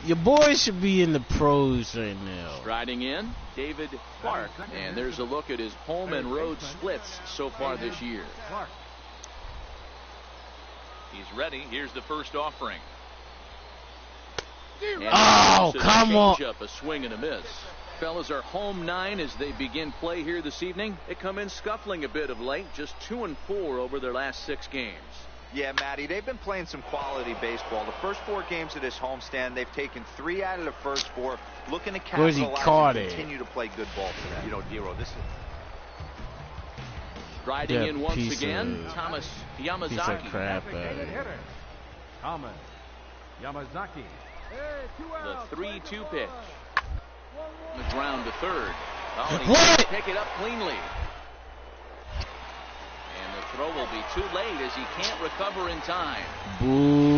Your boy should be in the pros right now. Striding in, David Clark. And there's a look at his home and road splits so far this year. He's ready. Here's the first offering. And oh, come on. A swing and a miss. Fellas are home 9 as they begin play here this evening. They come in scuffling a bit of late, just 2-4 over their last 6 games. Yeah, Matty, they've been playing some quality baseball. The first 4 games of this homestand, they've taken 3 out of the first 4, looking to capitalize and continue to play good ball for them. You know, Dero, this is riding in once again, Thomas Yamazaki. Piece of crap, Thomas Yamazaki. The 3-2 pitch. The ground to third. Oh, he what? Can't pick it up cleanly. And the throw will be too late as he can't recover in time. Boo.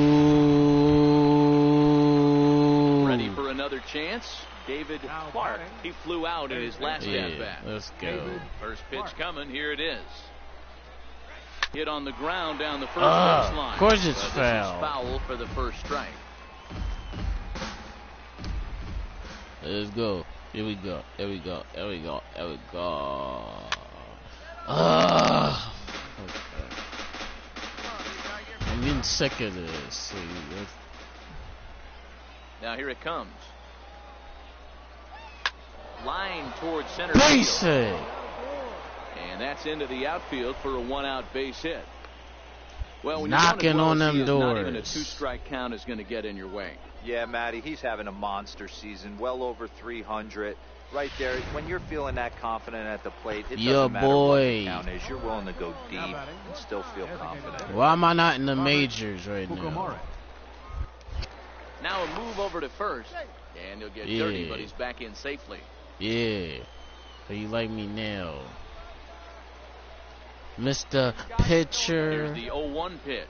Ready for another chance. David Clark. He flew out in his last at bat. Let's go. First pitch coming. Here it is. Hit on the ground down the first baseline. Of course it's foul. This is foul for the first strike. Let's go. Here we go. Here we go. Here we go. Here we go. I'm getting sick of this. Now here it comes. Line towards center base field. hit. And that's into the outfield for a 1-out base hit. Well, when knocking on them doors. Not even a 2-strike count is going to get in your way. Yeah, Matty, he's having a monster season, well over 300. Right there, when you're feeling that confident at the plate, it doesn't matter what the count is. You're willing to go deep and still feel confident. Why am I not in the majors right now? Now a move over to first, and he'll get dirty, but he's back in safely. Yeah, so you like me now, Mr. Pitcher. Here's the 0-1 pitch.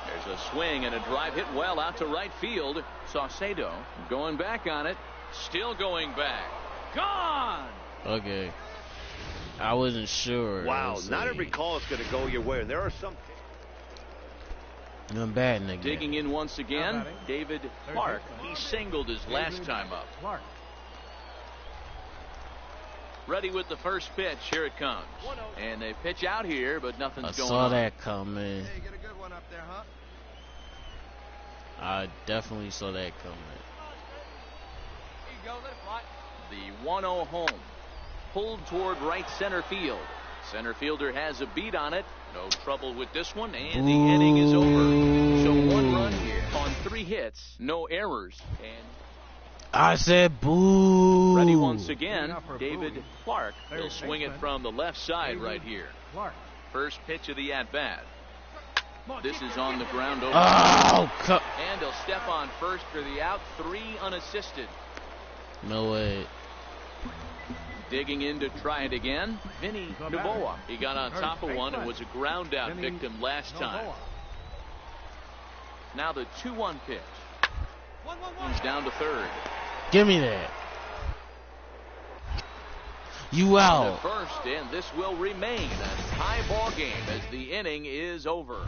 There's a swing and a drive hit well out to right field. Saucedo going back on it. Still going back. Gone! Okay. I wasn't sure. Wow, not every call is going to go your way. There are some. I'm batting again. Digging in once again, David Clark. He singled his last time up. Ready with the first pitch. Here it comes. And they pitch out here, but nothing's going on. I saw that coming. Hey, get a good one up there, huh? I definitely saw that coming. Here you go, let it fly. The 1-0 home. Pulled toward right center field. Center fielder has a beat on it. No trouble with this one, and the inning is over. So 1 run here on 3 hits, no errors. And I said boo. Ready once again, David Clark. He'll swing it from the left side right here. First pitch of the at-bat. This is on the ground over. Oh, and he'll step on first for the out. 3 unassisted. No way. Digging in to try it again, Vinny Novoa. He got on top of one and was a ground out victim last time. Now the 2-1 pitch. He's down to third. Give me that. You out. First, and this will remain a tie ball game as the inning is over.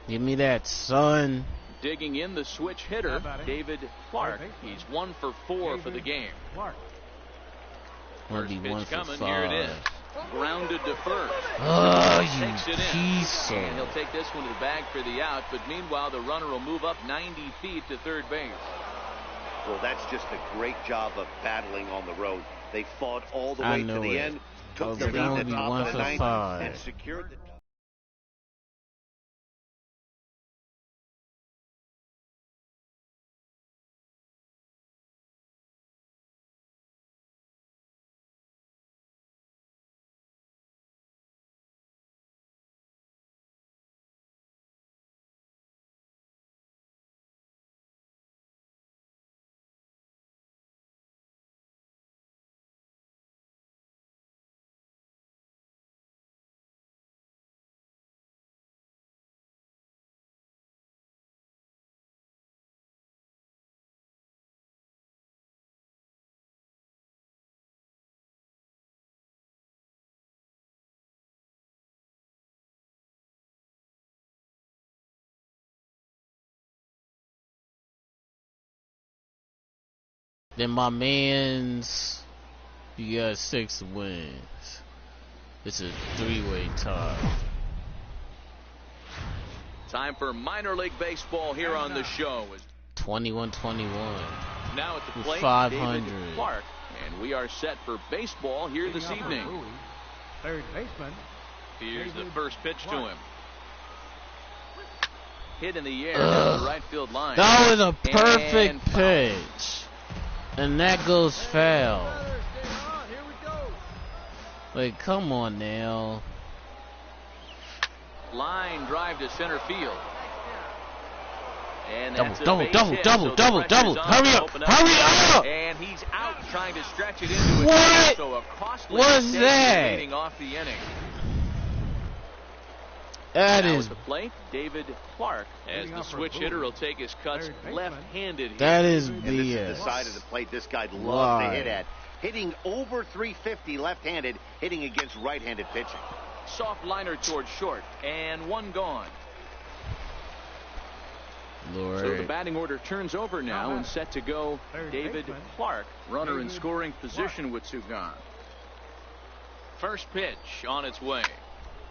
Give me that, son. Digging in the switch hitter, David Clark. He's 1 for 4 for the game. First pitch coming. Here it is. Grounded to first. Oh, takes you it piece in. And he'll take this one to the bag for the out. But meanwhile, the runner will move up 90 feet to third base. Well, that's just a great job of battling on the road. They fought all the way to the end, took the lead at the top of the ninth, and secured the Then my man's, you got 6 wins. It's a 3-way tie. Time for minor league baseball here on the show. 21-21. Now at the plate, 500. David Clark, and we are set for baseball here this evening. Third baseman. Here's the first pitch to him. Hit in the air down the right field line. That was a perfect pitch. And that goes foul. Like, come on now. Line drive to center field. And Double. that's a base hit, Hurry up. Hurry up. And he's out trying to stretch it into What? So a costly What's mistake that? leading off the inning. That Now is. at the plate, David Clark, as the switch hitter, will take his cuts left-handed. That is And this is BS. the side of the plate this guy loves Why? to hit at. Hitting over 350 left-handed, hitting against right-handed pitching. Soft liner towards short, and one gone. Lord. So the batting order turns over now and set to go. David Clark, runner in scoring position with 2 gone. First pitch on its way.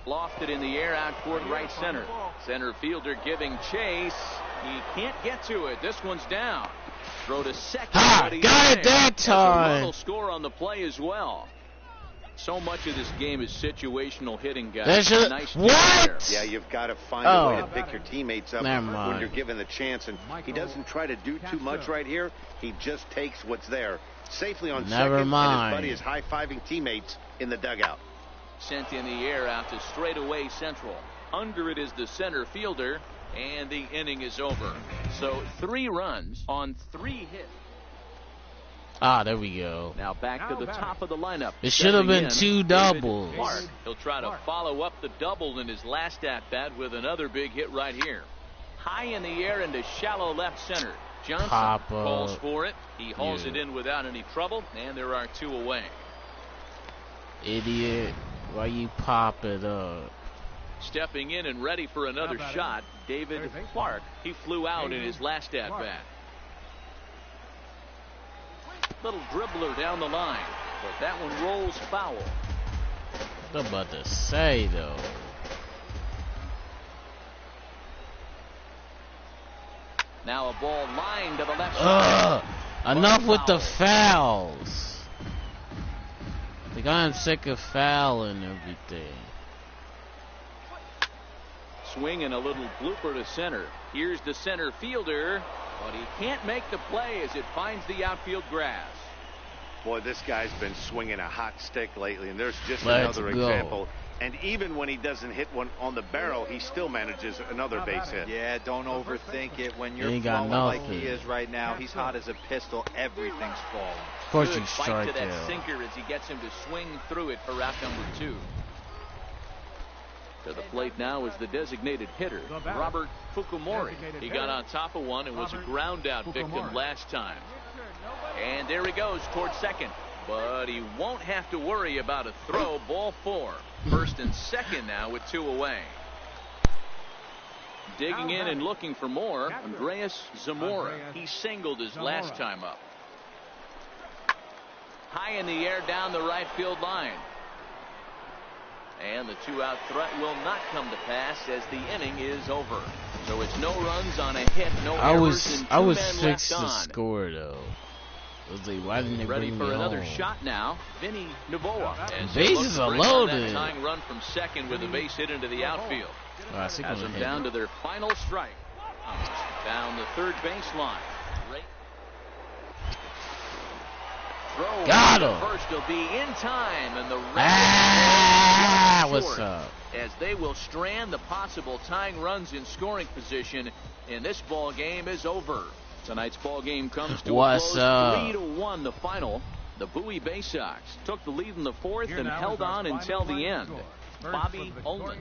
Lofted in the air out toward right center. Center fielder giving chase. He can't get to it. This one's down. Throw to second. But he's got it there. that time. There's a score on the play as well. So much of this game is situational hitting, guys. That's just, Nice what? Yeah, you've got to find a way to Oh. pick your teammates up Never when mind. you're given the chance. And he doesn't try to do too much right here. He just takes what's there. Safely on Never second, mind. and his buddy is high-fiving teammates in the dugout. Sent in the air out to straightaway central. Under it is the center fielder, and the inning is over. So 3 runs on 3 hits. Ah, there we go. Now back to the top of the lineup. It should have been Stepping 2 in, David doubles. Clark. He'll try to follow up the double in his last at-bat with another big hit right here. High in the air into shallow left center. Johnson Pop calls up. for it. He hauls Yeah. it in without any trouble, and there are 2 away. Idiot. Why you pop it up? Stepping in and ready for another shot, David Clark. He flew out in his last at-bat. Little dribbler down the line, but that one rolls foul. What I'm about to say, though. Now a ball lined to the left side. Enough with the fouls. Like, I'm sick of fouling everything. Swing and a little blooper to center. Here's the center fielder, but he can't make the play as it finds the outfield grass. Boy, this guy's been swinging a hot stick lately, and there's just Let's another go. example. And even when he doesn't hit one on the barrel, he still manages another base hit. Yeah, don't overthink it. When you're Ain't got flowing like nothing. he is right now, he's hot as a pistol. Everything's falling. Of course Good you fight strike to that out. sinker as he gets him to swing through it for route number 2. To the plate now is the designated hitter, Robert Fukumori. He got on top of one and was a ground out victim last time. And there he goes towards second. But he won't have to worry about a throw. Ball 4. First and second now with 2 away. Digging in and looking for more, Andreas Zamora. He singled his last time up. High in the air down the right field line. And the 2-out threat will not come to pass as the inning is over. So it's no runs on a hit, no errors, and 2 I was men fixed left to on. score, though. I was like, why didn't they Ready bring for me another home? shot now, Vinny Novoa. As Bases they look to are bring on that loaded. tying run from second with a base hit into the outfield. I see Has them hit. down to their final strike. Down the third baseline. Throw Got to him. first will be in time, and the Ah, Reds what's up? as they will strand the possible tying runs in scoring position, and this ball game is over. Tonight's ball game comes to What's a close, up? 3-1 the final. The Bowie Bay Sox took the lead in the 4th and held on until the end. Bobby Ullman.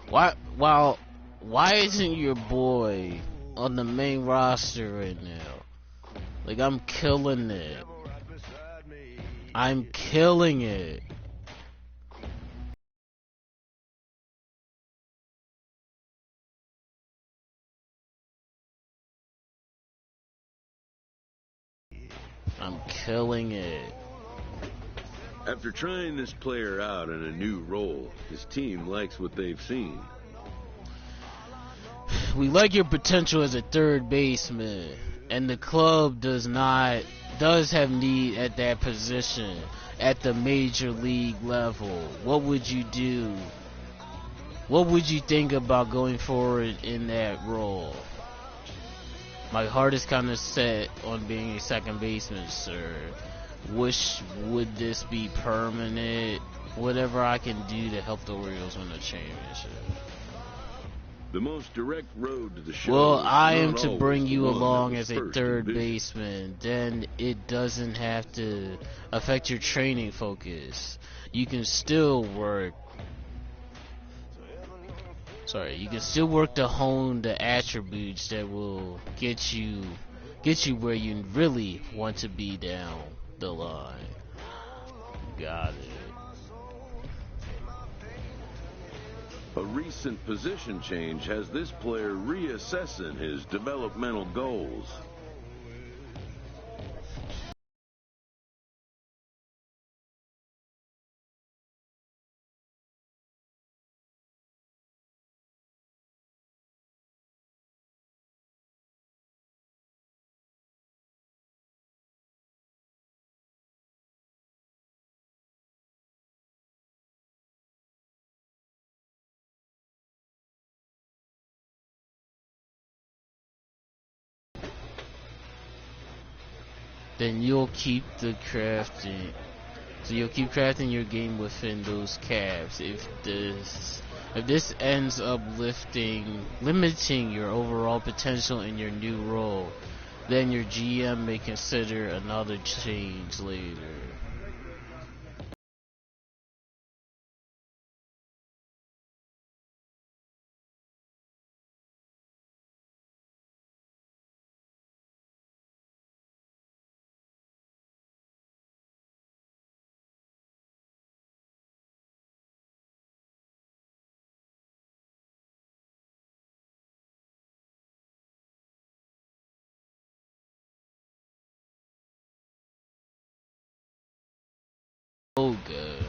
Why isn't your boy on the main roster right now? Like, I'm killing it. I'm killing it. I'm killing it. After trying this player out in a new role, his team likes what they've seen. We like your potential as a third baseman, and the club does have need at that position at the major league level. What would you do? What would you think about going forward in that role? My heart is kind of set on being a second baseman, sir. Would this be permanent? Whatever I can do to help the Orioles win the championship. The most direct road to the show. Well, I am to bring you along as a third baseman. Then it doesn't have to affect your training focus. You can still work. You can still work to hone the attributes that will get you where you really want to be down the line. Got it. A recent position change has this player reassessing his developmental goals. Then you'll keep the crafting. So you'll keep crafting your game within those caps. If this ends up limiting your overall potential in your new role, then your GM may consider another change later. Oh, good.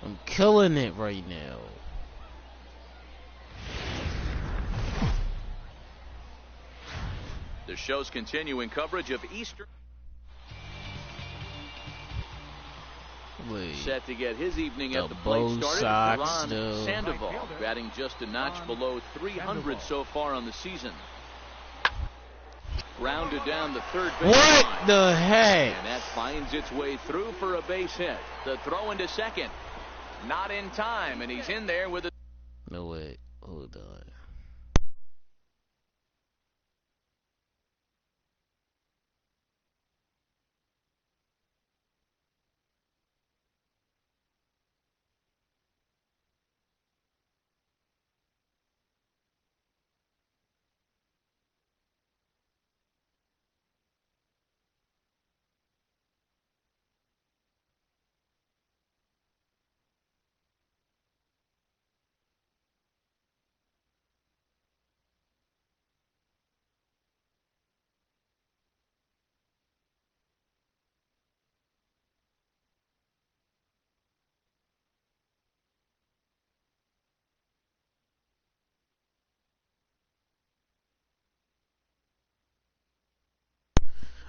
I'm killing it right now. The show's continuing coverage of Easter. Set to get his evening at the plate started. Ron Sandoval batting just a notch below 300 so far on the season. Grounded down the third base What line. the heck? And that finds its way through for a base hit. The throw into second. Not in time, and he's in there with a... No, wait. Hold on.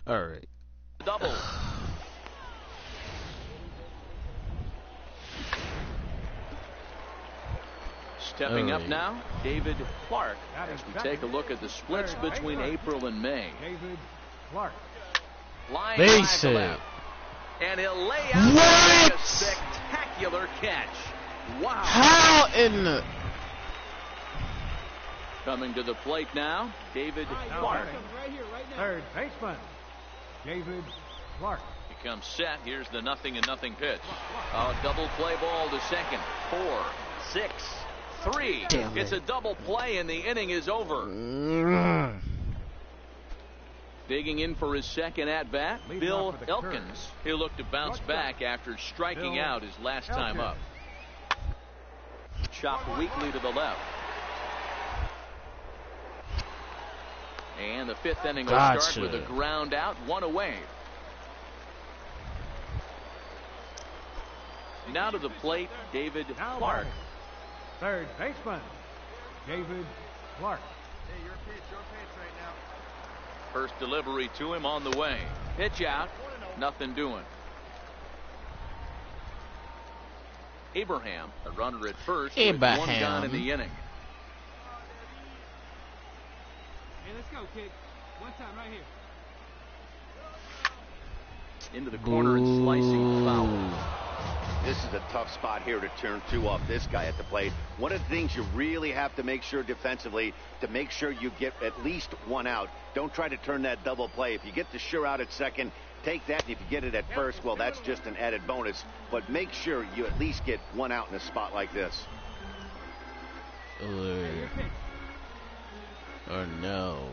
All right. double. Stepping up now, David Clark, as we take a look at the splits between April and May. David Clark. Line Base drive hit. left. And he'll lay out What? a spectacular catch. Wow. How in the... Coming to the plate now, David Clark. Third baseman, David Clark. He comes set. Here's the 0-0 pitch. Double play ball to second. 4, 6, 3. It's a double play and the inning is over. Digging in for his second at bat, Bill Elkins. He'll look to bounce back after striking out his last time up. Chopped weakly to the left. And the fifth inning will start with a ground out, 1 away. Now to the plate, David Clark. Third baseman, David Clark. Hey, your pitch right now. First delivery to him on the way. Pitch out, nothing doing. Abraham, a runner at first, with 1 gone in the inning. Hey, let's go, kid. One time right here. Into the corner and slicing foul. This is a tough spot here to turn 2 off this guy at the plate. One of the things you really have to make sure defensively, to make sure you get at least 1 out. Don't try to turn that double play. If you get the sure out at second, take that. And if you get it at first, well, that's just an added bonus. But make sure you at least get 1 out in a spot like this. Or no.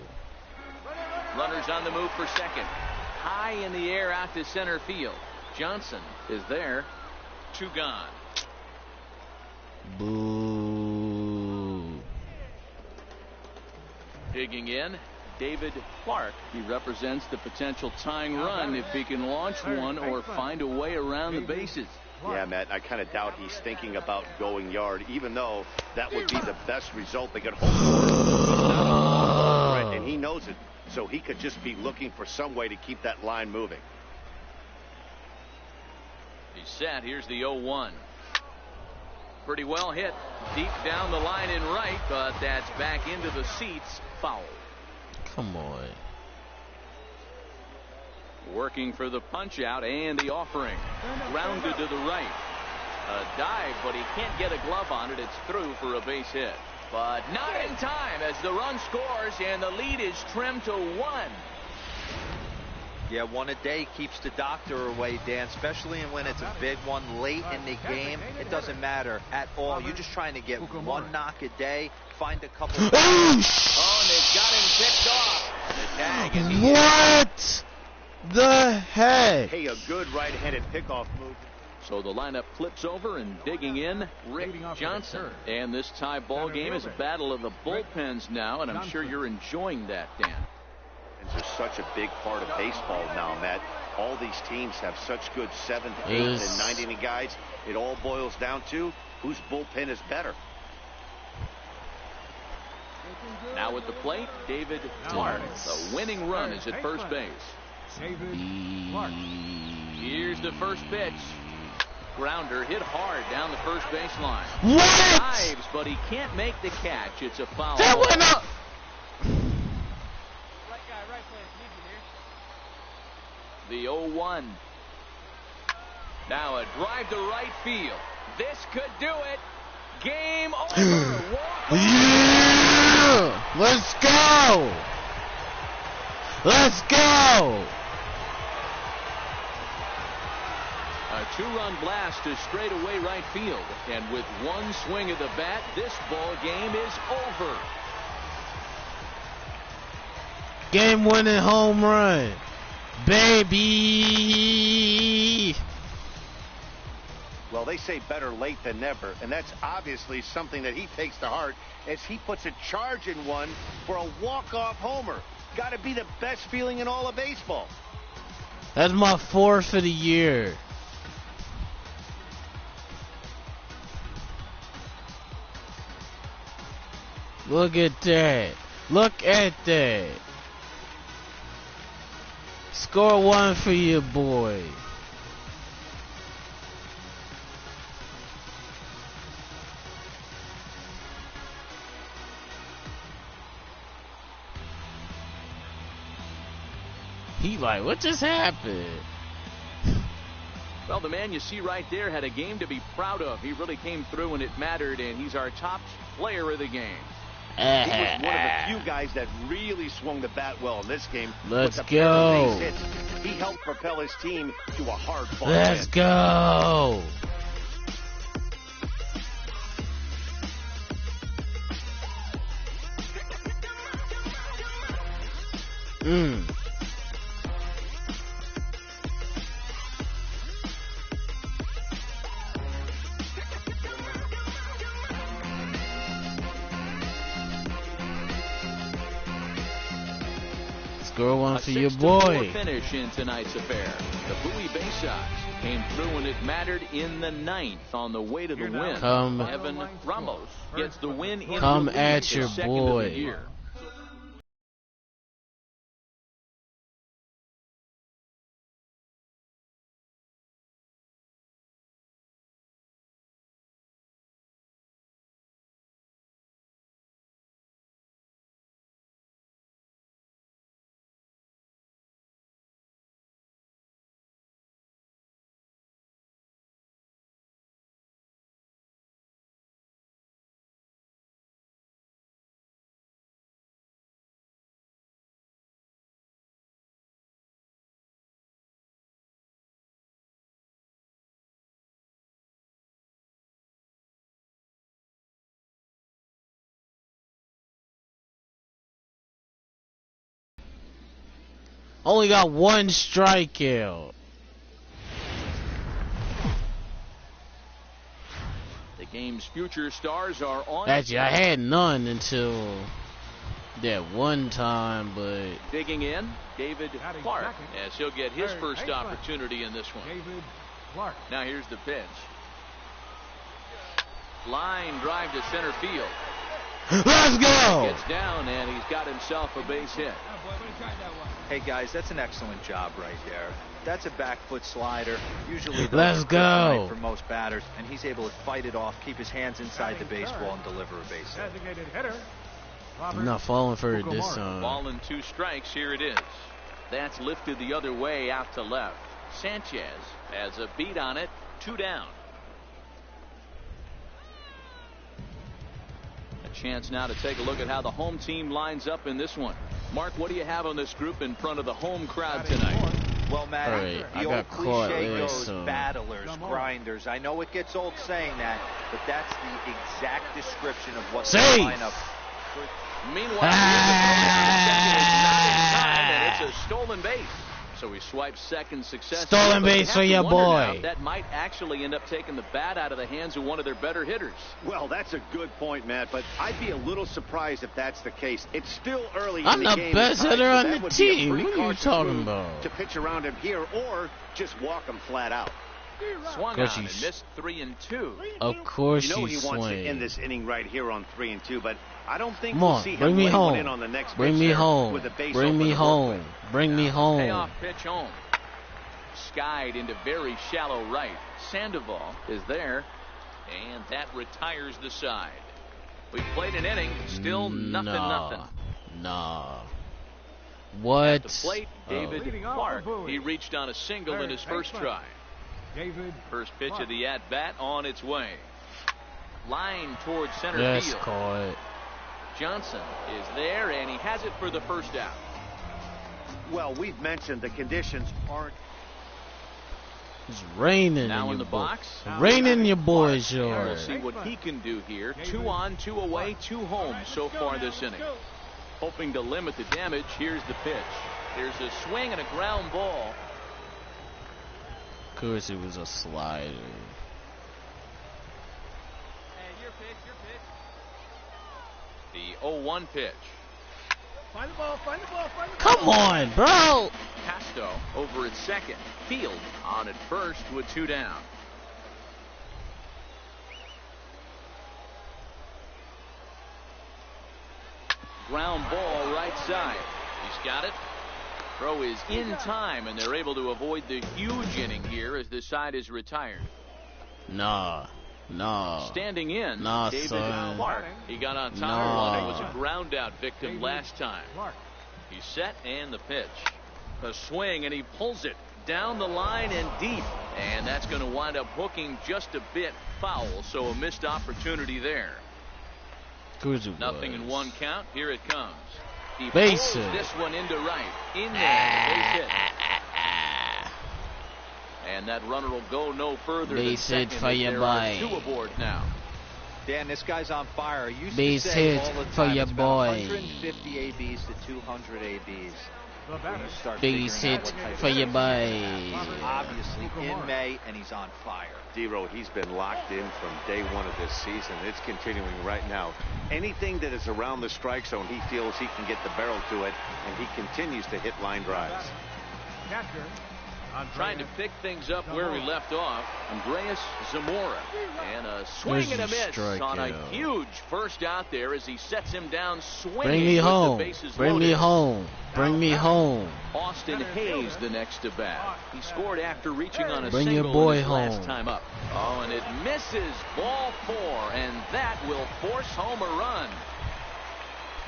Runners on the move for second. High in the air out to center field. Johnson is there. 2 gone. Boo. Digging in, David Clark. He represents the potential tying run if he can launch one or find a way around the bases. Yeah, Matt, I kind of doubt he's thinking about going yard, even though that would be the best result they could hope for. And he knows it, so he could just be looking for some way to keep that line moving. He's set. Here's the 0-1. Pretty well hit. Deep down the line in right, but that's back into the seats. Foul. Come on. Working for the punch out and the offering. Grounded to the right. A dive, but he can't get a glove on it. It's through for a base hit. But not in time as the run scores and the lead is trimmed to 1. Yeah, 1 a day keeps the doctor away, Dan, especially when it's a big one late in the game. It doesn't matter at all. You're just trying to get 1 knock a day, find a couple. Oh, and they've got him picked off. The tag is What the heck? Hey, a good right-handed pickoff move. So the lineup flips over and digging in, Rick Johnson. And this tie ball game is a battle of the bullpens now, and I'm sure you're enjoying that, Dan. Are such a big part of baseball now, Matt. All these teams have such good 7th, 8th, and 9th inning guys. It all boils down to whose bullpen is better. Now at the plate, David Clark. The winning run is at first base. Here's the first pitch. Grounder hit hard down the first baseline. What? Dives, but he can't make the catch. It's a foul. That went up. The 0-1. Now a drive to right field. This could do it. Game over. Yeah! Let's go. Let's go. A 2-run blast to straightaway right field. And with 1 swing of the bat, this ball game is over. Game-winning home run. Baby. Well, they say better late than never, and that's obviously something that he takes to heart as he puts a charge in one for a walk-off homer. Got to be the best feeling in all of baseball. That's my 4th of the year. Look at that. Look at that. Score 1 for your boy. He like, what just happened? Well, the man you see right there had a game to be proud of. He really came through when it mattered, and he's our top player of the game. He was one of the few guys that really swung the bat well in this game. Let's With the pair of go. base hits, he helped propel his team to a hard-fought Let's win. go. Score one for your boy. Finish in tonight's affair. The Bowie Bay Sox came through when it mattered in the 9th on the way to the win. Evan Ramos gets the win in Come the league, at his your second boy. of the year. Only got one strikeout. The game's future stars are on. Actually, I had none until that one time, but Digging in, David Clark, as he'll get his first opportunity in this one. David Clark. Now here's the pitch. Line drive to center field. let's go. Gets down and he's got himself a base hit. Hey guys, that's an excellent job right there. That's a back foot slider. Usually those Let's are go. kryptonite for most batters, and he's able to fight it off, keep his hands inside the baseball, and deliver a base hit. Designated hitter. I'm not falling for it this time. Ball and 2 strikes. Here it is. That's lifted the other way out to left. Sanchez has a beat on it. 2 down. A chance now to take a look at how the home team lines up in this one. Mark, what do you have on this group in front of the home crowd tonight? Well, Matt, Alright, I the got old caught cliche with goes some- battlers, grinders. I know it gets old saying that, but that's the exact description of what the Safe. lineup. Meanwhile, second is not in time, and it's a stolen base. So he swipes second successfully. Stolen but you base have for to your wonder now boy. if that might actually end up taking the bat out of the hands of one of their better hitters. Well, that's a good point, Matt, but I'd be a little surprised if that's the case. It's still early I'm in the the game. best Tied, hitter so on that the would be a team. pretty What are you cautious talking move about? To pitch around him here or just walk him flat out. Swung Course on you and missed 3 and 2. Of course You know you he wants to end swing. this inning right here on 3 and 2, but I don't think Come we'll on, see him bring me lay one in home. on the next Bring pitch me there home. with a base Bring me open to work home. with. Bring me home. Payoff pitch home. Skied into very shallow right. Sandoval is there, and that retires the side. We played an inning, still nothing. Nah. At What? the plate, David Leading off Clark. for Bowie. He reached on a single in his first try. David First pitch Clark. of the at-bat on its way. Line towards center That's field. caught. Johnson is there, and he has it for the first out. Well, we've mentioned the conditions aren't. It's raining Now in in your the boy. box. Raining your boy's We'll yard. see what he can do here. 2 on, 2 away, 2 home so far this inning. Hoping to limit the damage. Here's the pitch. There's a swing and a ground ball. Of course it was a slider. Hey, your pitch, your pitch. The 0-1 pitch. Find the ball, find the ball, find the Come ball. on, bro. Casto over at second. Field on at first with 2 down. Ground ball right side. He's got it. Throw is in time, and they're able to avoid the huge inning here as this side is retired. Nah. Standing in, Nah, David son. Clark. He got on top Nah. of one. It was a ground out victim last time. Clark. He's set and the pitch. A swing and he pulls it down the line and deep. And that's going to wind up hooking just a bit foul. So a missed opportunity there. Of course it was. Nothing in one count. Here it comes. He Base pulls hit. this one into right. In there. Base hit. And that runner will go no further Base than hit second. for As your there boy. are 2 aboard now. Dan, this guy's on fire. He used Base to say hit all the for time, your it's been boy. 150 ABs to 200 ABs. The When batter. you start Base figuring out hit what type for of your pitching he boy. has. Obviously in May, and he's on fire. Dero, he's been locked in from day one of this season. It's continuing right now. Anything that is around the strike zone, he feels he can get the barrel to it, and he continues to hit line drives. Catcher. Trying to pick things up where we left off. Andreas Zamora. And a swing and a miss on a strikeout. huge first out there as he sets him down swinging. Bring me with home. The bases Bring me loaded. home. Bring me home. Austin Hayes the next to bat. He scored after reaching on a Bring single your boy in his last home. time up. Oh, and it misses. Ball 4, and that will force home a run.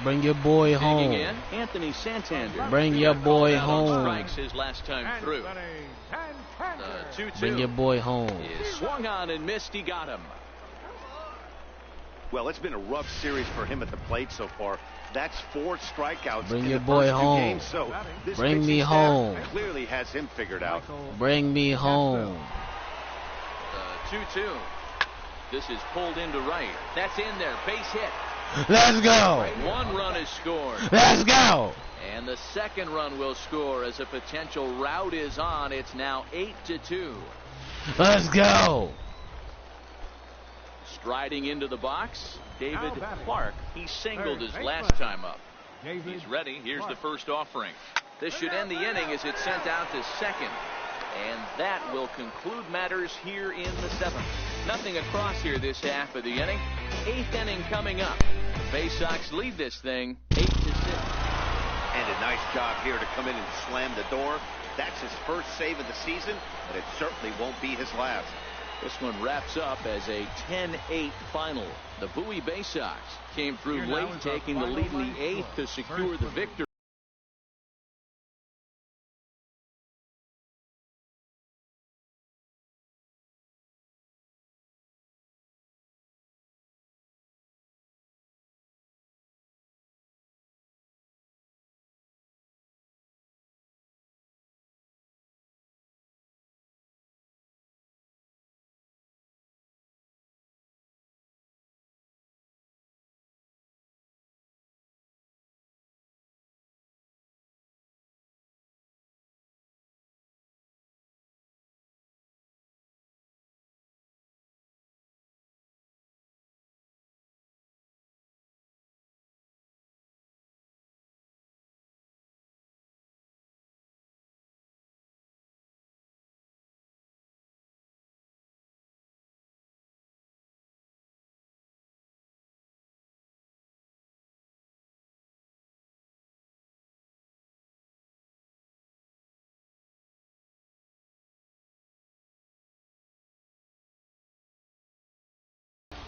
Bring your boy Digging home. in, Anthony Santander. Bring your boy Out on home. strikes his last time through. The 2-2 Bring your boy home. is swung on and missed. He got him. Well, it's been a rough series for him at the plate so far. That's 4 strikeouts Bring in your the boy first 2 home. games, so this Bring pitching me staff home. clearly has him figured out. Bring me home. 2-2. This is pulled into right. That's in there. Base hit. Let's go. 1 run is scored. Let's go. And the second run will score as a potential rout is on. It's now 8-2. Let's go. Striding into the box, David Clark. He singled his Third last baseman. time up. He's ready. Here's the first offering. This should end the inning as it's sent out to second. And that will conclude matters here in the 7th. Nothing across here this half of the inning. 8th inning coming up. The Bay Sox lead this thing 8-6. And a nice job here to come in and slam the door. That's his first save of the season, but it certainly won't be his last. This one wraps up as a 10-8 final. The Bowie Bay Sox came through Here now late, is our taking the final lead in line the 8th score. to secure First the inning. victory.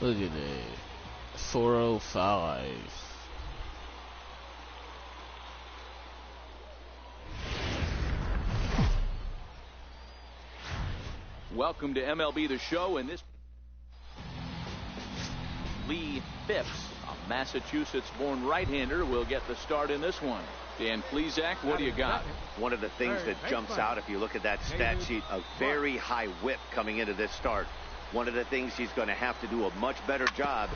Look at that. 405. Welcome to MLB The Show, and this Lee Phipps, a Massachusetts-born right-hander, will get the start in this one. Dan Plesac, what do you got? One of the things that jumps out if you look at that stat sheet, a very high whip coming into this start. One of the things he's going to have to do a much better job,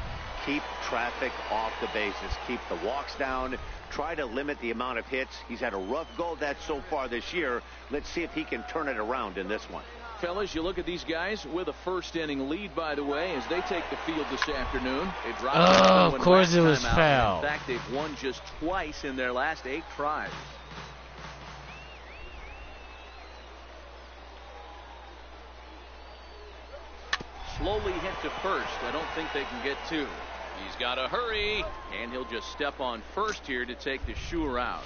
keep traffic off the bases, keep the walks down, try to limit the amount of hits. He's had a rough go of that so far this year. Let's see if he can turn it around in this one. Fellas, you look at these guys with a first inning lead, by the way, as they take the field this afternoon. They dropped Oh, one of course last it was time out. foul. In fact, they've won just twice in their last 8 tries. Slowly hit to first. I don't think they can get 2. He's got to hurry, and he'll just step on first here to take the Shure out.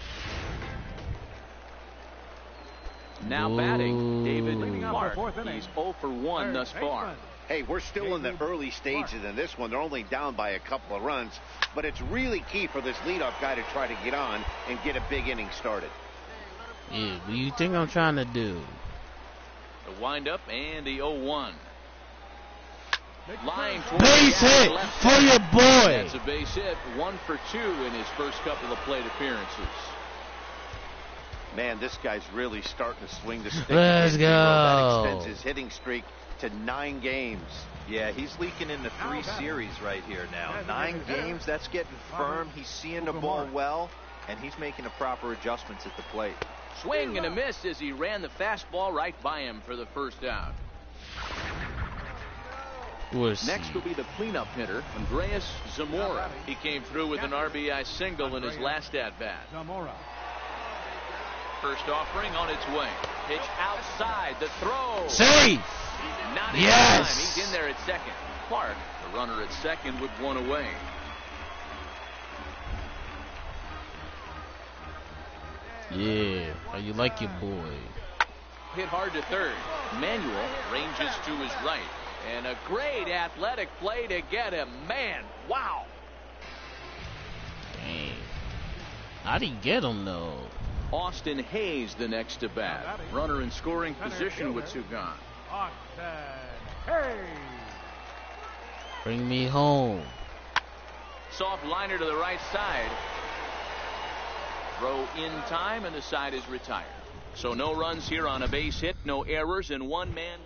Now batting, David Leading off the Clark. fourth inning. He's 0 for 1 thus far. Hey, we're still in the early stages in this one. They're only down by a couple of runs, but it's really key for this leadoff guy to try to get on and get a big inning started. Yeah, what do you think I'm trying to do? The windup and the 0-1. Line toward Base the hit left for side. your boy. That's a base hit, 1 for 2 in his first couple of plate appearances. Man, this guy's really starting to swing the stick. Let's again, Zero. That go. extends his hitting streak to 9 games. Yeah, he's leaking into 3 series right here now. 9 games, that's getting firm. He's seeing the ball well, and he's making the proper adjustments at the plate. Swing and a miss as he ran the fastball right by him for the first out. Next will be the cleanup hitter, Andreas Zamora. He came through with an RBI single in his last at-bat. First offering on its way. Pitch outside, the throw. Safe. Not in Yes. time. He's in there at second. Clark, the runner at second with 1 away. Yeah, how you like your boy? Hit hard to third. Manuel ranges to his right. And a great athletic play to get him. Man, wow. Dang. How'd he get him, though? Austin Hayes the next to bat. Runner in scoring position with 2 gone. Bring me home. Soft liner to the right side. Throw in time, and the side is retired. So no runs here on a base hit, no errors, and 1 man.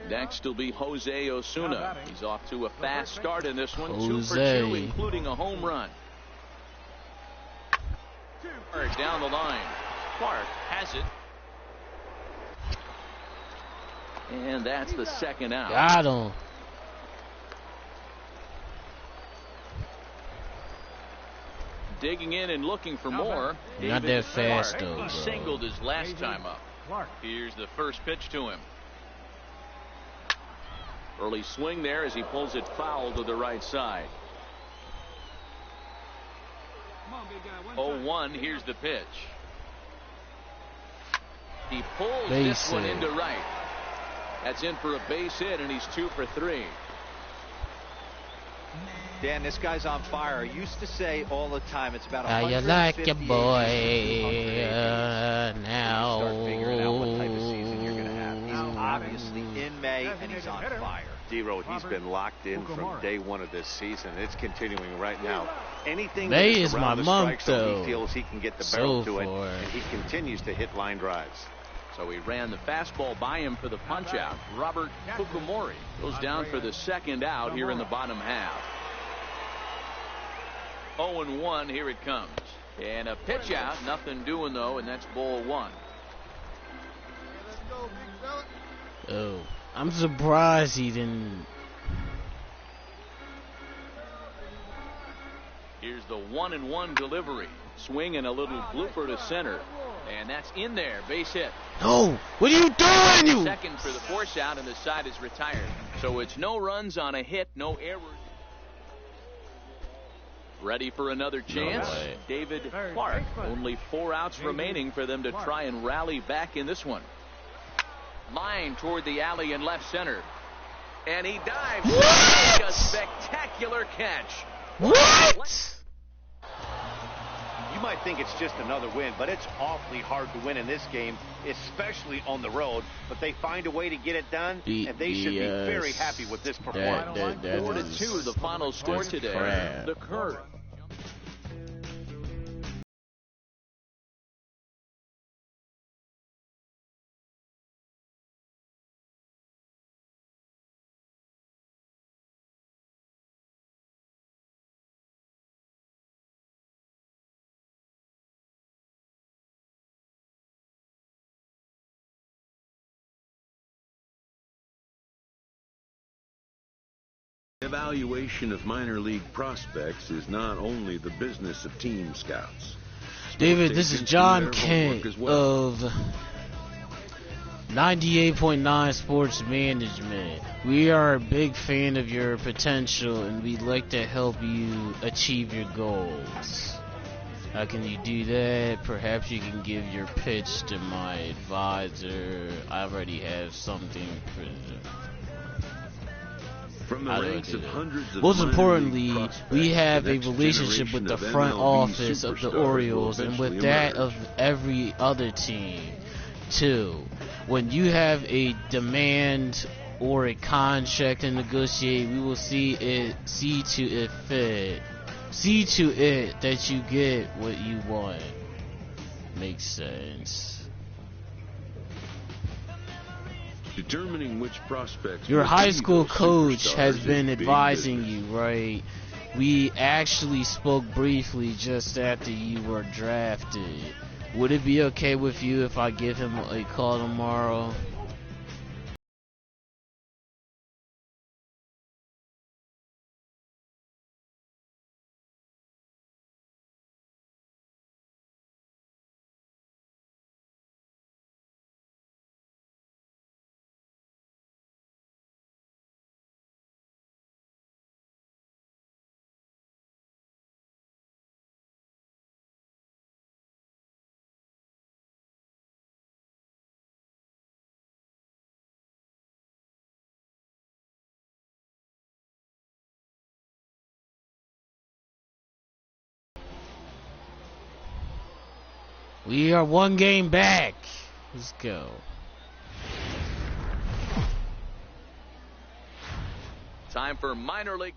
Next will be Jose Osuna. He's off to a fast start in this one. 2 for 2, including a home run. Down the line. Clark has it. And that's the second out. Got him. Digging in and looking for more. Not that fast, though, He bro. singled his last time up. Here's the first pitch to him. Early swing there as he pulls it foul to the right side. 0-1. Here's the pitch. He pulls this one into right. That's in for a base hit, and he's 2 for 3. Dan, this guy's on fire. I used to say all the time it's about How you like your boy now? Start figuring out what type of season you're going to have. He's obviously in May, and he's on fire. D-Road, he's been locked in from day 1 of this season. It's continuing right now. Anything May that is around my the month, strike zone, though. he feels he can get the So barrel to it, far. and he continues to hit line drives. So he ran the fastball by him for the punch out. Robert Fukumori goes down for the second out here in the bottom half. 0-1, here it comes. And a pitch out, nothing doing though, and that's ball 1. Oh, I'm surprised he didn't. Here's the 1-1 delivery. Swing and a little blooper to center. And that's in there, base hit. No, what are you doing, you? Second for the force out, and the side is retired. So it's no runs on a hit, no errors. Ready for another chance? way. David Clark. Only 4 outs remaining for them to try and rally back in this one. Line toward the alley in left center. And he dives. What? A spectacular catch. What? You might think it's just another win, but it's awfully hard to win in this game, especially on the road. But they find a way to get it done, and they should be very happy with this performance. 4-2, the final score today. crap. The curve. Evaluation of minor league prospects is not only the business of team scouts. David, this is John Kent of 98.9 Sports Management. We are a big fan of your potential, and we'd like to help you achieve your goals. How can you do that? Perhaps you can give your pitch to my advisor. I already have something for. From the ranks of hundreds of Most minor importantly, league prospects, we have the a next relationship with generation the of front MLB office of the superstars will Orioles and with eventually that emerge. of every other team, too. When you have a demand or a contract to negotiate. We will see to it that you get what you want. Makes sense. Determining which prospects. Your will high be school those coach has superstars been is big advising business. you, right? We actually spoke briefly just after you were drafted. Would it be okay with you if I give him a call tomorrow? We are one game back. Let's go. Time for minor league.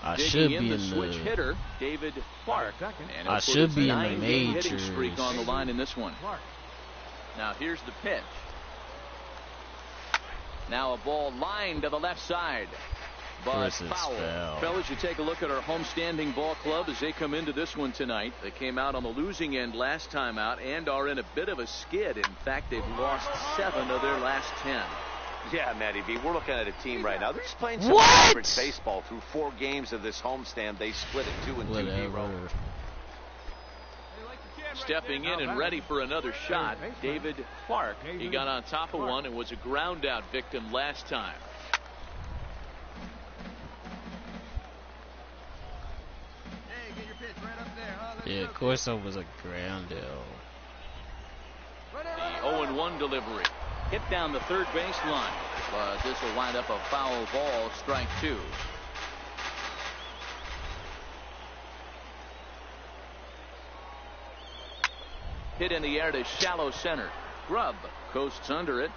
I should be in the the switch hitter, David Clark. And I he'll should put be his in the 9-game hitting majors. streak on the line in this one. Now here's the pitch. Now a ball lined to the left side. But Versus foul. foul. Fellas, you take a look at our homestanding ball club as they come into this one tonight. They came out on the losing end last time out and are in a bit of a skid. In fact, they've lost 7 of their last 10. Yeah, Matty B, we're looking at a team right now. They're just playing some What? average baseball. Through 4 games of this homestand, they split it 2 and 2 0. Whatever. Stepping in and ready for another shot, David Clark. He got on top of one and was a ground out victim last time. Yeah, of course I was a ground out. The 0-1 delivery. Hit down the third base line. But this will wind up a foul ball, strike 2. Hit in the air to shallow center. Grubb coasts under it.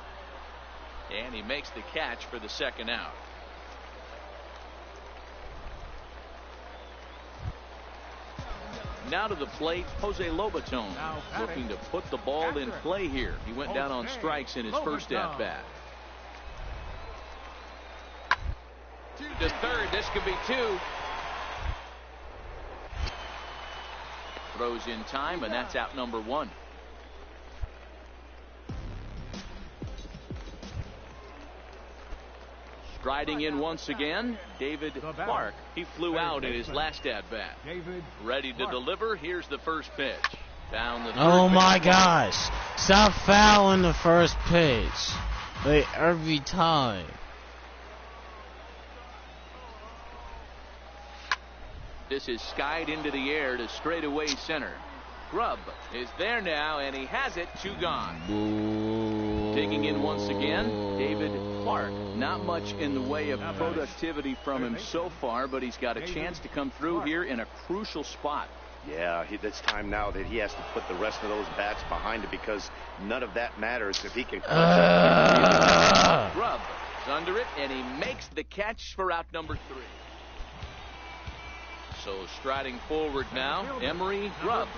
And he makes the catch for the second out. Now to the plate, Jose Lobaton, looking to put the ball in play here. He went down on strikes in his first at-bat. To third, this could be 2. Throws in time, and that's out number 1. Striding in once again, David Clark. He flew out in his last at-bat. Ready to deliver. Here's the first pitch. Down the third Oh my base line. gosh. Stop fouling the first pitch. Like every time. This is skied into the air to straightaway center. Grubb is there now, and he has it. 2 gone. Boo. Digging in once again, David Clark. Not much in the way of productivity from him so far, but he's got a chance to come through here in a crucial spot. Yeah, it's time now that he has to put the rest of those bats behind it, because none of that matters if he can. Grubb is under it, and he makes the catch for out number 3. So striding forward now, Emery Grubb,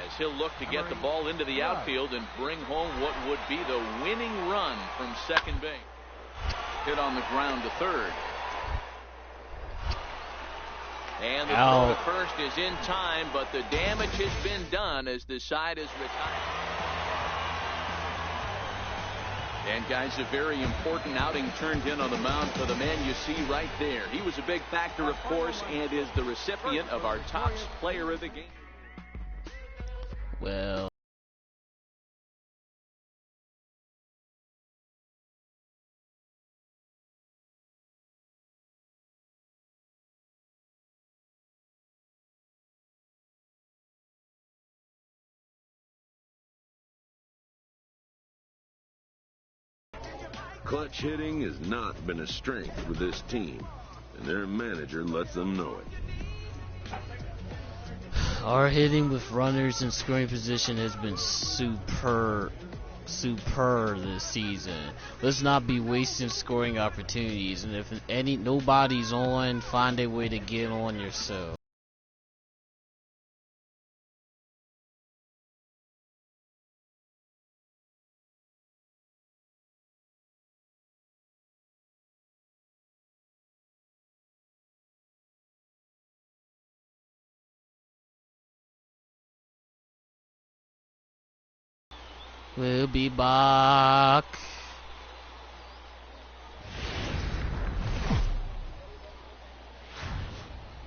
as he'll look to get the ball into the outfield and bring home what would be the winning run from second base. Hit on the ground to third. And the throw to first is in time, but the damage has been done as the side is retired. And guys, a very important outing turned in on the mound for the man you see right there. He was a big factor, of course, and is the recipient of our top player of the game. Well. Clutch hitting has not been a strength with this team, and their manager lets them know it. Our hitting with runners in scoring position has been superb. superb this season. Let's not be wasting scoring opportunities. And if nobody's on, find a way to get on yourself. We'll be back.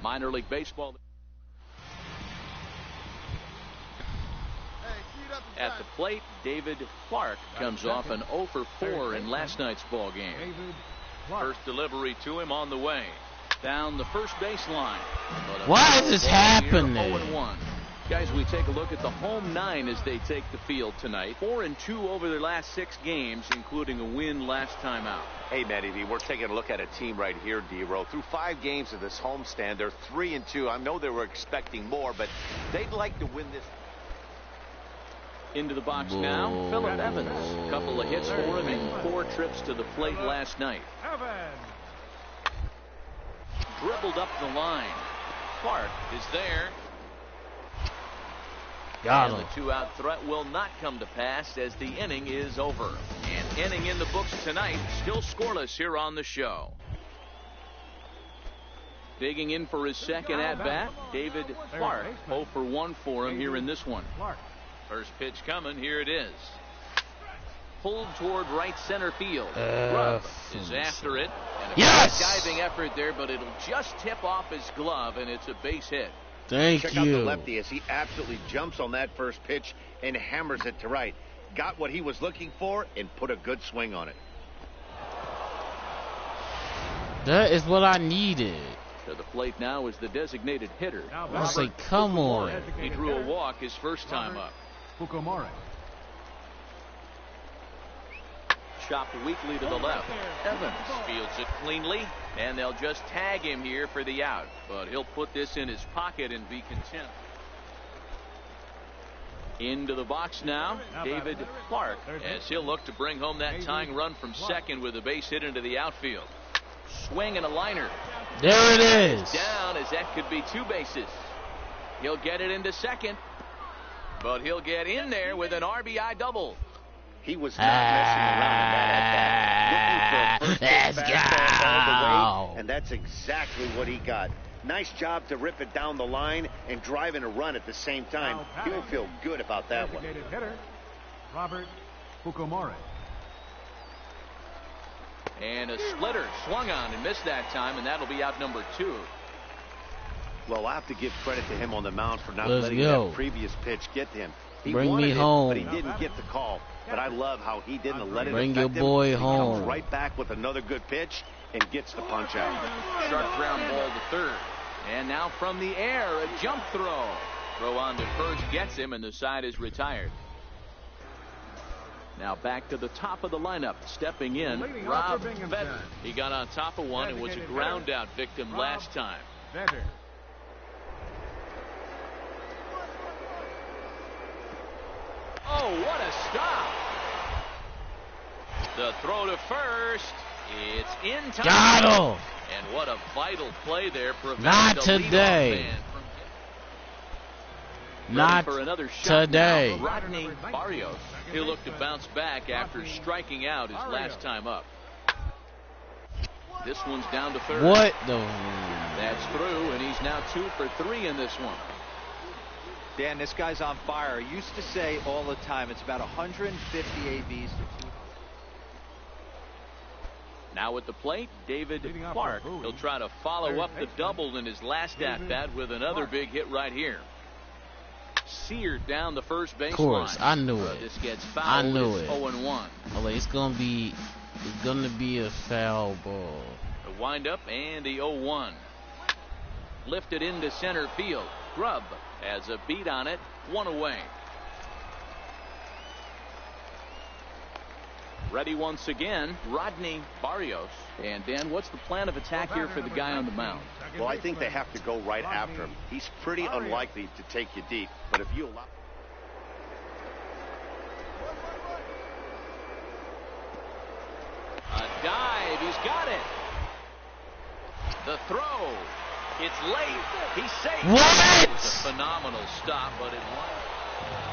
Minor League Baseball. At the plate, David Clark comes off an 0 for 4 in last night's ball game. First delivery to him on the way. Down the first baseline. Why is this happening? 0-1. Guys, we take a look at the home 9 as they take the field tonight. 4-2 over their last 6 games, including a win last time out. Hey, Matty V, we're taking a look at a team right here, D-Row. Through 5 games of this homestand, they're 3-2. I know they were expecting more, but they'd like to win this. Into the box now, Phillip Evans. A couple of hits for him and 4 trips to the plate last night. Dribbled up the line. Clark is there. Got him. And the 2-out threat will not come to pass as the inning is over. An inning in the books tonight, still scoreless here on the show. Digging in for his second at-bat, David Clark. 0 for 1 for him here in this one. First pitch coming, here it is. Pulled toward right center field. Grubb is after it. And a diving effort there, but it'll just tip off his glove, and it's a base hit. Check out the lefty as he absolutely jumps on that first pitch and hammers it to right. Got what he was looking for and put a good swing on it. That is what I needed. To the plate now is the designated hitter. I was like, come on. He drew a walk his first time up. Chopped weakly to the left. Evans fields it cleanly, and they'll just tag him here for the out. But he'll put this in his pocket and be content. Into the box now, David Clark, as he'll look to bring home that tying run from second with a base hit into the outfield. Swing and a liner. There it is. Down, as that could be 2 bases. He'll get it into second, but he'll get in there with an RBI double. He was not messing around in that at bat. Looking for a first pitch fastball all the way, and that's exactly what he got. Nice job to rip it down the line and drive in a run at the same time. He'll feel good about that one. Hitter, Robert Fukumori. And a splitter swung on and missed that time, and that'll be out number 2. Well, I have to give credit to him on the mound for not letting that previous pitch get to him. He Bring wanted me it, home. but he didn't get the call. But I love how he didn't let it Bring affect your boy him. home. He comes right back with another good pitch and gets the punch out. Sharp ground ball to third. And now from the air, a jump throw. Throw on to first gets him, and the side is retired. Now back to the top of the lineup. Stepping in, Rob Vedder. He got on top of one and was a ground out victim last time. Oh, what a stop. The throw to first. It's in time. Got him. And what a vital play there. Not today. Not for another shot today. now, Rodney Barrios. He'll look to bounce back after striking out his last time up. This one's down to third. What the? That's through, and he's now 2 for 3 in this one. Dan, this guy's on fire. I used to say all the time, it's about 150 ABs to 2. Now at the plate, David Clark. He'll try to follow up the double in his last at-bat with another big hit right here. Seared down the first baseline. Of course, I knew it. This gets fouled. I knew it's it. 0-1. Oh, it's gonna be a foul ball. The windup and the 0-1. Lifted into center field. Grubb has a beat on it. 1 away. Ready once again, Rodney Barrios. And Dan, what's the plan of attack here for the guy on the mound? Well, I think they have to go right after him. He's pretty unlikely to take you deep, but if you allow... dive. He's got it. The throw. It's late. He's safe. What? It was a phenomenal stop, but it won.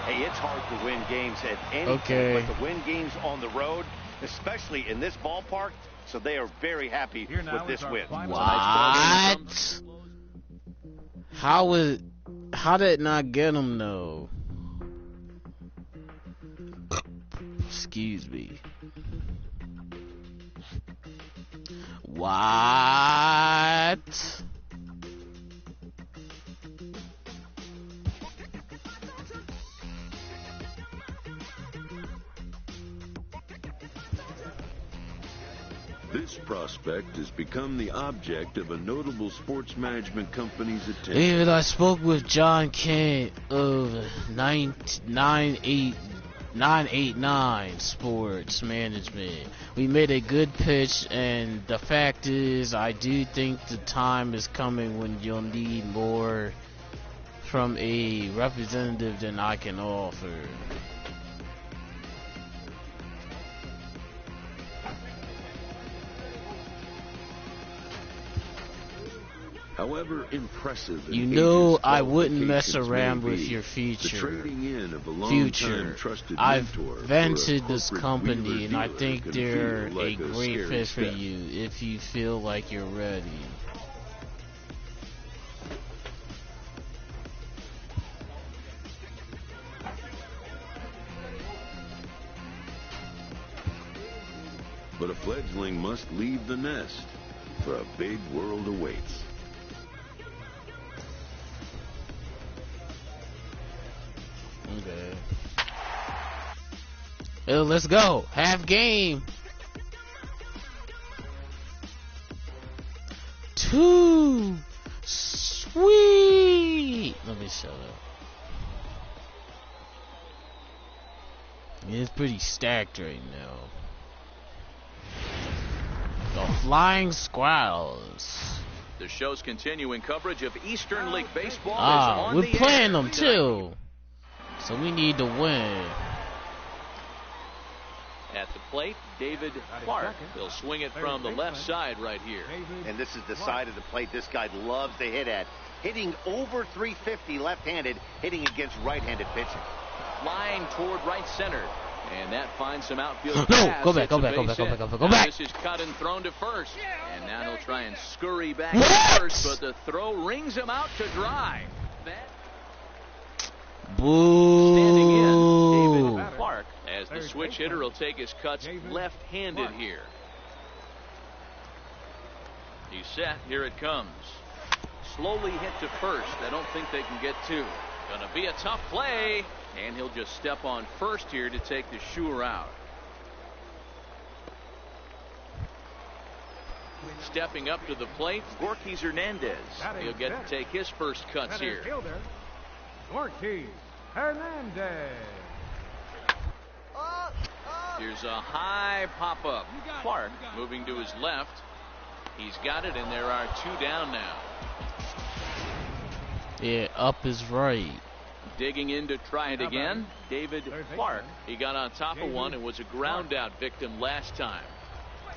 Hey, it's hard to win games at any point, but to win games on the road, especially in this ballpark, so they are very happy with this win. What? How did it not get him though? Excuse me. What? This prospect has become the object of a notable sports management company's attention. David, I spoke with John Kent of 989 Sports Management. We made a good pitch, and the fact is, I do think the time is coming when you'll need more from a representative than I can offer. However impressive, you know, I wouldn't mess around with your future. I've vented this company, and I think they're a great fit for you if you feel like you're ready. But a fledgling must leave the nest, for a big world awaits. Okay. Well, let's go. Half game. 2. Sweet. Let me shut up. It's pretty stacked right now. The Flying Squirrels. The show's continuing coverage of Eastern League Baseball is on we're the playing air them too. So we need to win. At the plate, David Clark. He'll swing it from the left side right here. And this is the side of the plate this guy loves to hit at. Hitting over 350 left-handed, hitting against right-handed pitching. Flying toward right center. And that finds some outfield. No, go back. This is cut and thrown to first. And now he'll try and scurry back to first, but the throw rings him out to dry. Boo. Standing in, David Clark, as the switch hitter will take his cuts left-handed here. He's set. Here it comes. Slowly hit to first. I don't think they can get two. Gonna be a tough play, and he'll just step on first here to take the Shure out. Stepping up to the plate, Gorky Hernandez. He'll get to take his first cuts here. Gorky Hernandez. Here's a high pop-up. Clark moving to his left. He's got it, and there are 2 down now. Yeah, up is right. Digging in to try it again, David Clark. He got on top of one and was a ground-out victim last time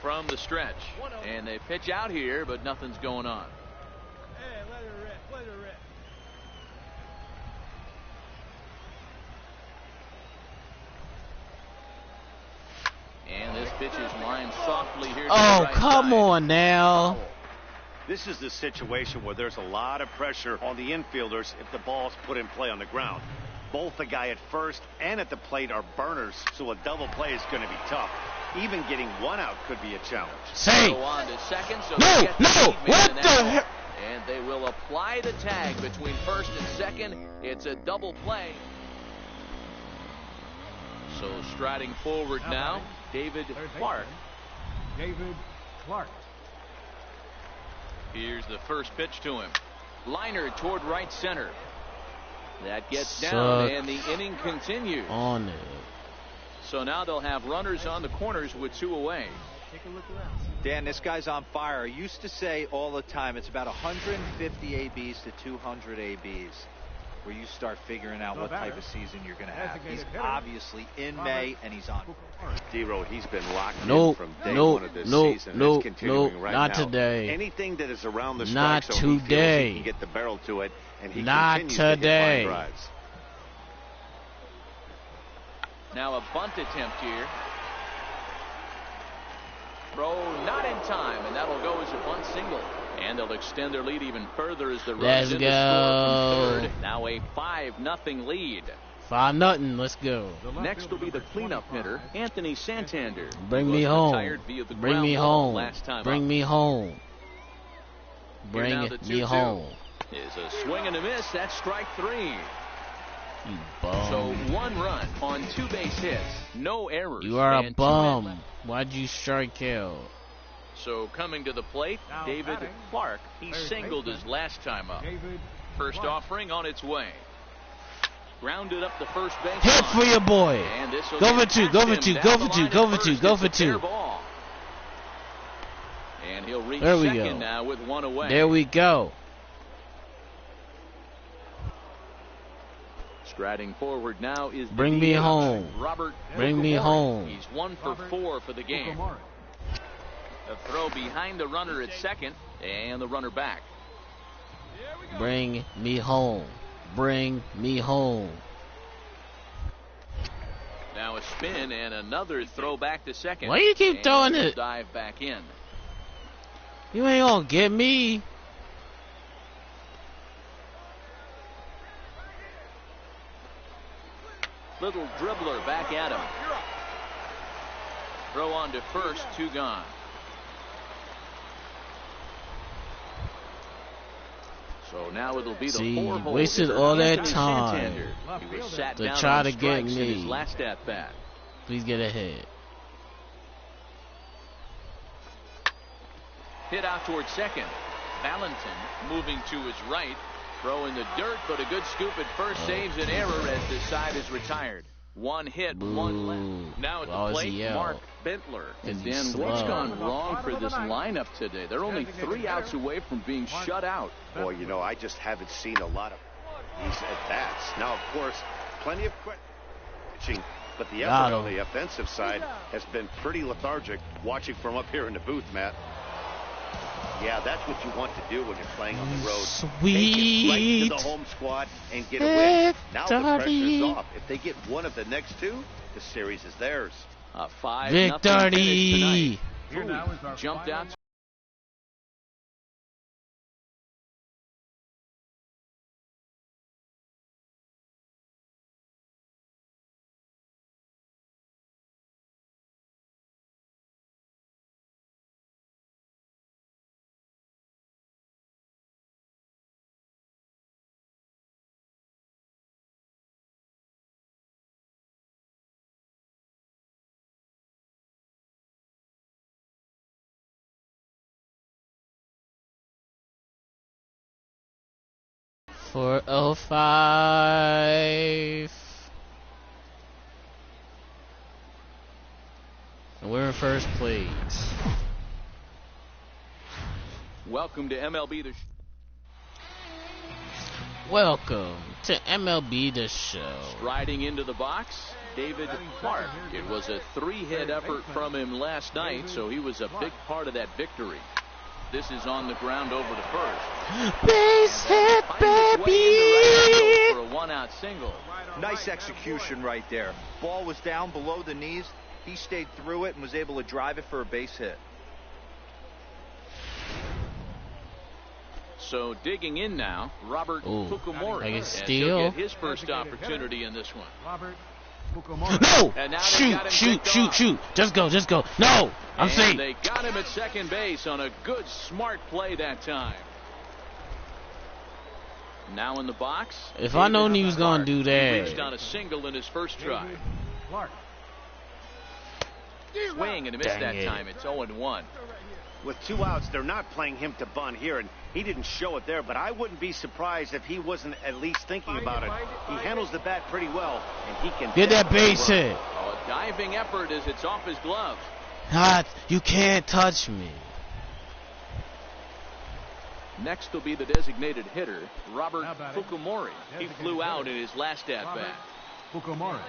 from the stretch. And they pitch out here, but nothing's going on. Hey, let her rip. And this pitch is lined softly here. Oh, come on now. This is the situation where there's a lot of pressure on the infielders if the ball's put in play on the ground. Both the guy at first and at the plate are burners, so a double play is going to be tough. Even getting one out could be a challenge. Say. Go on to second, so No, what the hell? And they will apply the tag between first and second. It's a double play. So striding forward now, David Clark. David Clark. Here's the first pitch to him. Liner toward right center. That gets down, Suck and the inning continues. On it. So now they'll have runners on the corners with 2 away. Take a look around. Dan, this guy's on fire. I used to say all the time it's about 150 ABs to 200 ABs. where you start figuring out what type of season you're going to have. He's obviously in May, and he's on. D-Road, he's been locked in from day one of this season. And it's continuing right not now. Today. Anything that is around the not strike zone, today. he can get the barrel to it, and he not continues today. to hit line drives. Now a bunt attempt here. Throw not in time, and that'll go as a bunt single. And they'll extend their lead even further as the runners in the score from third. Now a 5-0 lead. 5-0. Let's go. Next will be the cleanup hitter, Anthony Santander. Bring me home. Bring me home. Bring me home. Bring me home. Is a swing and a miss. That's strike 3. You bum. So 1 run on 2 base hits, no errors. You are a bum. Why'd you strike out? So coming to the plate, David Clark. He singled his last time up. First offering on its way. Grounded up the first base. Hit for your boy. And go for 2. Go for 2. Go for 2. Go for 2. Go for 2. And he'll reach second now with 1 away. There we go. Striding forward now is Bring me home. Robert. Bring me home. He's 1 for 4 for the game. A throw behind the runner at second, and the runner back. Bring me home. Bring me home. Now a spin and another throw back to second. Why you keep throwing it? Dive back in. You ain't gonna get me. Little dribbler back at him. Throw on to first, 2 gone. So now it'll be the 4-hole. Wasted all that time he was sat to down try to on get strikes in his me. last at bat. Please get ahead. Hit out towards second. Valentin moving to his right. Throw in the dirt, but a good scoop at first saves an error as the side is retired. 1 hit, 1 left. Now at the plate, Mark Bentler. And Dan, what's gone wrong for this lineup today? They're only 3 outs away from being shut out. Boy, you know, I just haven't seen a lot of these at-bats. Now, of course, plenty of pitching, but the effort on the offensive side has been pretty lethargic. Watching from up here in the booth, Matt. Yeah, that's what you want to do when you're playing on the road. Sweet. Take it right to the home squad and get a win. Now the pressure's off. If they get one of the next 2, the series is theirs. 5-0 Victory. tonight. Jumped out. For 05. And we're in first place. Welcome to MLB The Show. Welcome to MLB The Show. Striding into the box, David Clark. It was a 3-hit effort from him last night, so he was a big part of that victory. This is on the ground over to first. Base hit, baby! For a 1-out single. Nice execution right there. Ball was down below the knees. He stayed through it and was able to drive it for a base hit. So digging in now, Robert Fukumori. Like a as steal. he'll get his first opportunity in this one. No! And now Shoot! Just go. No! I'm safe. They got him at second base on a good, smart play that time. Now in the box. If I known he was gonna do that. He reached on a single in his first try. Swing and a miss that time. It's 0-1. With 2 outs, they're not playing him to bunt here, and he didn't show it there, but I wouldn't be surprised if he wasn't at least thinking about it. He handles the bat pretty well, and he can get that base hit. Oh, a diving effort as it's off his glove. You can't touch me. Next will be the designated hitter, Robert Fukumori. He flew out in his last at-bat. Fukumori.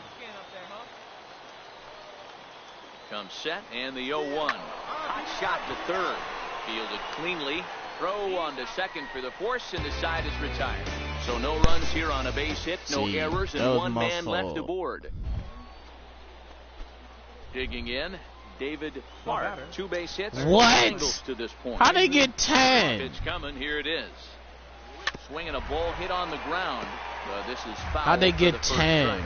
Comes set, and the 0-1. Hot shot to third. Fielded cleanly. Throw on to second for the force, and the side is retired. So no runs here on a base hit, no errors, and one man left aboard. Digging in, David Clark, 2 base hits. What? To this point. How'd they get 10? Pitch coming, here it is. Swinging a ball hit on the ground. This is foul. How'd they get 10?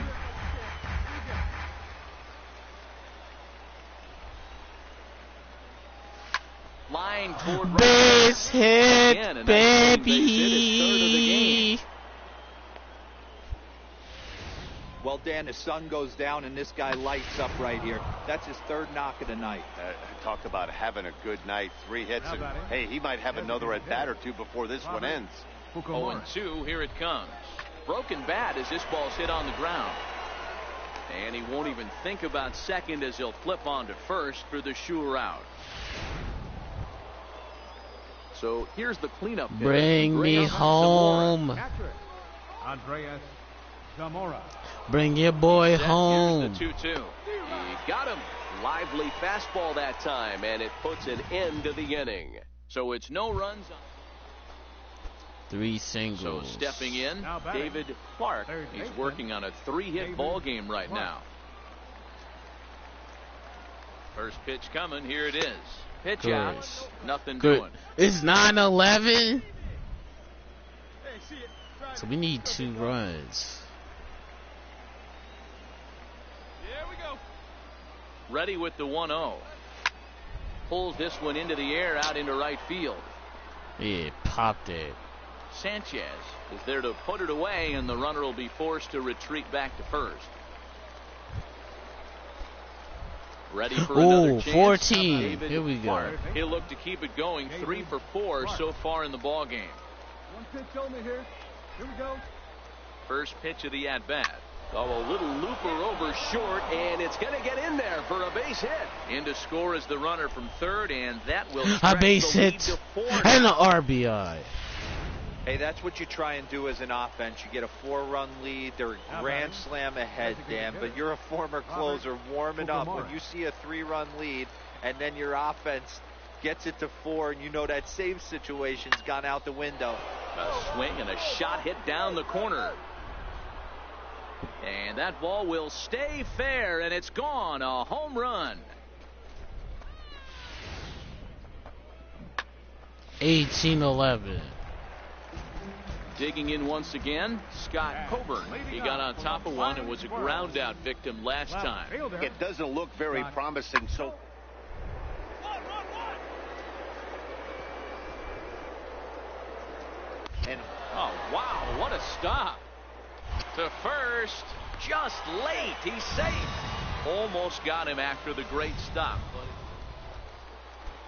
Line toward right. Base hit, Again, baby. Well, Dan, the sun goes down and this guy lights up right here. That's his 3rd knock of the night. Talk about having a good night. 3 hits. And, hey, he might have another at bat or 2 before this one ends. 0-2, here it comes. Broken bat as this ball's hit on the ground. And he won't even think about second as he'll flip on to first for the sure out. So here's the cleanup. Bring me home. Andreas Zamora. Bring your boy home. Here's the 2-2. He got him. Lively fastball that time, and it puts an end to the inning. So it's no runs. 3 singles. So stepping in, David Clark. He's working on a 3-hit ball game right now. First pitch coming. Here it is. Pitch out. Nothing doing. It's 9-11. So we need 2 runs. Here we go. Ready with the 1-0. Pulls this one into the air out into right field. Yeah, popped it. Sanchez is there to put it away, and the runner will be forced to retreat back to first. Ready for another chance. 14. Here we go. He'll look to keep it going. 3 for 4 so far in the ball game. One pitch only here. Here we go. First pitch of the at-bat. Oh, a little looper over short, and it's going to get in there for a base hit. In to score is the runner from third, and that will a base hit and an RBI. Hey, that's what you try and do as an offense. You get a 4-run lead. They're a grand slam ahead, Dan, but you're a former closer warming up. When you see a 3-run lead and then your offense gets it to 4, and you know that save situation's gone out the window. A swing and a shot hit down the corner. And that ball will stay fair, and it's gone. A home run. 18-11. Digging in once again, Scott Coburn. He got on top of one and was a ground out victim last time. It doesn't look very promising. So. And oh wow, what a stop. To first, just late. He's safe. Almost got him after the great stop.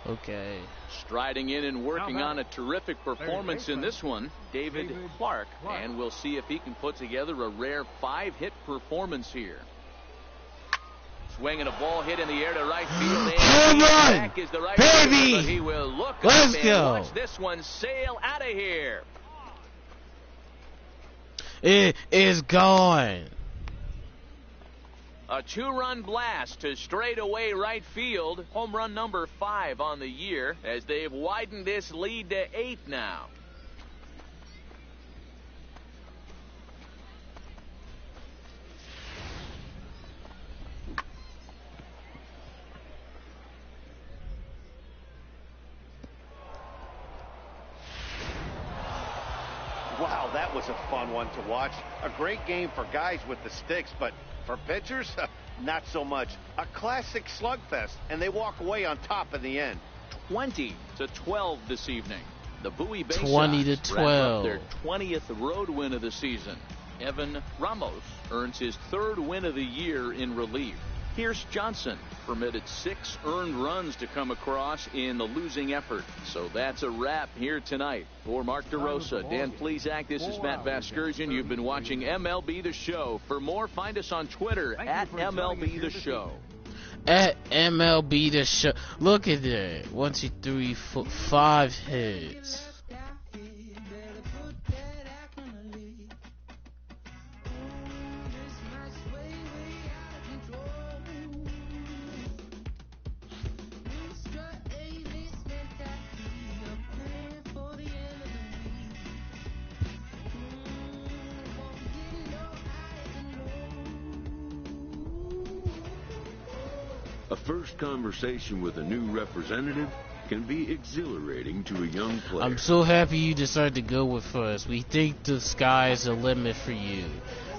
Okay. Striding in and working on a terrific performance in this one, David Clark. And we'll see if he can put together a rare 5-hit performance here. Swinging a ball hit in the air to right field. Home run! Is the right baby! Fielder, but he will look Let's up go. And watch this one sail out of here. It is gone. A 2-run blast to straightaway right field. Home run number 5 on the year as they've widened this lead to 8 now. Wow, that was a fun one to watch. A great game for guys with the sticks, but for pitchers, not so much. A classic slugfest, and they walk away on top in the end. 20-12 this evening. The Bowie Bay 20-12. wrap up their 20th road win of the season. Evan Ramos earns his 3rd win of the year in relief. Pierce Johnson permitted 6 earned runs to come across in the losing effort. So that's a wrap here tonight. For Mark DeRosa, Dan Plesac, this is Matt Vasgersian. You've been watching MLB The Show. For more, find us on Twitter at MLB The Show. At MLB The Show. Look at that. 1, 2, 3, 4, 5 hits. A first conversation with a new representative can be exhilarating to a young player. I'm so happy you decided to go with us. We think the sky's the limit for you.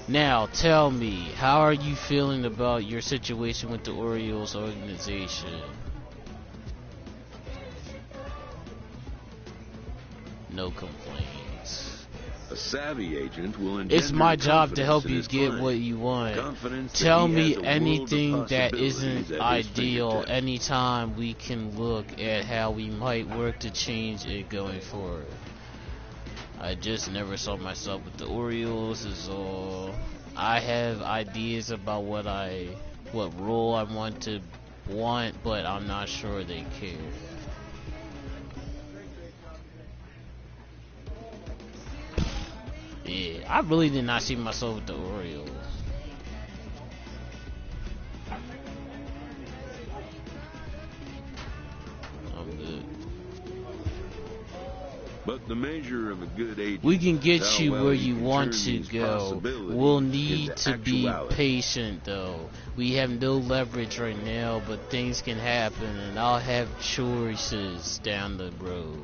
Now, tell me, how are you feeling about your situation with the Orioles organization? No complaints. A savvy agent will engender It's my job to help confidence in you his get client. what you want. Confidence that Tell he me has a world of anything that possibilities isn't at his ideal. fingertips. Anytime we can look at how we might work to change it going forward. I just never saw myself with the Orioles is all. I have ideas about what role I want, but I'm not sure they care. Yeah, I really did not see myself with the Orioles. I'm good. But the measure of a good agent, We can get is how you well where you you can want turn to these go. possibilities We'll need into to be actuality. patient though. We have no leverage right now, but things can happen and I'll have choices down the road.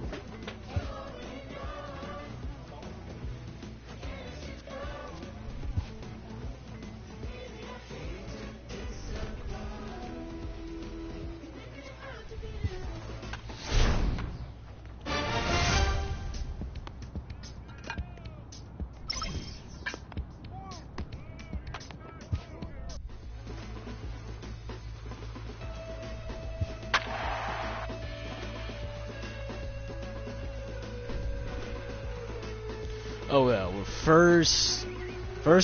Oh well, we're first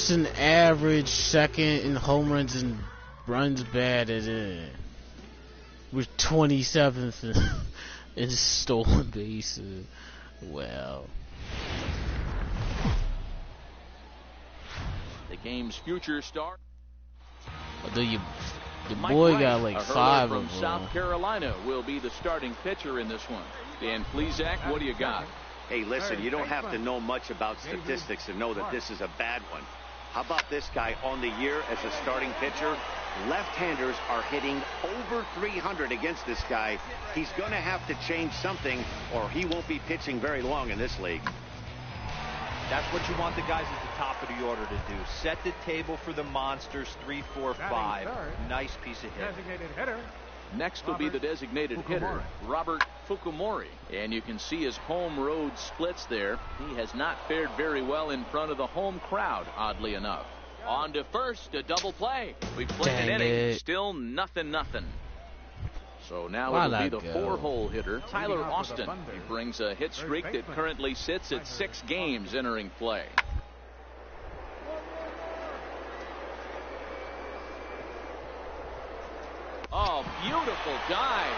in average, second in home runs and runs batted in. We're 27th in stolen bases. Well, The game's future star. although your Mike boy Wright, got like a hurler 5 from of them. South Carolina, will be the starting pitcher in this one. Dan Plesac, what do you got? Hey, listen, you don't have to know much about statistics to know that this is a bad one. How about this guy on the year as a starting pitcher? Left-handers are hitting over 300 against this guy. He's going to have to change something or he won't be pitching very long in this league. That's what you want the guys at the top of the order to do. Set the table for the monsters. 3, 4, 5. Nice piece of hit. Designated hitter. Next will be the designated hitter, Robert Fukumori. And you can see his home road splits there. He has not fared very well in front of the home crowd, oddly enough. On to first, a double play. We played an Dang inning, it. still nothing. So now Why'd it'll I be the go? 4-hole hitter, Tyler off with a Austin. bunder. He brings a hit streak that currently sits at 6 games entering play. Oh, beautiful dive.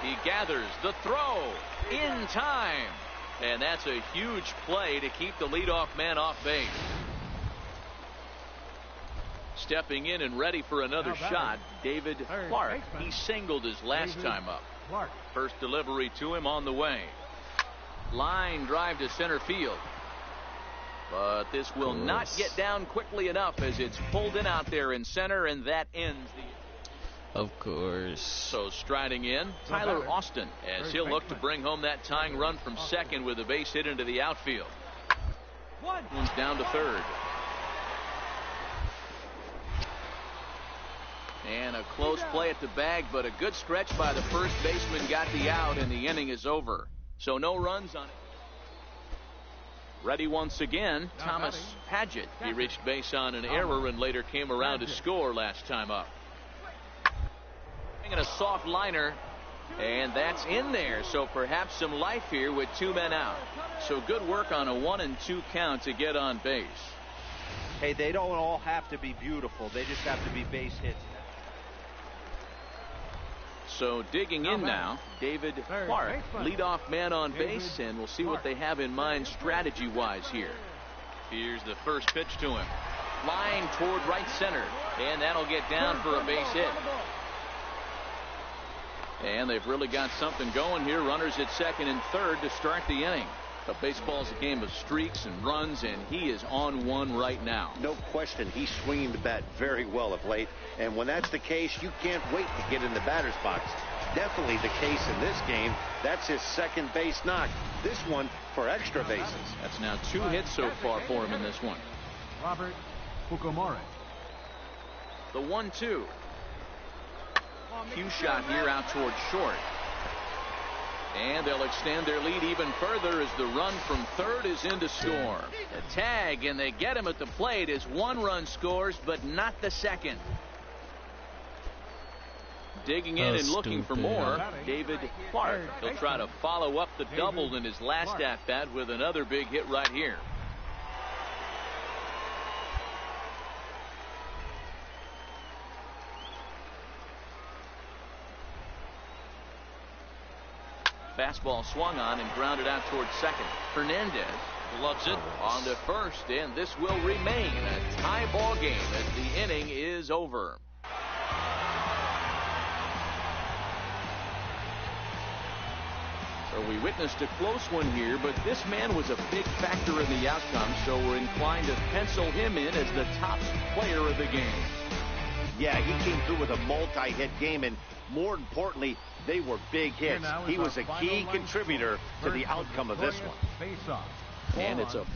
He gathers the throw in time. And that's a huge play to keep the leadoff man off base. Stepping in and ready for another shot, David Clark. He singled his last time up. First delivery to him on the way. Line drive to center field. But this will not get down quickly enough as it's pulled in out there in center, and that ends the... Of course. So striding in, Tyler Austin, as he'll look to bring home that tying run from second with a base hit into the outfield. One's down to third. And a close play at the bag, but a good stretch by the first baseman got the out, and the inning is over. So no runs on it. Ready once again, Thomas Padgett. He reached base on an error and later came around to score last time up. And a soft liner, and that's in there. So perhaps some life here with 2 men out. So good work on a 1-2 count to get on base. Hey, they don't all have to be beautiful. They just have to be base hits. So digging in now, David Clark, leadoff man on base, and we'll see what they have in mind strategy-wise here. Here's the first pitch to him. Line toward right center, and that'll get down for a base hit. And they've really got something going here. Runners at second and third to start the inning. But baseball's a game of streaks and runs, and he is on one right now. No question, he's swinging the bat very well of late. And when that's the case, you can't wait to get in the batter's box. Definitely the case in this game. That's his second base knock. This one for extra bases. That's now 2 hits so far for him in this one. Robert Fukumare. The 1-2. Cue shot here out towards short. And they'll extend their lead even further as the run from third is in to score. The tag, and they get him at the plate as 1 run scores, but not the second. Digging in and looking for more, David Clark. He'll try to follow up the double in his last at-bat with another big hit right here. Fastball swung on and grounded out towards second. Hernandez loves it on to first, and this will remain a tie ball game as the inning is over. So we witnessed a close one here, but this man was a big factor in the outcome, so we're inclined to pencil him in as the top player of the game. Yeah, he came through with a multi-hit game, and more importantly, they were big hits. He was a key contributor to the outcome of this one. And it's a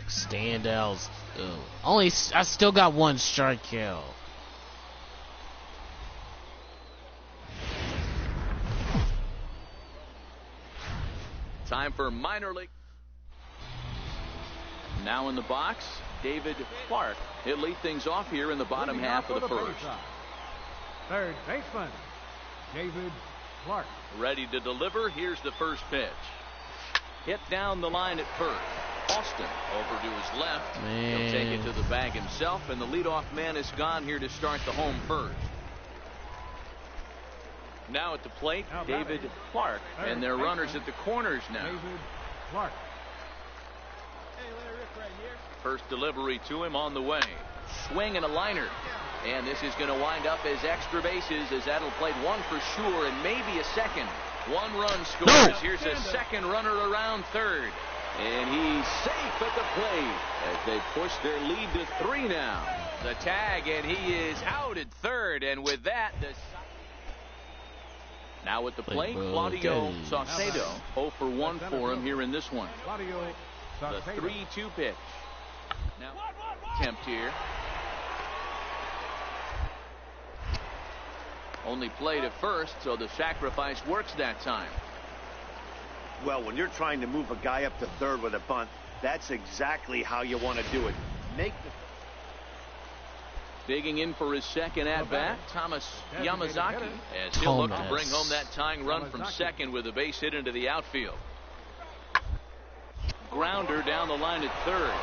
standouts. I still got 1 strikeout. time for minor league. Now in the box, David Clark. He'll lead things off here in the bottom half of the first. Third baseman, David Clark. Ready to deliver. Here's the first pitch. Hit down the line at first. Austin over to his left. He'll take it to the bag himself, and the leadoff man is gone here to start the home first. Now at the plate, David Clark, and their runners at the corners now. David Clark. First delivery to him on the way. Swing and a liner. And this is going to wind up as extra bases, as that'll play 1 for sure and maybe a second. 1 run scores. No. Here's a second runner around third. And he's safe at the plate as they push their lead to 3 now. The tag, and he is out at third. And with that, now at the plate, Claudio Saucedo. 0 for 1 for him here in this one. The 3-2 pitch. Now, attempt here. Only played at first, so the sacrifice works that time. Well, when you're trying to move a guy up to third with a bunt, that's exactly how you want to do it. Make the... Digging in for his second at-bat, Thomas Yamazaki, as he'll look to bring home that tying run from second with a base hit into the outfield. Grounder down the line at third.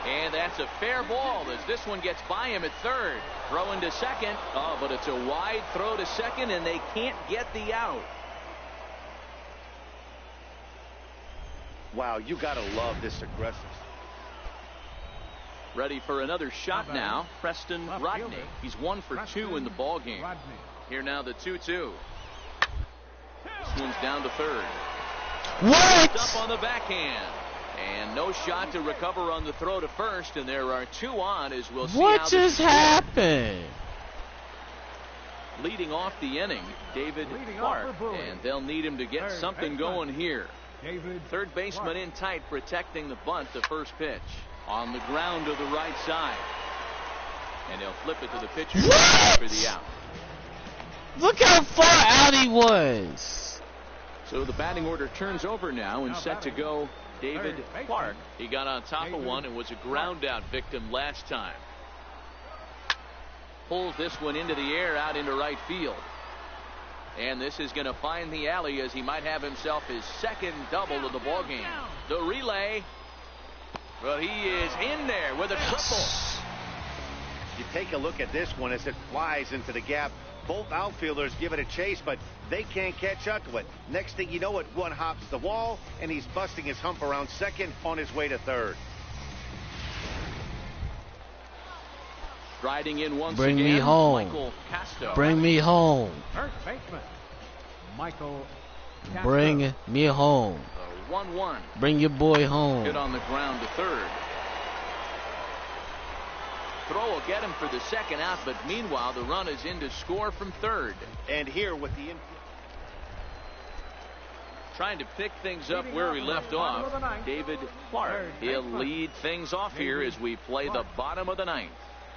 And that's a fair ball as this one gets by him at third. Throw into second. Oh, but it's a wide throw to second, and they can't get the out. Wow, you got to love this aggressive. Ready for another shot now, Preston Rodney. He's 1 for 2 in the ball game. Here now the 2-2. This one's down to third. What? Up on the backhand. And no shot to recover on the throw to first, and there are 2 on as we'll see what how just happened. Leading off the inning, David Clark, and they'll need him to get something going here. Third baseman in tight, protecting the bunt, the first pitch. On the ground to the right side. And he'll flip it to the pitcher for the out. Look how far out he was. So the batting order turns over now and set to go David Clark. He got on top of one and was a ground out victim last time. Pulls this one into the air out into right field. And this is going to find the alley as he might have himself his second double of the ballgame. The relay. Well, he is in there with a triple. You take a look at this one as it flies into the gap. Both outfielders give it a chase, but they can't catch up to it. Next thing you know it, one hops the wall, and he's busting his hump around second on his way to third. Riding in once Bring again, me home. Michael Casto. Bring me home. First baseman, Michael Castro. Bring me home. 1-1. Bring your boy home. Hit on the ground to third. Throw will get him for the second out, but meanwhile the run is in to score from third. And here with the Trying to pick things up where we left off, David Clark. He'll lead things off here as we play the bottom of the ninth.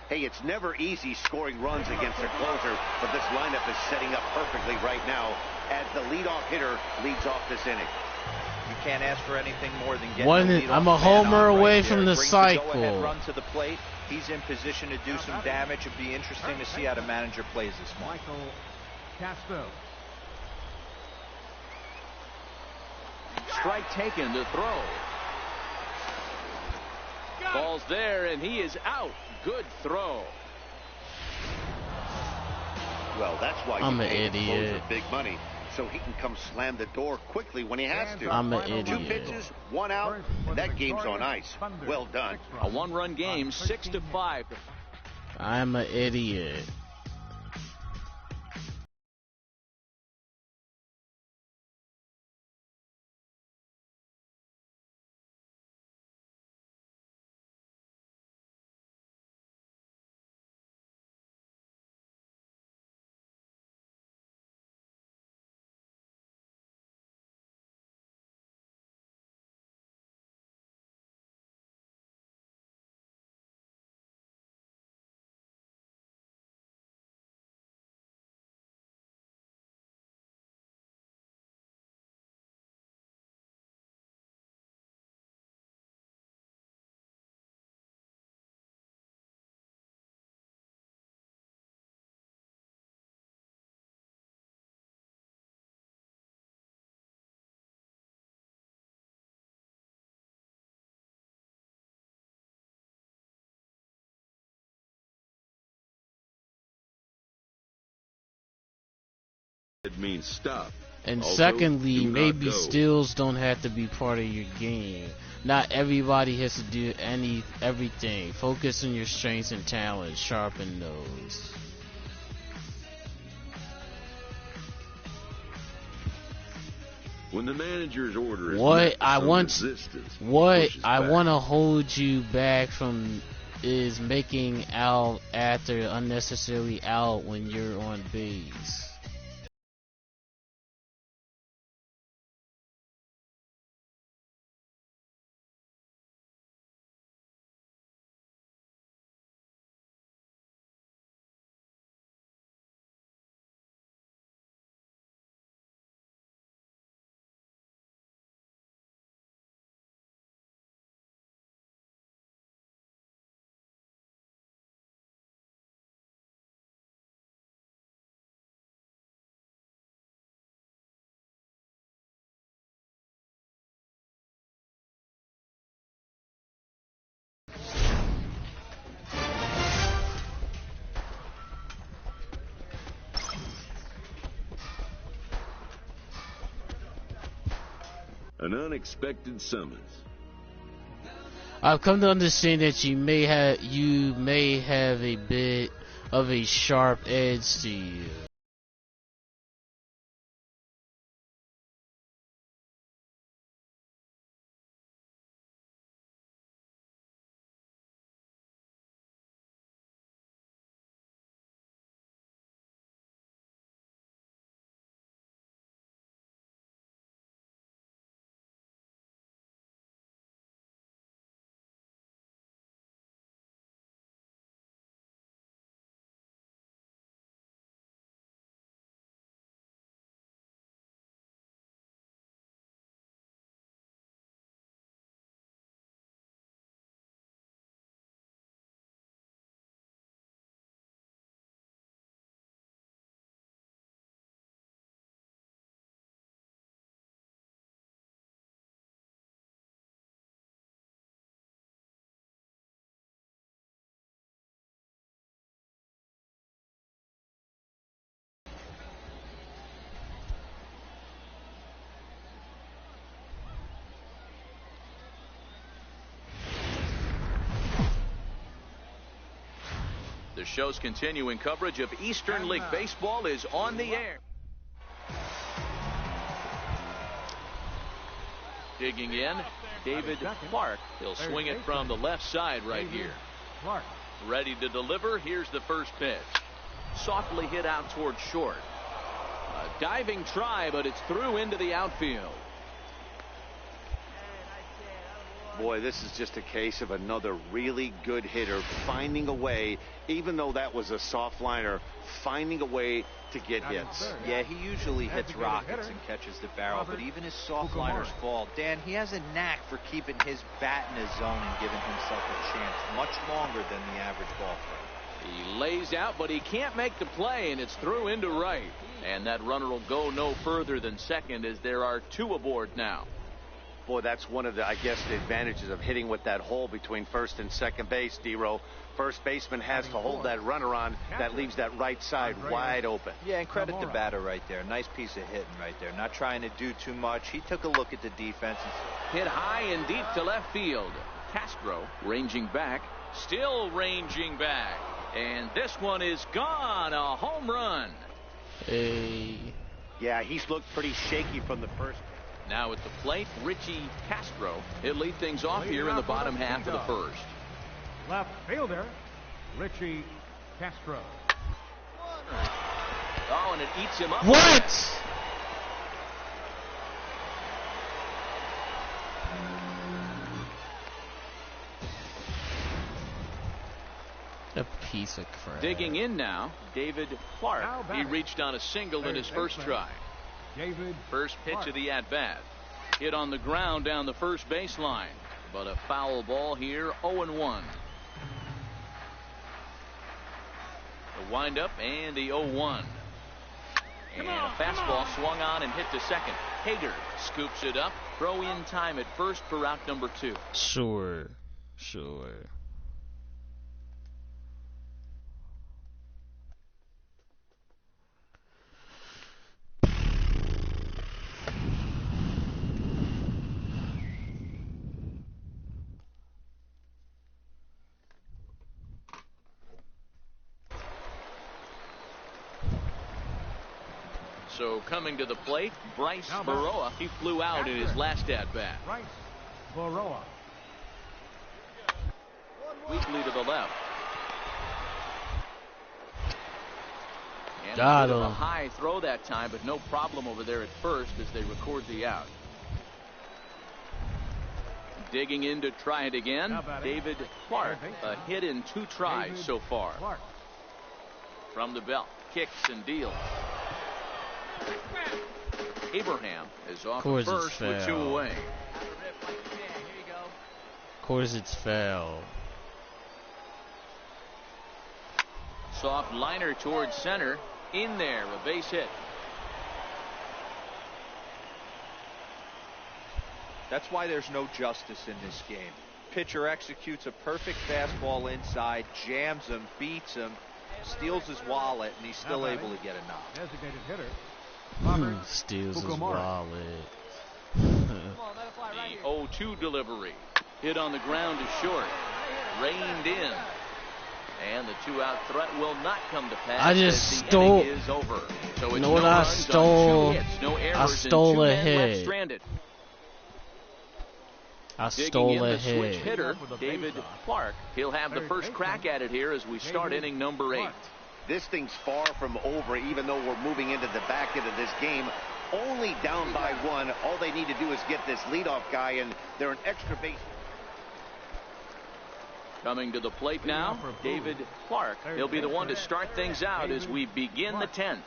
Hey, it's never easy scoring runs against a closer, but this lineup is setting up perfectly right now as the leadoff hitter leads off this inning. You can't ask for anything more than getting One, the leadoff I'm a man homer on right away there. from the Brings cycle. go-ahead run to the plate. He's in position to do some damage. It'd be interesting to see how the manager plays this one. Michael Castro. Strike taken to throw. Ball's there, and he is out. Good throw. Well, that's why I'm you an pay the closer idiot. big money, so he can come slam the door quickly when he has to. I'm an 2 idiot. pitches, 1 out, and that game's on ice. Well done. A one-run game, 6-5. I'm an idiot. It means stop. And Also, secondly, do not maybe go. steals don't have to be part of your game. Not everybody has to do everything. Focus on your strengths and talents. Sharpen those. When the manager's order is What met, I some want, resistance what pushes I back. want to hold you back from is making out after unnecessarily out when you're on base. An unexpected summons. I've come to understand that you may have a bit of a sharp edge to you. The show's continuing coverage of Eastern League Baseball is on the air. Digging in, David Clark. He'll swing it from the left side right here. Ready to deliver. Here's the first pitch. Softly hit out towards short. A diving try, but it's through into the outfield. Boy, this is just a case of another really good hitter finding a way, even though that was a soft liner, finding a way to get hits. Yeah, he usually hits rockets and catches the barrel, but even his soft liners fall. Dan, he has a knack for keeping his bat in his zone and giving himself a chance much longer than the average ball player. He lays out, but he can't make the play, and it's through into right. And that runner will go no further than second as there are two aboard now. Boy, that's one of the, I guess, the advantages of hitting with that hole between first and second base, D-Row. First baseman has to hold that runner on. That leaves that right side wide open. Yeah, and credit the batter right there. Nice piece of hitting right there. Not trying to do too much. He took a look at the defense. Hit high and deep to left field. Castro ranging back. Still ranging back. And this one is gone. A home run. Hey. Yeah, he's looked pretty shaky from the first. Now at the plate, Richie Castro. He'll lead things off here in the bottom half of the first. Left fielder, Richie Castro. Oh, and it eats him up. What? A piece of crap. Digging in now, David Clark. He reached on a single in his first try. First pitch of the at-bat. Hit on the ground down the first baseline. But a foul ball here, 0-1. The windup and the 0-1. And a fastball swung on and hit to second. Hager scoops it up. Throw in time at first for out number 2. Sure. So coming to the plate, Bryce Baroa. He flew out in his last at-bat. Bryce Baroa. Weakly to the left. And Got him. A high throw that time, but no problem over there at first as they record the out. Digging in to try it again, David Clark. A hit in 2 tries so far. From the belt, kicks and deals. Abraham is off first with 2 away. Of course it's foul. Soft liner towards center. In there, a base hit. That's why there's no justice in this game. Pitcher executes a perfect fastball inside, jams him, beats him, steals his wallet, and he's still able to get a knock. Designated hitter. Steals his wallet. The 0-2 delivery. Hit on the ground is short. Reined in. And the 2-out threat will not come to pass. I just stole. Is over. So it's know what I stole? I stole a hit. I stole a hit. Switch hitter, David Clark. He'll have the first crack at it here as we start inning number 8. This thing's far from over, even though we're moving into the back end of this game. Only down by 1. All they need to do is get this leadoff guy, and they're an extra base. Coming to the plate now, David Clark. He'll be the one to start things out as we begin the 10th.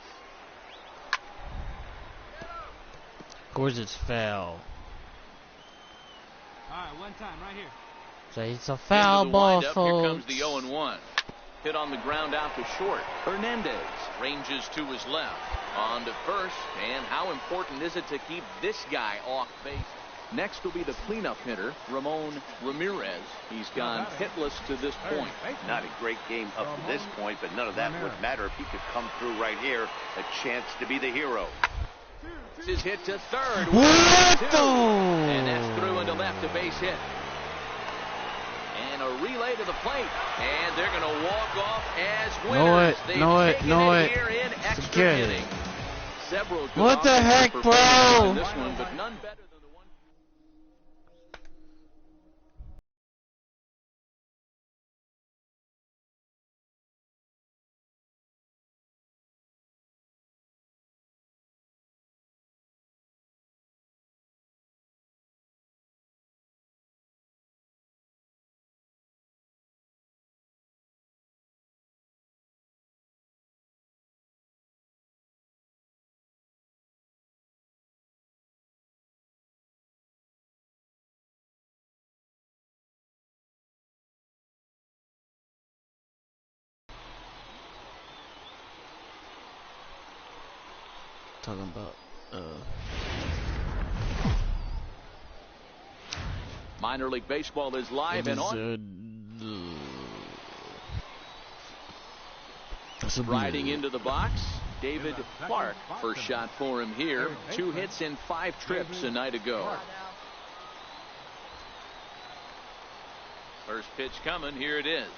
Of course it's foul. All right, one time right here. So it's a foul ball, folks. Here comes the 0-1. Hit on the ground out to short. Hernandez ranges to his left. On to first. And how important is it to keep this guy off base? Next will be the cleanup hitter, Ramon Ramirez. He's gone hitless to this point. Not a great game up to this point, but none of that would matter if he could come through right here. A chance to be the hero. This is hit to third. What the? And that's through into left, a base hit. And a relay to the plate. And they're going to walk off as winners. Know it. Here in extra innings. Several good what the heck, bro? In this one, but none better than the one. Talking about Minor League Baseball is live and on. Riding into the box, David Clark. First shot for him here. 2 hits in 5 trips a night ago. First pitch coming. Here it is.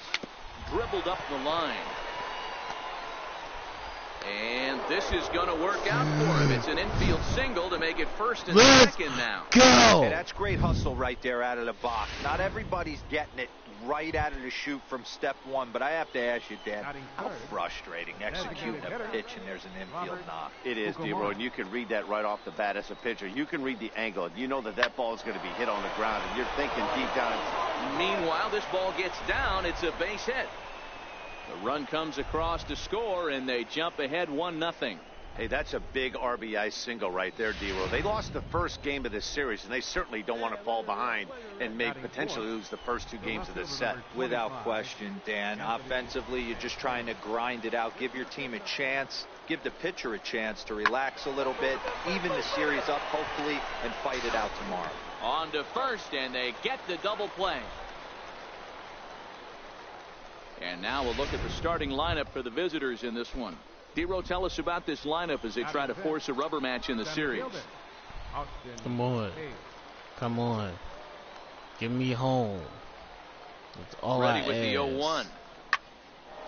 Dribbled up the line. And this is going to work out for him. It's an infield single to make it first and second now. Go! Hey, that's great hustle right there out of the box. Not everybody's getting it right out of the chute from step one, but I have to ask you, Dan, how frustrating executing a pitch and there's an infield knock. It is, D-Roy, and you can read that right off the bat as a pitcher. You can read the angle, and you know that ball is going to be hit on the ground, and you're thinking deep down. Meanwhile, this ball gets down. It's a base hit. The run comes across to score, and they jump ahead 1-0. Hey, that's a big RBI single right there, D-Roy. They lost the first game of this series, and they certainly don't want to fall behind and may potentially lose the first 2 games of this set. Without question, Dan. Offensively, you're just trying to grind it out, give your team a chance, give the pitcher a chance to relax a little bit, even the series up, hopefully, and fight it out tomorrow. On to first, and they get the double play. And now we'll look at the starting lineup for the visitors in this one. D-Row, tell us about this lineup as they try to force a rubber match in the series. Come on. Get me home. That's all Ready I with ask. the 0-1.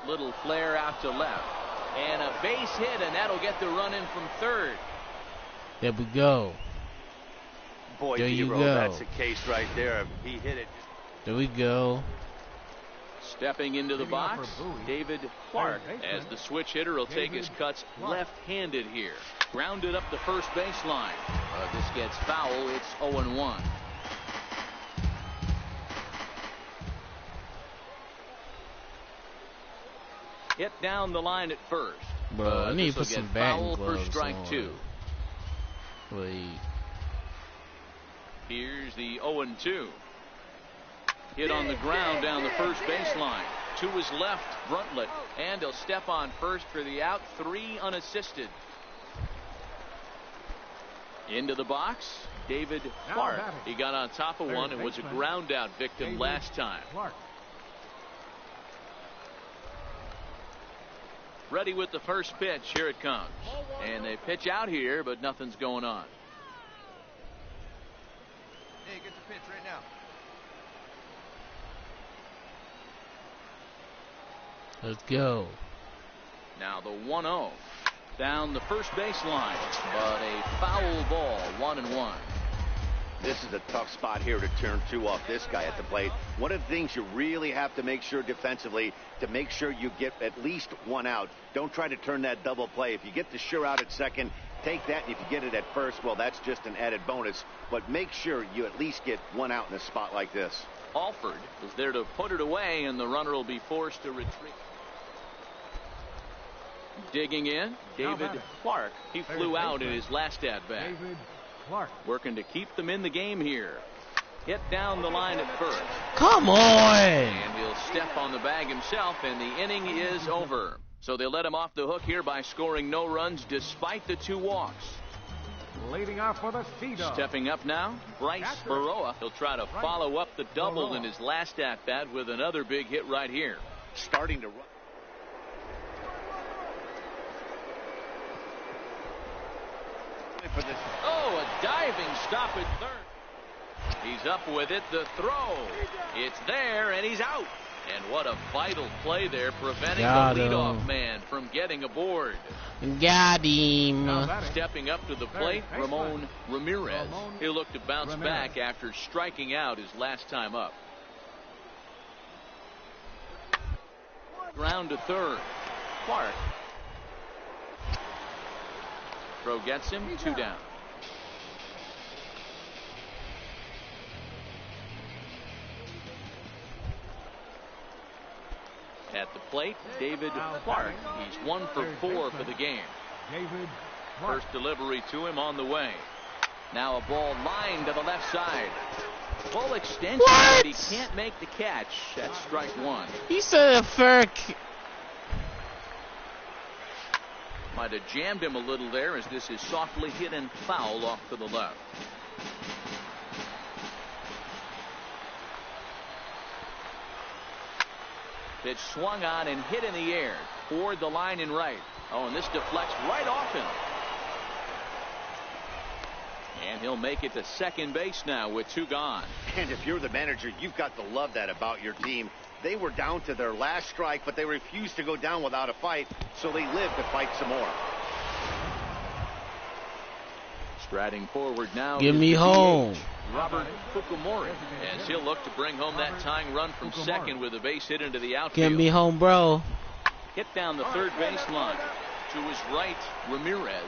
Little flare out to left. And a base hit, and that'll get the run in from third. There we go. Boy, There you D-Row, go. that's the case right there. He hit it. There we go. Stepping into the box, David Clark, as the switch hitter will take his cuts left-handed here. Grounded up the first baseline. This gets foul. It's 0-1. Hit down the line at first. Bro, I need to put some batting foul gloves for strike on. 2. Wait. Here's the 0-2. Hit on the ground down the first baseline. To his left, Bruntlett, and he'll step on first for the out. 3 unassisted. Into the box, David Clark. He got on top of one and was a ground out victim last time. Ready with the first pitch. Here it comes. And they pitch out here, but nothing's going on. Hey, get the pitch right now. Let's go. Now the 1-0 down the first baseline, but a foul ball. 1-1. This is a tough spot here to turn 2 off this guy at the plate. One of the things you really have to make sure defensively, to make sure you get at least 1 out. Don't try to turn that double play. If you get the sure out at second, take that, and if you get it at first, well, that's just an added bonus. But make sure you at least get 1 out in a spot like this. Alford is there to put it away, and the runner will be forced to retreat. Digging in, David Clark. He flew out in his last at-bat. Working to keep them in the game here. Hit down the line at first. Come on! And he'll step on the bag himself, and the inning is over. So they let him off the hook here by scoring no runs despite the 2 walks. Leading off for the Sea-Dog. Stepping up now, Bryce Baroa. He'll try to follow up the double in his last at-bat with another big hit right here. Starting to run. Oh, a diving stop at third. He's up with it. The throw. It's there, and he's out. And what a vital play there, preventing the leadoff man from getting aboard. Got him. Stepping up to the plate, Ramon Ramirez. He'll look to bounce back after striking out his last time up. Ground to third. Clark. Throw gets him. 2 down. At the plate, David Clark. He's 1 for 4 for the game. First delivery to him on the way. Now a ball lined to the left side. Full extension, but he can't make the catch. That's strike 1. He said a furk. Might have jammed him a little there, as this is softly hit and foul off to the left. Pitch swung on and hit in the air toward the line and right. Oh, and this deflects right off him. And he'll make it to second base now with 2 gone. And if you're the manager, you've got to love that about your team. They were down to their last strike, but they refused to go down without a fight, so they lived to fight some more. Striding forward now. Give me home. Robert Fukumori, as he'll look to bring home that tying run from second with a base hit into the outfield. Give me home, bro. Hit down the third base line. To his right, Ramirez.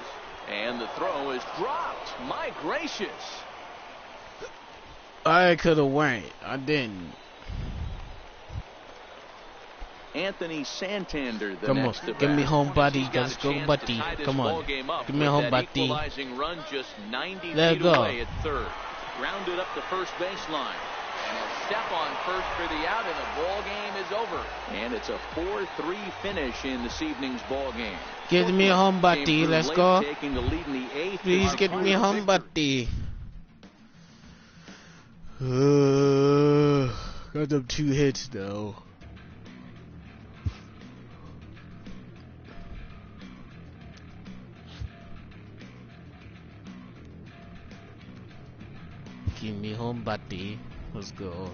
And the throw is dropped. My gracious. I could have went. I didn't. Anthony Santander, the Come next on, to bat. give me home, buddy. He's got Let's a go, chance buddy. to tie this Come on, ball game up give me with home, that buddy. equalizing run just 90 Let feet go. away at third. Grounded up the first baseline. And he'll step on first for the out, and the ball game is over. And it's a 4-3 finish in this evening's ball game. Give me home, buddy. Let's go. Taking the lead in the 8th. Please get me home, buddy. Got them 2 hits though. Give me home, buddy. Let's go.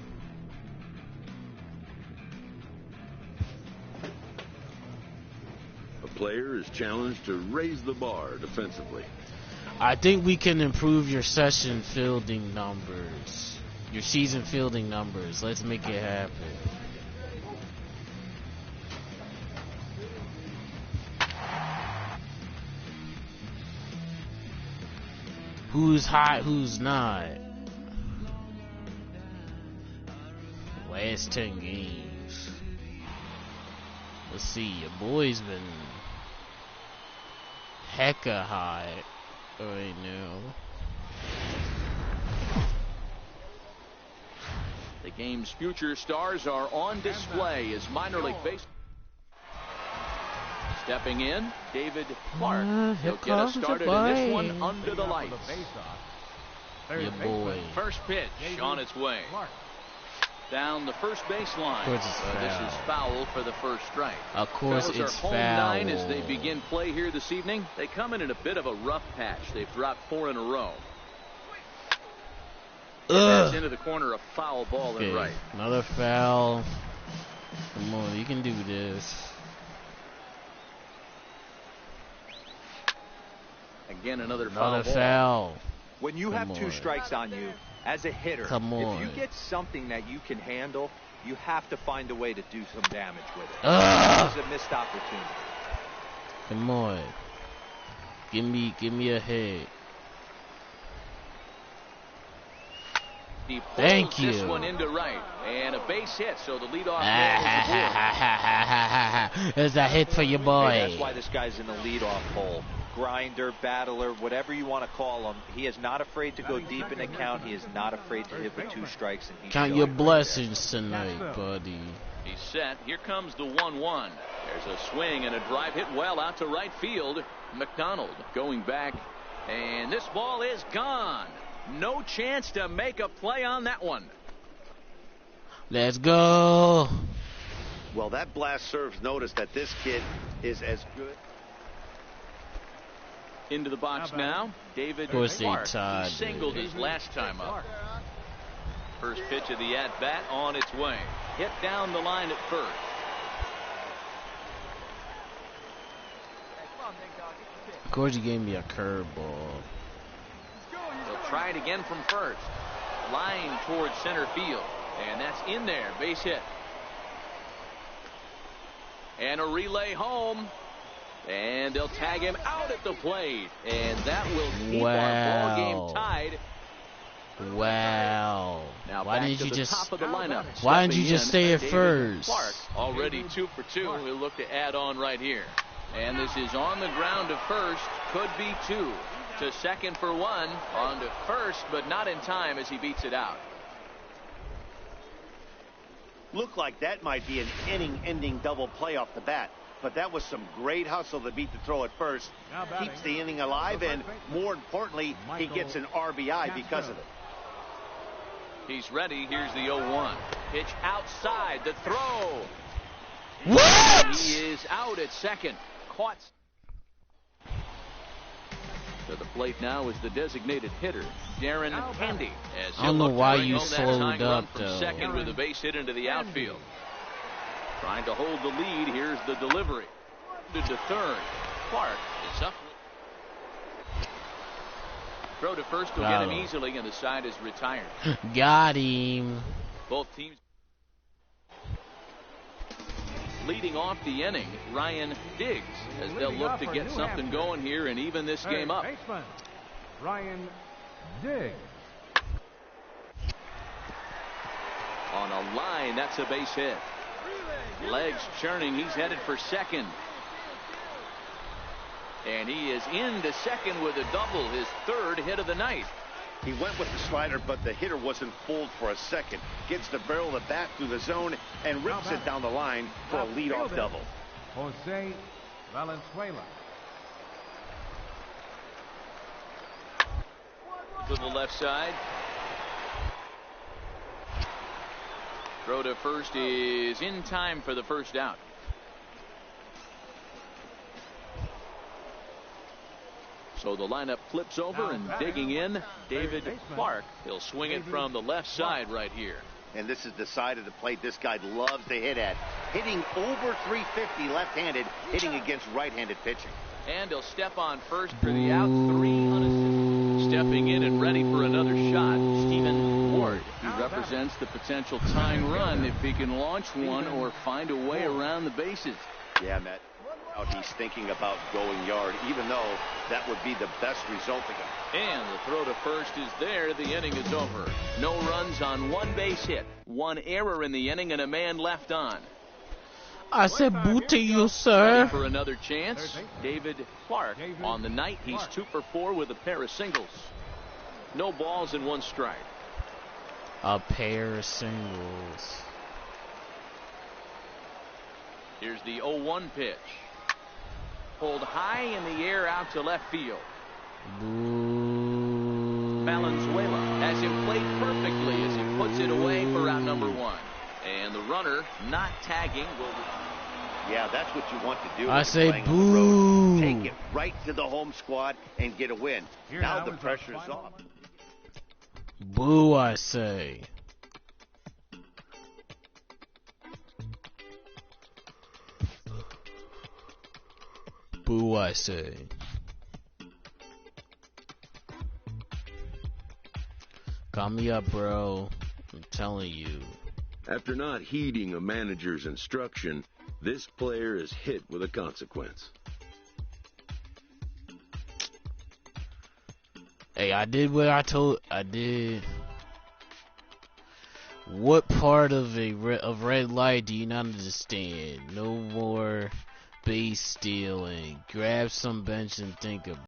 A player is challenged to raise the bar defensively. I think we can improve your session fielding numbers. Your season fielding numbers. Let's make it happen. Who's hot, who's not? Last 10 games. Let's see, your boy's been hecka hot right now. The game's future stars are on display as minor league baseball. Stepping in, David Clark. He'll get us started in this one under the lights. Your boy. First pitch on its way. Down the first baseline. This is foul for the first strike. Of course Fellas it's are home foul. 9 as they begin play here this evening. They come in a bit of a rough patch. They've dropped 4 in a row. That's into the corner, a foul ball in right. Another foul. Come on, you can do this. Again, another Another foul. foul. When you have 2 strikes on you, as a hitter, if you get something that you can handle, you have to find a way to do some damage with it. This is a missed opportunity. Come on. Give me a hit. He pulls Thank you. This one into right, and a base hit, so the leadoff man There's a hit for your boy. Hey, that's why this guy's in the leadoff hole. Grinder, battler, whatever you want to call him. He is not afraid to go deep in the count. He is not afraid to hit with 2 strikes. And count your blessings tonight, buddy. He's set. Here comes the 1-1. There's a swing and a drive hit well out to right field. McDonald going back, and this ball is gone. No chance to make a play on that one. Let's go. Well, that blast serves notice that this kid is as good. Into the box now, David Clark. He singled his last time up. First pitch of the at-bat on its way. Hit down the line at first. Of course, he gave me a curveball. He'll try it again from first. Line towards center field. And that's in there. Base hit. And a relay home. And they'll tag him out at the plate. And that will keep our ball game tied. Wow. Now why back didn't to you the just top of the lineup. Why didn't you Stepping just in, stay at David first? Clark, already 2 for 2. He'll look to add on right here. And this is on the ground to first. Could be 2. To second for 1. On to first, but not in time as he beats it out. Looked like that might be an inning-ending double play off the bat. But that was some great hustle to beat the throw at first. Keeps the inning alive, and more importantly, he gets an RBI because of it. He's ready. Here's the 0-1. Pitch outside. The throw. What? He is out at second. Caught. To the plate now is the designated hitter, Darren Handy. As I don't know why you slowed slowed up, from though. second with a base hit into the outfield. Trying to hold the lead. Here's the delivery. To third. Clark is up. Throw to first will get him easily, and the side is retired. Got him. Both teams leading off the inning. Ryan Diggs, as they'll look to get something going here and even this game up. Baseman, Ryan Diggs. On a line, that's a base hit. Legs churning. He's headed for second. And he is into second with a double, his 3rd hit of the night. He went with the slider, but the hitter wasn't fooled for a second. Gets the barrel of the bat through the zone and rips it down the line for a leadoff double. Jose Valenzuela. To the left side. Throw to first is in time for the first out. So the lineup flips over, and digging in, David Clark. He'll swing it from the left side right here. And this is the side of the plate this guy loves to hit at. Hitting over 350 left-handed, hitting against right-handed pitching. And he'll step on first for the out. 3 unassisted. Stepping in and ready for another shot, Stephen Ward. He represents the potential tying run if he can launch one or find a way around the bases. Yeah, Matt. Out he's thinking about going yard, even though that would be the best result again. And the throw to first is there. The inning is over. No runs on 1 base hit. 1 error in the inning and a man left on. I said boo to you, sir. Ready for another chance. David Clark on the night. He's 2 for 4 with a pair of singles. No balls and 1 strike. A pair of singles. Here's the 0-1 pitch. Pulled high in the air out to left field. Boo. Valenzuela has him played perfectly as he puts it away for out number 1. And the runner not tagging will. Yeah, that's what you want to do. I say boo. boo. Take it right to the home squad and get a win. Now the pressure's off. Boo, I say. Boo, I say. Call me up, bro. I'm telling you. After not heeding a manager's instruction, this player is hit with a consequence. Hey, I did what I did. What part of red light do you not understand? No more base stealing. Grab some bench and think about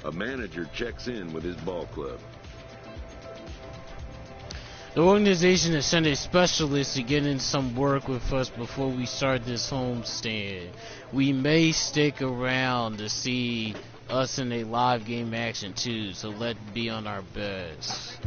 a manager checks in with his ball club. The organization has sent a specialist to get in some work with us before we start this homestand. We may stick around to see us in a live game action too, so let's be on our best.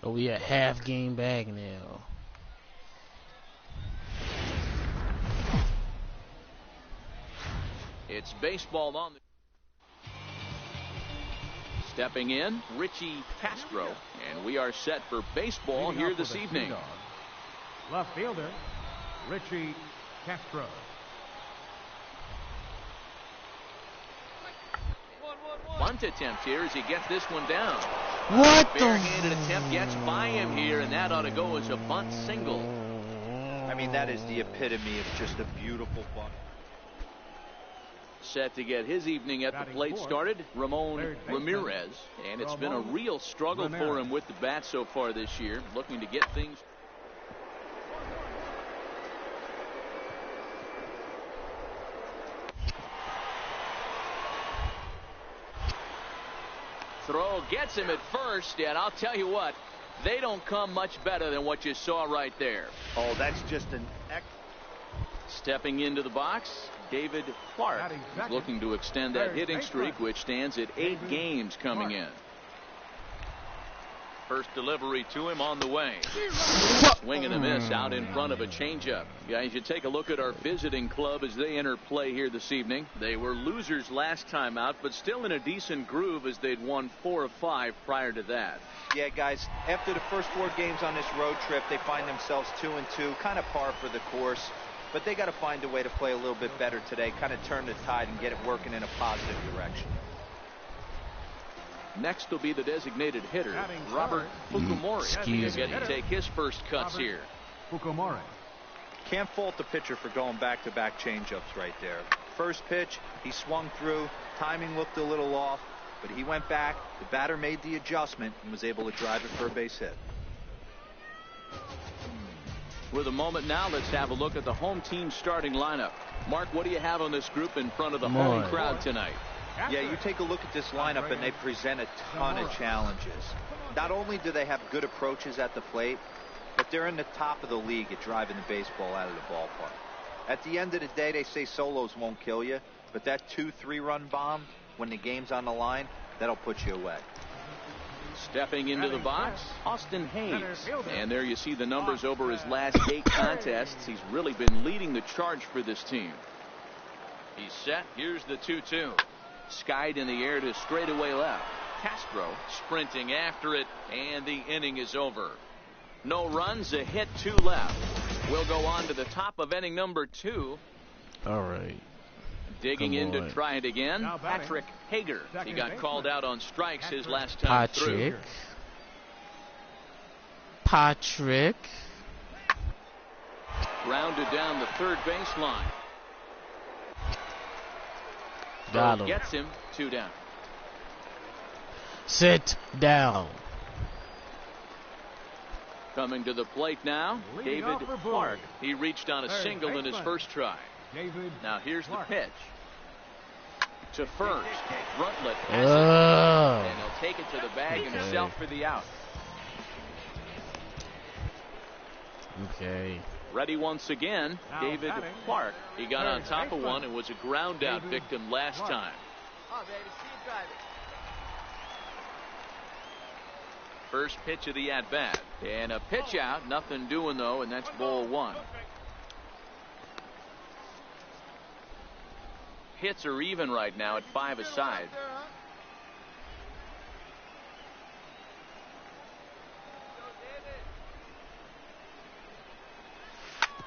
Oh, we a half game back now. It's baseball on the... Stepping in, Richie Castro, and we are set for baseball here this evening. Left fielder, Richie Castro. Bunt attempt here as he gets this one down. What the? Barehanded attempt gets by him here, and that ought to go as a bunt single. I mean, that is the epitome of just a beautiful bunt. Set to get his evening at the plate started, Ramon Ramirez, and it's been a real struggle for him with the bat so far this year, looking to get things. Throw gets him at first, and I'll tell you what, they don't come much better than what you saw right there. Oh, that's just an Stepping into the box, David Clark is looking to extend that hitting streak, which stands at 8 games coming in. First delivery to him on the way. Swing and a miss out in front of a changeup. Guys, you take a look at our visiting club as they enter play here this evening. They were losers last time out, but still in a decent groove as they'd won 4 of 5 prior to that. Yeah, guys, after the first 4 games on this road trip, they find themselves 2-2, kind of par for the course. But they got to find a way to play a little bit better today, kind of turn the tide and get it working in a positive direction. Next will be the designated hitter, Robert Fukumori. He's getting to take his first cuts here. Fukumori. Can't fault the pitcher for going back-to-back changeups right there. First pitch, he swung through. Timing looked a little off, but he went back. The batter made the adjustment and was able to drive it for a base hit. With a moment now, let's have a look at the home team starting lineup. Mark, what do you have on this group in front of the home crowd tonight? Yeah, you take a look at this lineup and they present a ton of challenges. Not only do they have good approaches at the plate, but they're in the top of the league at driving the baseball out of the ballpark. At the end of the day, they say solos won't kill you, but that 2-3 run bomb, when the game's on the line, that'll put you away. Stepping into the box, Austin Hayes. And there you see the numbers over his last 8 contests. He's really been leading the charge for this team. He's set. Here's the 2-2. Skied in the air to straightaway left. Castro sprinting after it, and the inning is over. No runs, a hit, 2 left. We'll go on to the top of inning number 2. All right. Digging in to try it again, Patrick Hager. He got called out on strikes his last time through. Patrick. Grounded down the third baseline. Got him. Gets him 2 down. Sit down. Coming to the plate now, David Clark. He reached on a single in his first try. Now here's the pitch. To first. Frontlet has it. And he'll take it to the bag himself for the out. Okay. Ready once again, David Clark. He got on top of one and was a ground out victim last time. First pitch of the at bat. And a pitch out. Nothing doing though, and that's ball 1. Hits are even right now at 5 aside.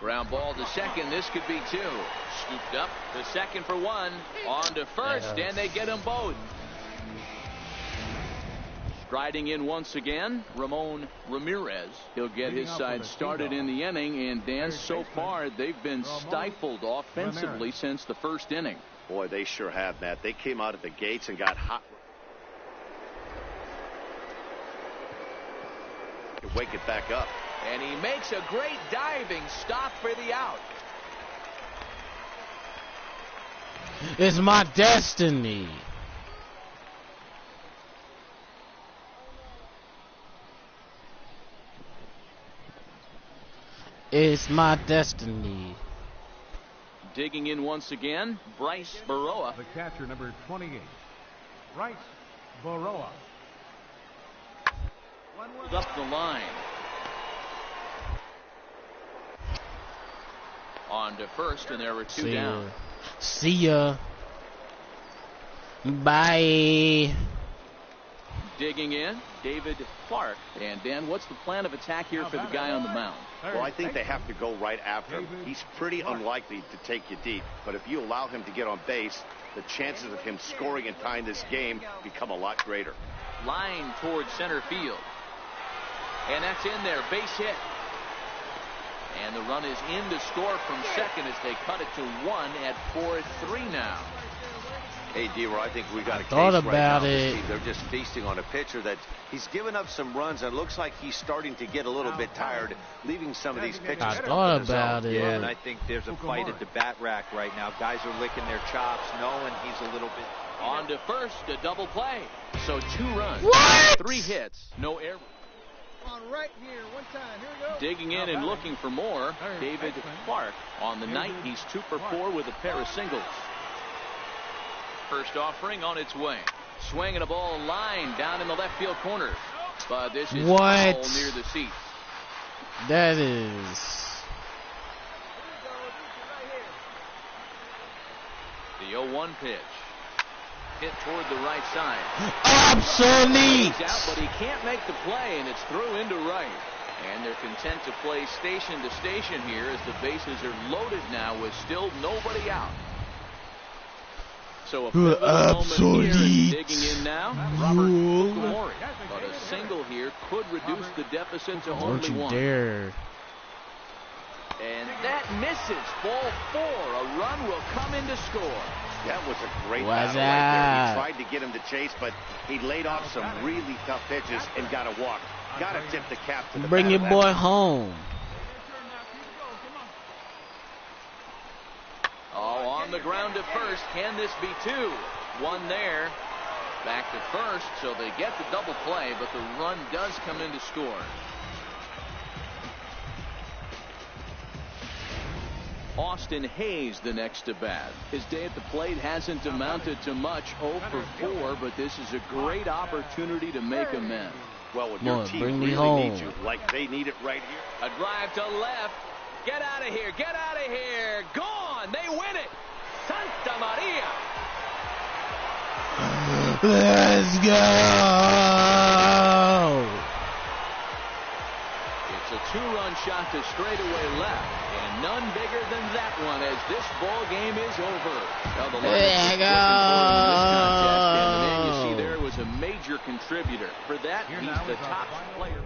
Ground ball to second. This could be 2. Scooped up to second for 1. On to first, and they get them both. Striding in once again, Ramon Ramirez. He'll get his side started in the inning, and Dan, so far they've been stifled offensively since the first inning. Boy, they sure have, Matt. They came out of the gates and got hot. Wake it back up. And he makes a great diving stop for the out. It's my destiny. It's my destiny. Digging in once again, Bryce Baroa. The catcher, number 28, Bryce Baroa. Up the line. On to first, and there were two down. See ya. Bye. Digging in, David Clark. And Dan, what's the plan of attack here for the guy on the mound? Well, I think they have to go right after him. He's pretty unlikely to take you deep, but if you allow him to get on base, the chances of him scoring and tying this game become a lot greater. Line towards center field. And that's in there, base hit. And the run is in to score from second as they cut it to 1 at 4-3 now. Hey, D-Roy, I think we got a case thought right about now. it. They're just feasting on a pitcher that he's given up some runs, and it looks like he's starting to get a little bit tired, leaving some of these pitches. I thought about it. Yeah, and I think there's a fight at the bat rack right now. Guys are licking their chops, knowing he's a little bit. On to first, a double play. So 2 runs, What? 3 hits, no error. On right here, one time. Here we go. Digging in and looking for more, David Clark. On the night, he's 2 for 4 with a pair of singles. First offering on its way. Swinging a ball line down in the left field corner. But this is What? foul near the seats. That is. The 0-1 pitch. Hit toward the right side. Obsolete. He's out, but he can't make the play, and it's through into right. And they're content to play station to station here as the bases are loaded now with still nobody out. So a pivotal moment here, digging in now, Robert Fukumori. But a single here could reduce the deficit to only 1. Don't you dare. And that misses. Ball 4. A run will come in to score. That was a great What's battle right there. that? He tried to get him to chase, but he laid off some really tough pitches and got a walk. Got to tip the cap to the Bring your batter. boy home. Oh, on the ground to first. Can this be 2? 1 there. Back to first, so they get the double play, but the run does come in to score. Austin Hayes the next to bat. His day at the plate hasn't amounted to much, 0 for 4, but this is a great opportunity to make amends. Well, when Come your on, team bring me really home. needs you, like they need it right here. A drive to left. Get out of here. Get out of here. Gone. They win it. Santa Maria. Let's go. It's a 2-run shot to straightaway left. And none bigger than that one as this ball game is over. Now the There you contest, and the man you go. see there was a major contributor. For that, he's the top player.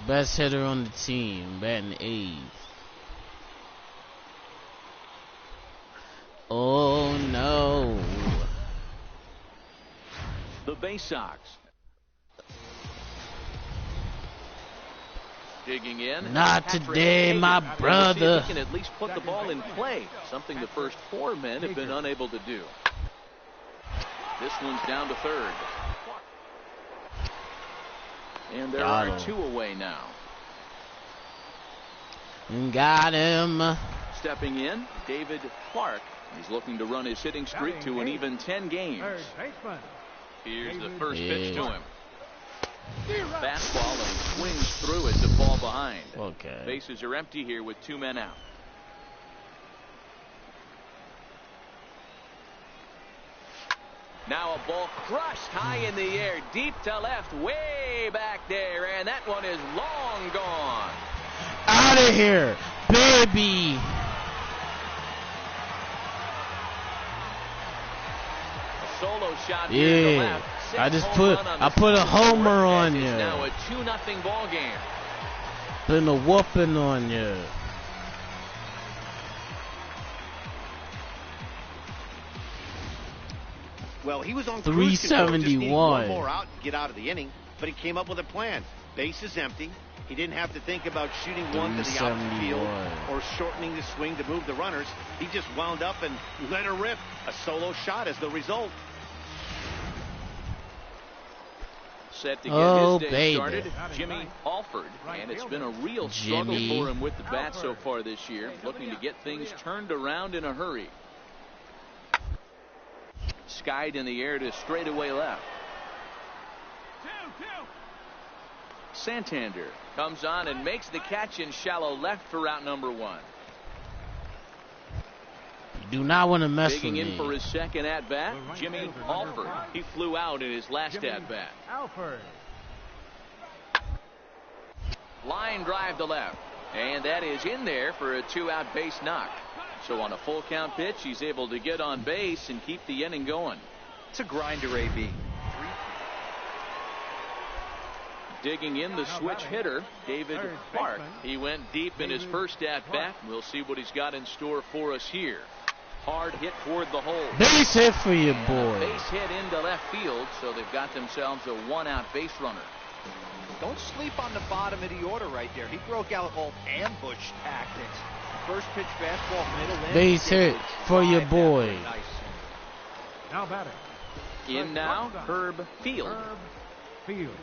Best hitter on the team, batting 8th. Oh no. The Bay Sox. Digging in. Not Patrick today, Hagan. my We'll see if brother. he can at least put the ball in play, something the first 4 men have been unable to do. This one's down to third. And there Got are him. 2 away now. Got him. Stepping in, David Clark. He's looking to run his hitting streak to an even 10 games. Third baseman. Here's the first Yeah. pitch to him. Fastball and swings through it to fall behind. Okay. Bases are empty here with 2 men out. Now a ball crushed high in the air, deep to left, way back there, and that one is long gone. Out of here, baby. A solo shot here to Yeah. left. I just Home put run on I the put a second homer run. on It's you. now a 2-0 ball game. Putting a whooping on you. Well, he was on cruise control, just needed 371. one more out and get out of the inning, but he came up with a plan. Base is empty. He didn't have to think about shooting one to the outfield or shortening the swing to move the runners. He just wound up and let her rip. A solo shot as the result. Set to get his day baby. started, Jimmy Alford, and it's been a real struggle for him with the bat so far this year, looking to get things turned around in a hurry. Skied in the air to straightaway left. Santander comes on and makes the catch in shallow left for out number 1. You do not want to mess with Digging me. in for his second at bat, Jimmy Alford. He flew out in his last at bat. Alford. Line drive to left, and that is in there for a 2-out base knock. So on a full count pitch, he's able to get on base and keep the inning going. It's a grinder, AB. Digging in the switch hitter, David Clark. He went deep in his first at bat. We'll see what he's got in store for us here. Hard hit toward the hole. Base hit for your boy. Base hit into left field, so they've got themselves a 1-out base runner. Don't sleep on the bottom of the order right there. He broke out all ambush tactics. First pitch fastball, middle in. Base hit for your boy. Nice. Now batting. In now, Herb Field. Herb Field.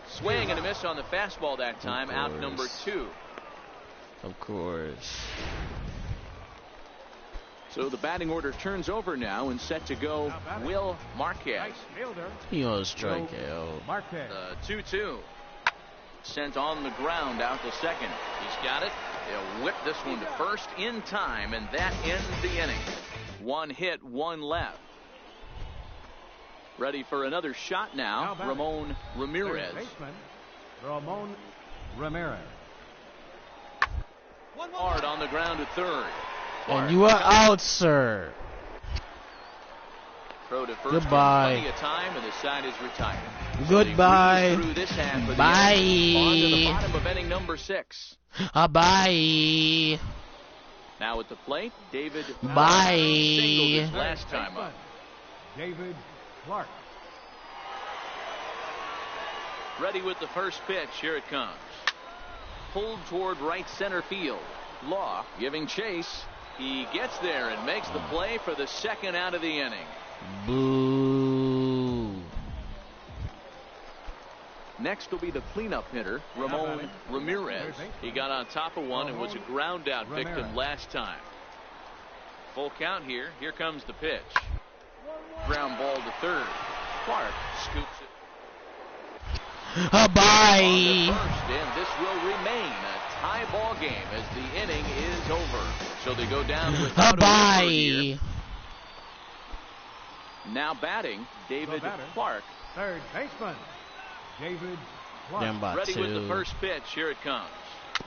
Swing and a miss on the fastball that time. Out number 2. Of course. So the batting order turns over now and set to go Will Marquez. Fielder. He on strikeout. Marquez. 2-2. Sent on the ground out to second. He's got it. He'll whip this one to first in time, and that ends the inning. 1 hit, 1 left. Ready for another shot now, Ramon Ramirez. Ramon Ramirez. Hard on the ground to third. And you are out, sir. Throw to first. Goodbye. Plenty of time, and the side is retired. Goodbye. So through this half of the Bye. inning. On to the bottom of inning number 6. Bye. Now at the plate, David. Bye. Singled his last time up. David Clark. Ready with the first pitch. Here it comes. Pulled toward right center field. Law giving chase. He gets there and makes the play for the second out of the inning. Boo. Next will be the cleanup hitter, Ramon Ramirez. He got on top of one and was a ground out victim last time. Full count here. Here comes the pitch. Ground ball to third. Clark scoops it. Bye. On to first, and this will remain a tie ball game as the inning is over. So they go down without a run here. Now batting, David Clark. Third baseman, David Clark. Ready with the first pitch. Here it comes.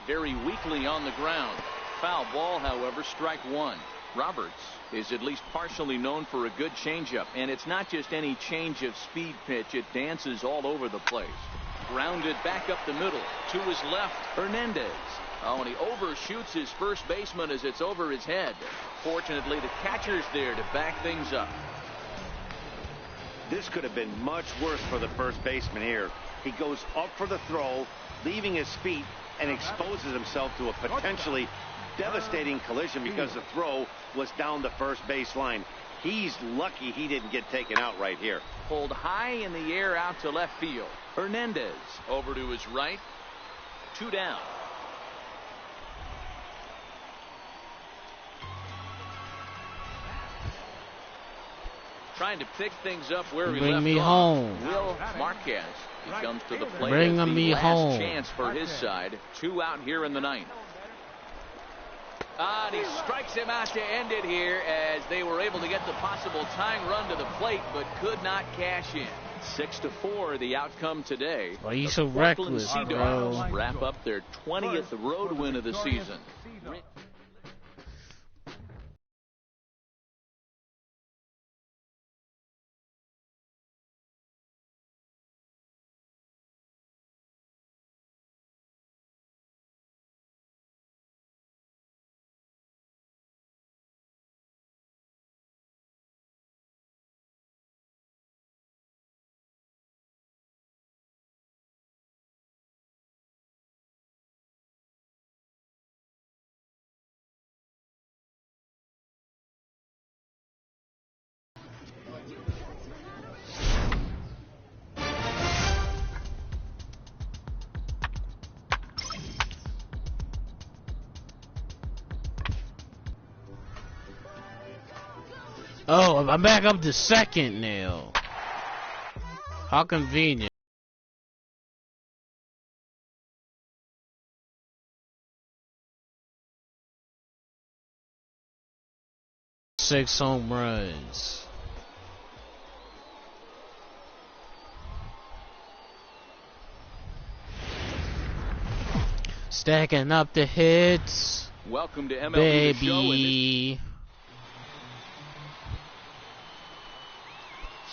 Very weakly on the ground. Foul ball, however, strike 1. Roberts is at least partially known for a good changeup, and it's not just any change of speed pitch. It dances all over the place. Grounded back up the middle to his left, Hernandez. Oh, and he overshoots his first baseman as it's over his head. Fortunately, the catcher's there to back things up. This could have been much worse for the first baseman here. He goes up for the throw, leaving his feet, and exposes himself to a potentially devastating collision because the throw was down the first base line. He's lucky he didn't get taken out right here. Pulled high in the air out to left field. Hernandez over to his right. 2 down. Trying to pick things up where we left Bring me off. home. Will Marquez. He comes to the plate. Bring as the me last home. chance for his side. 2 out here in the 9th. And he strikes him out to end it here as they were able to get the possible tying run to the plate but could not cash in. 6-4 the outcome today. Why are you so Brooklyn reckless, Sea bro? Dogs wrap up their 20th road win of the season. Oh, I'm back up to second now. How convenient. Six home runs. Stacking up the hits. Welcome to MLB baby. The Show.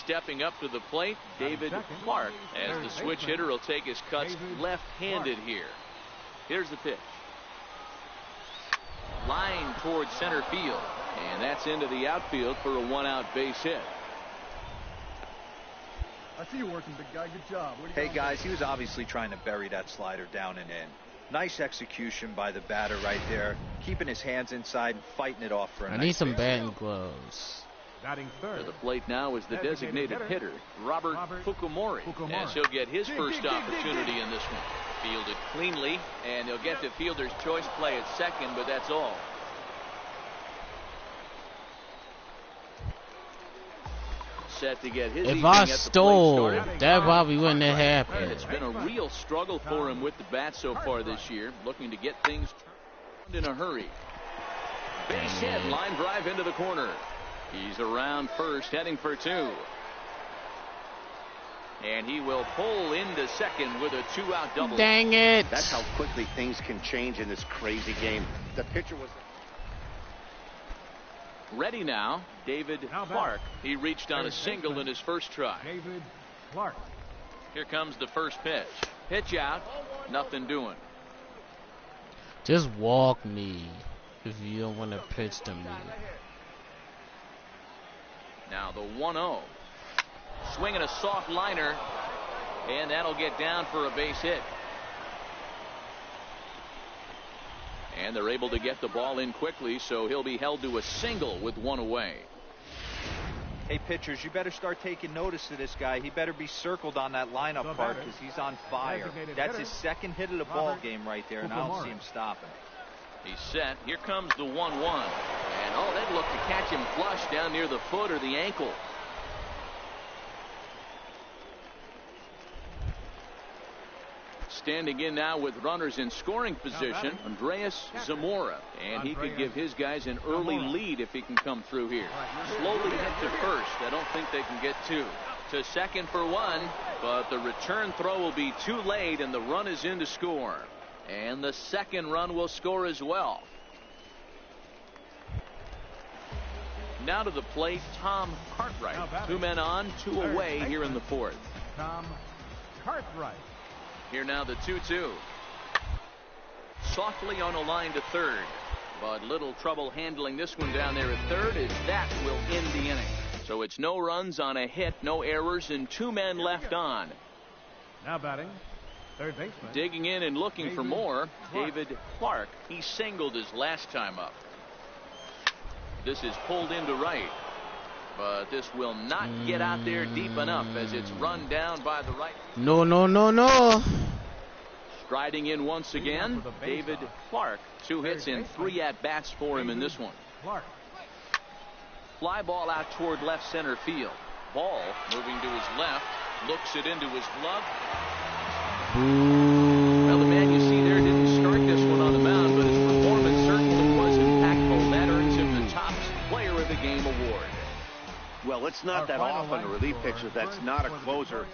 Stepping up to the plate, David Clark, as the switch hitter will take his cuts left-handed here. Here's the pitch. Line towards center field, and that's into the outfield for a one-out base hit. I see you working, big guy. Good job. Hey, guys, he was obviously trying to bury that slider down and in. Nice execution by the batter right there, keeping his hands inside and fighting it off for a I nice need some base. batting gloves. Batting third. To the plate now is the designated hitter, Robert Fukumori, as he'll get his first opportunity in this one. Fielded cleanly, and he'll get the fielder's choice play at second, but that's all. Set to get his If I stole, that probably wouldn't have happened. It's been a real struggle for him with the bat so far this year, looking to get things turned in a hurry. Base hit, line drive into the corner. He's around first, heading for two. And he will pull into second with a two-out double. Dang it. That's how quickly things can change in this crazy game. The pitcher was ready now, David Clark. He reached on a single in his first try. David Clark. Here comes the first pitch. Pitch out, nothing doing. Just walk me if you don't want to pitch to me. Now the 1-0. Swinging a soft liner, and that'll get down for a base hit. And they're able to get the ball in quickly, so he'll be held to a single with one away. Hey, pitchers, you better start taking notice of this guy. He better be circled on that lineup part because he's on fire. That's his second hit of the ball game right there, and I don't see him stopping. He's set. Here comes the 1-1. And, oh, they'd look to catch him flush down near the foot or the ankle. Standing in now with runners in scoring position, Andreas Zamora. And he could give his guys an early lead if he can come through here. Slowly hit to first. I don't think they can get two. To second for one, but the return throw will be too late, and the run is in to score. And the second run will score as well. Now to the plate, Tom Cartwright. Two men on, two away here in the fourth. Tom Cartwright. Here now the 2-2. Softly on a line to third, but little trouble handling this one down there at third, as that will end the inning. So it's no runs on a hit, no errors, and two men left on. Now batting, third baseman. Digging in and looking for more, David Clark. He singled his last time up. This is pulled into right, but this will not get out there deep enough as it's run down by the right. No, no, no, no. Striding in once again, David Clark. 2 hits and 3 at-bats for him in this one. Fly ball out toward left center field. Ball moving to his left, looks it into his glove. Well, the man you see there didn't start this one on the mound, but his performance certainly was impactful. That earns him the top player of the game award. well, it's not that often a relief pitcher that's not a closer.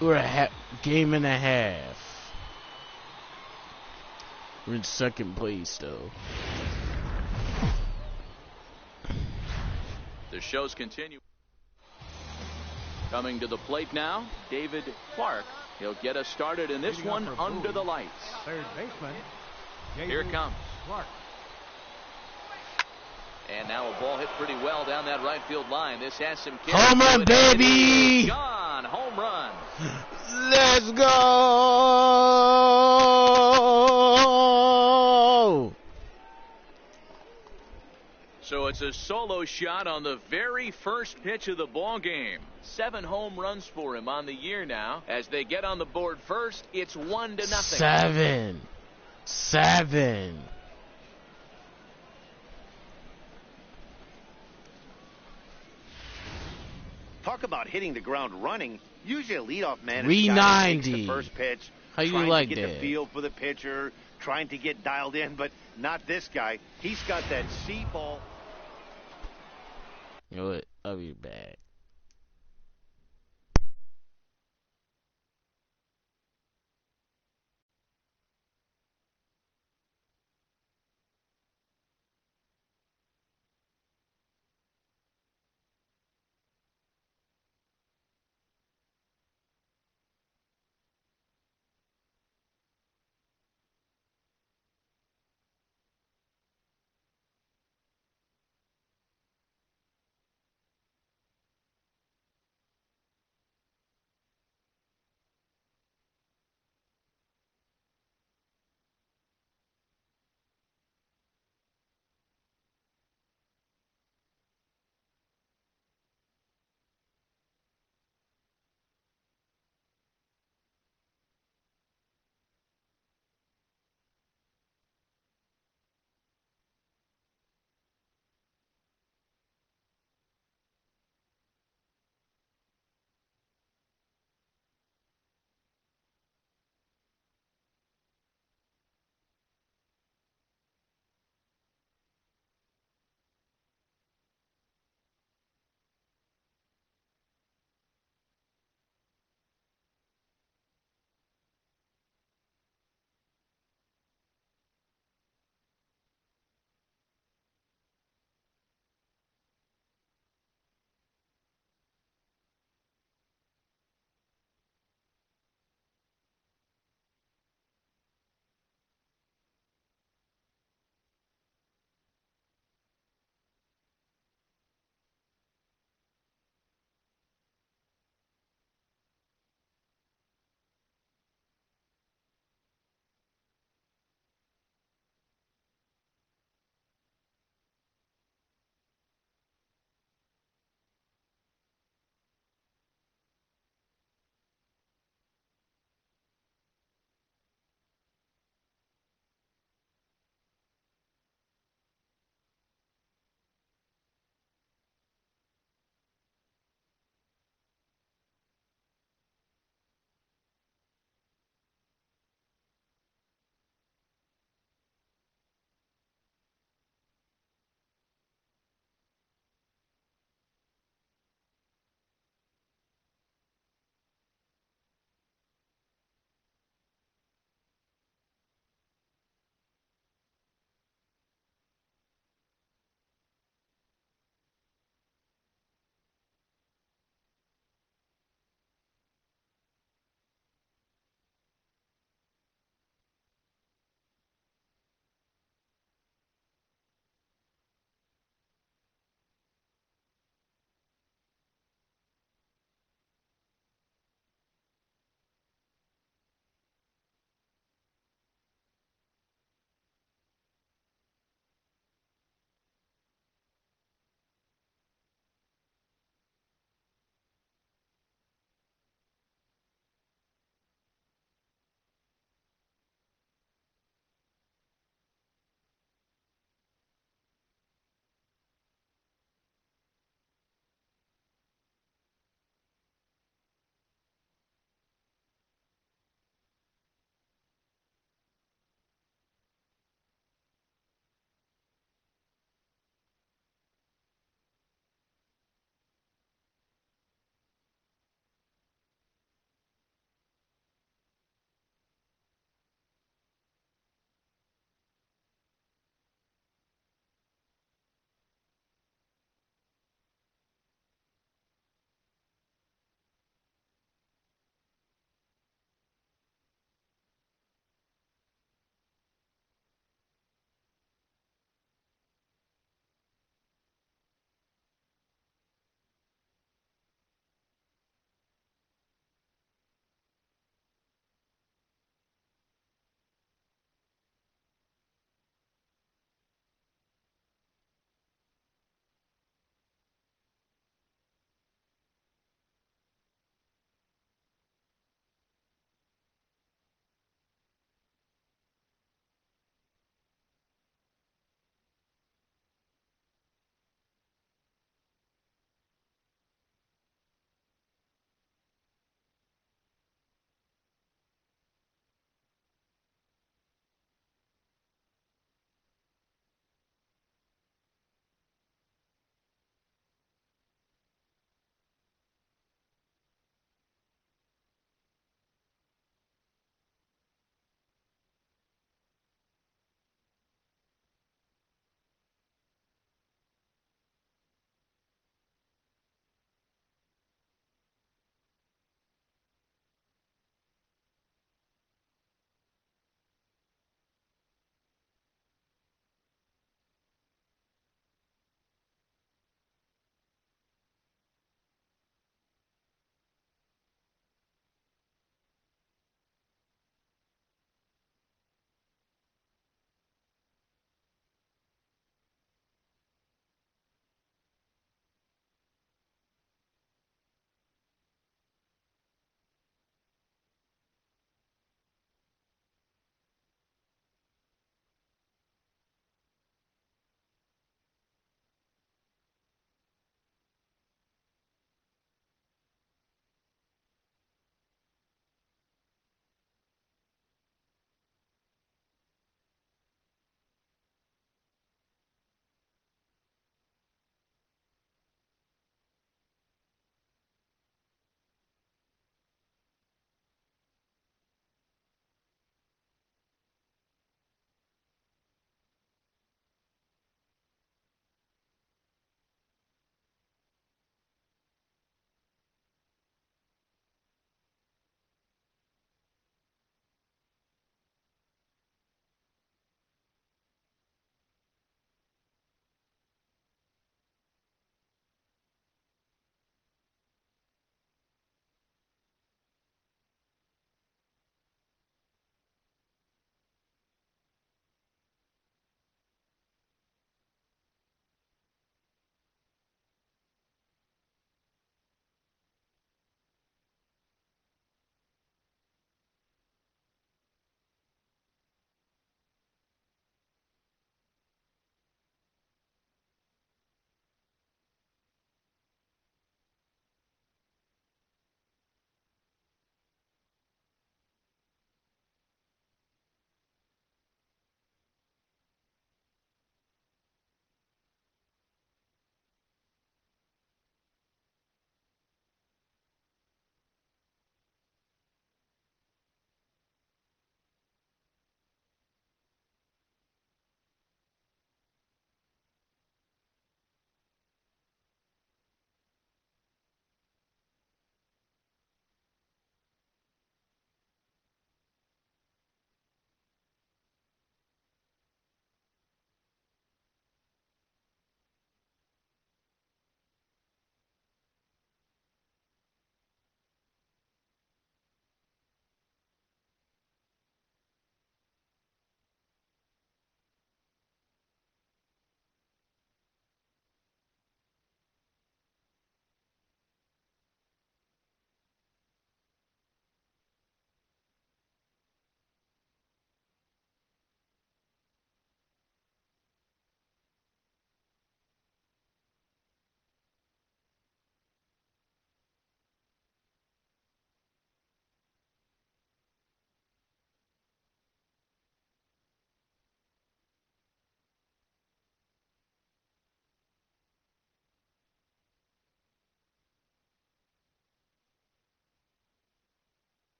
We're a game and a half. We're in second place, though. The shows continue. Coming to the plate now, David Clark. He'll get us started in this one under the lights. Third baseman. Here it comes. Clark. And now a ball hit pretty well down that right field line. This has some kick. Home run, baby! Gone. Home run. Let's go! So it's a solo shot on the very first pitch of the ball game. 7 home runs for him on the year now. As they get on the board first, it's 1-0. 7. Talk about hitting the ground running. Usually a leadoff man is 390. the first pitch. How you trying like to get that? the feel for the pitcher, trying to get dialed in, but not this guy. He's got that seat ball. You know what? I'll be back.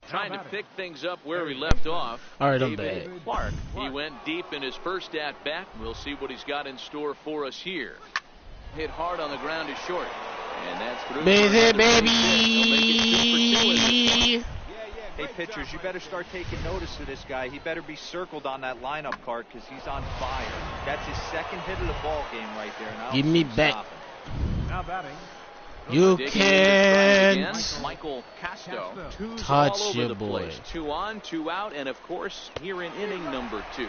Trying to pick things up where we left off. All right, I'm David back. Clark. He went deep in his first at bat. We'll see what he's got in store for us here. Hit hard on the ground is short. And that's through. Baby. Hey, pitchers, you better start taking notice of this guy. He better be circled on that lineup card because he's on fire. That's his second hit of the ball game right there. And Give me back. Now batting. You Digging can't again, Michael Casto. Two's touch all over your the boy. place. 2 on, 2 out, and of course here in inning number 2.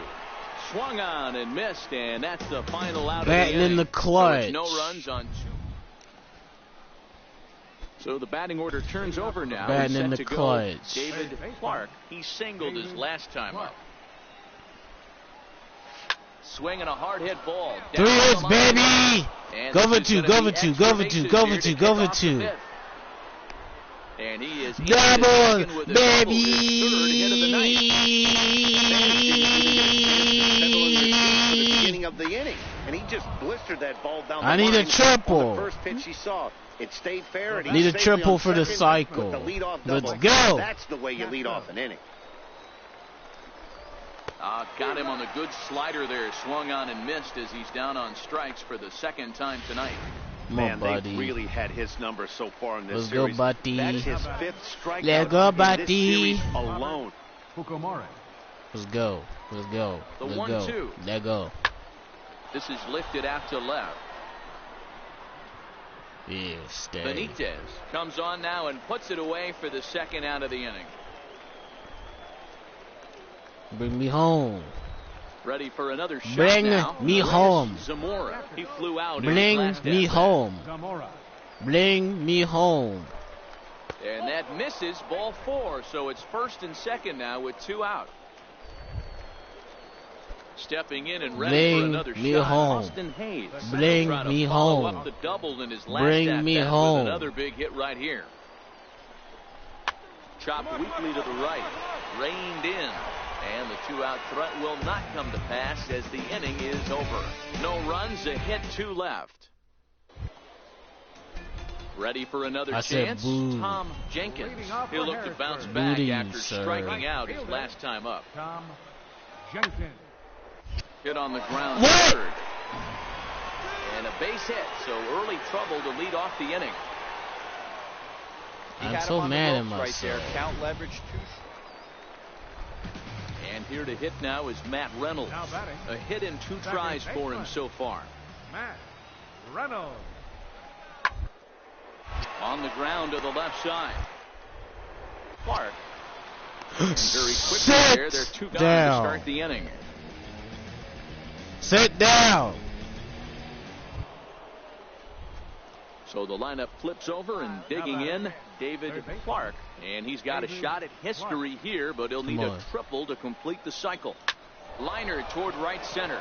Swung on and missed, and that's the final out Batting of the inning. in the clutch. So it's no runs on 2. So the batting order turns over now. Batting Set in the to go. clutch. David Clark. He singled his last time up. Swinging a hard hit ball. 3 hits, baby. And Go for this is 2, gonna go be for 2, extra go for 2, bases go here for to 2, kick go for off the 2. fifth. And he is Double, with a baby. hit of the night. Beginning of the inning, and he just blistered that ball down the I need a line triple. on the first pitch he saw. It stayed fair, and he Need a safely triple on for the second cycle. with the leadoff Let's double. go. That's the way you lead off an inning. Got him on the good slider there. Swung on and missed as he's down on strikes for the second time tonight. Come on, Man, buddy. they've really had his number so far in this Let's go, series. buddy. That's his 5th strikeout Let's go, in this buddy. series alone. Fukumori. Let's go. Let's go. The Let's 1-2. go. Let go. This is lifted out to left. Yeah, stay. Benitez comes on now and puts it away for the second out of the inning. Bring me home. Ready for another shot Bring now. me Where's home. Zamora. He flew out. in his Bring last me at-bat. home. Zamora. Bring me home. And that misses, ball 4. So it's first and second now with 2 out. Stepping in and ready Bring for another me shot. home. Austin Hayes. Bring Trying to me follow home. up the double in his last Bring at-bat me with home. another big hit right here. Chopped weakly to the right. Reined in. And the 2-out threat will not come to pass as the inning is over. No runs, a hit, 2 left. Ready for another I said chance? boo. Tom Jenkins. Leading off He'll for look to bounce Harrisburg. back Booty, after sir. striking out his last time up. Tom Jenkins. Hit on the ground What? third. And a base hit, so early trouble to lead off the inning. He I'm had so him on the mad at ropes right there. myself. Count leverage 2. And here to hit now is Matt Reynolds. Now batting. A hit in 2 Second tries for him baseman. so far. Matt Reynolds. On the ground to the left side. Clark. And very quickly there, they're 2 gone down. to start the inning. Sit down. So the lineup flips over and digging in, David Clark. And he's got a shot at history here, but he'll need Come a on. triple to complete the cycle. Liner toward right center.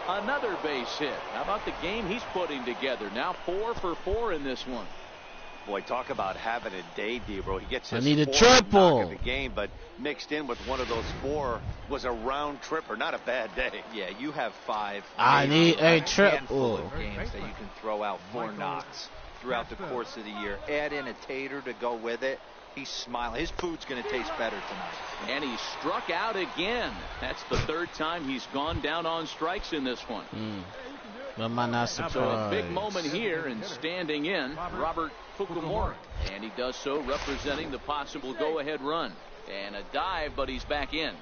Another base hit. How about the game he's putting together? Now 4 for 4 in this one. Boy, talk about having a day, Debro. He gets I his need a 4th triple. knock of the game, but mixed in with one of those 4 was a round tripper. Not a bad day. Yeah, you have 5. I maybe need a handful triple. of games that you can throw out 4 knocks throughout the course of the year. Add in a tater to go with it. He's smiling. His food's going to taste better tonight. And he struck out again. That's the 3rd time he's gone down on strikes in this one. Am I not So a surprised? big moment here, and standing in, Robert Fukumori. And he does so representing the possible go-ahead run. And a dive, but he's back in.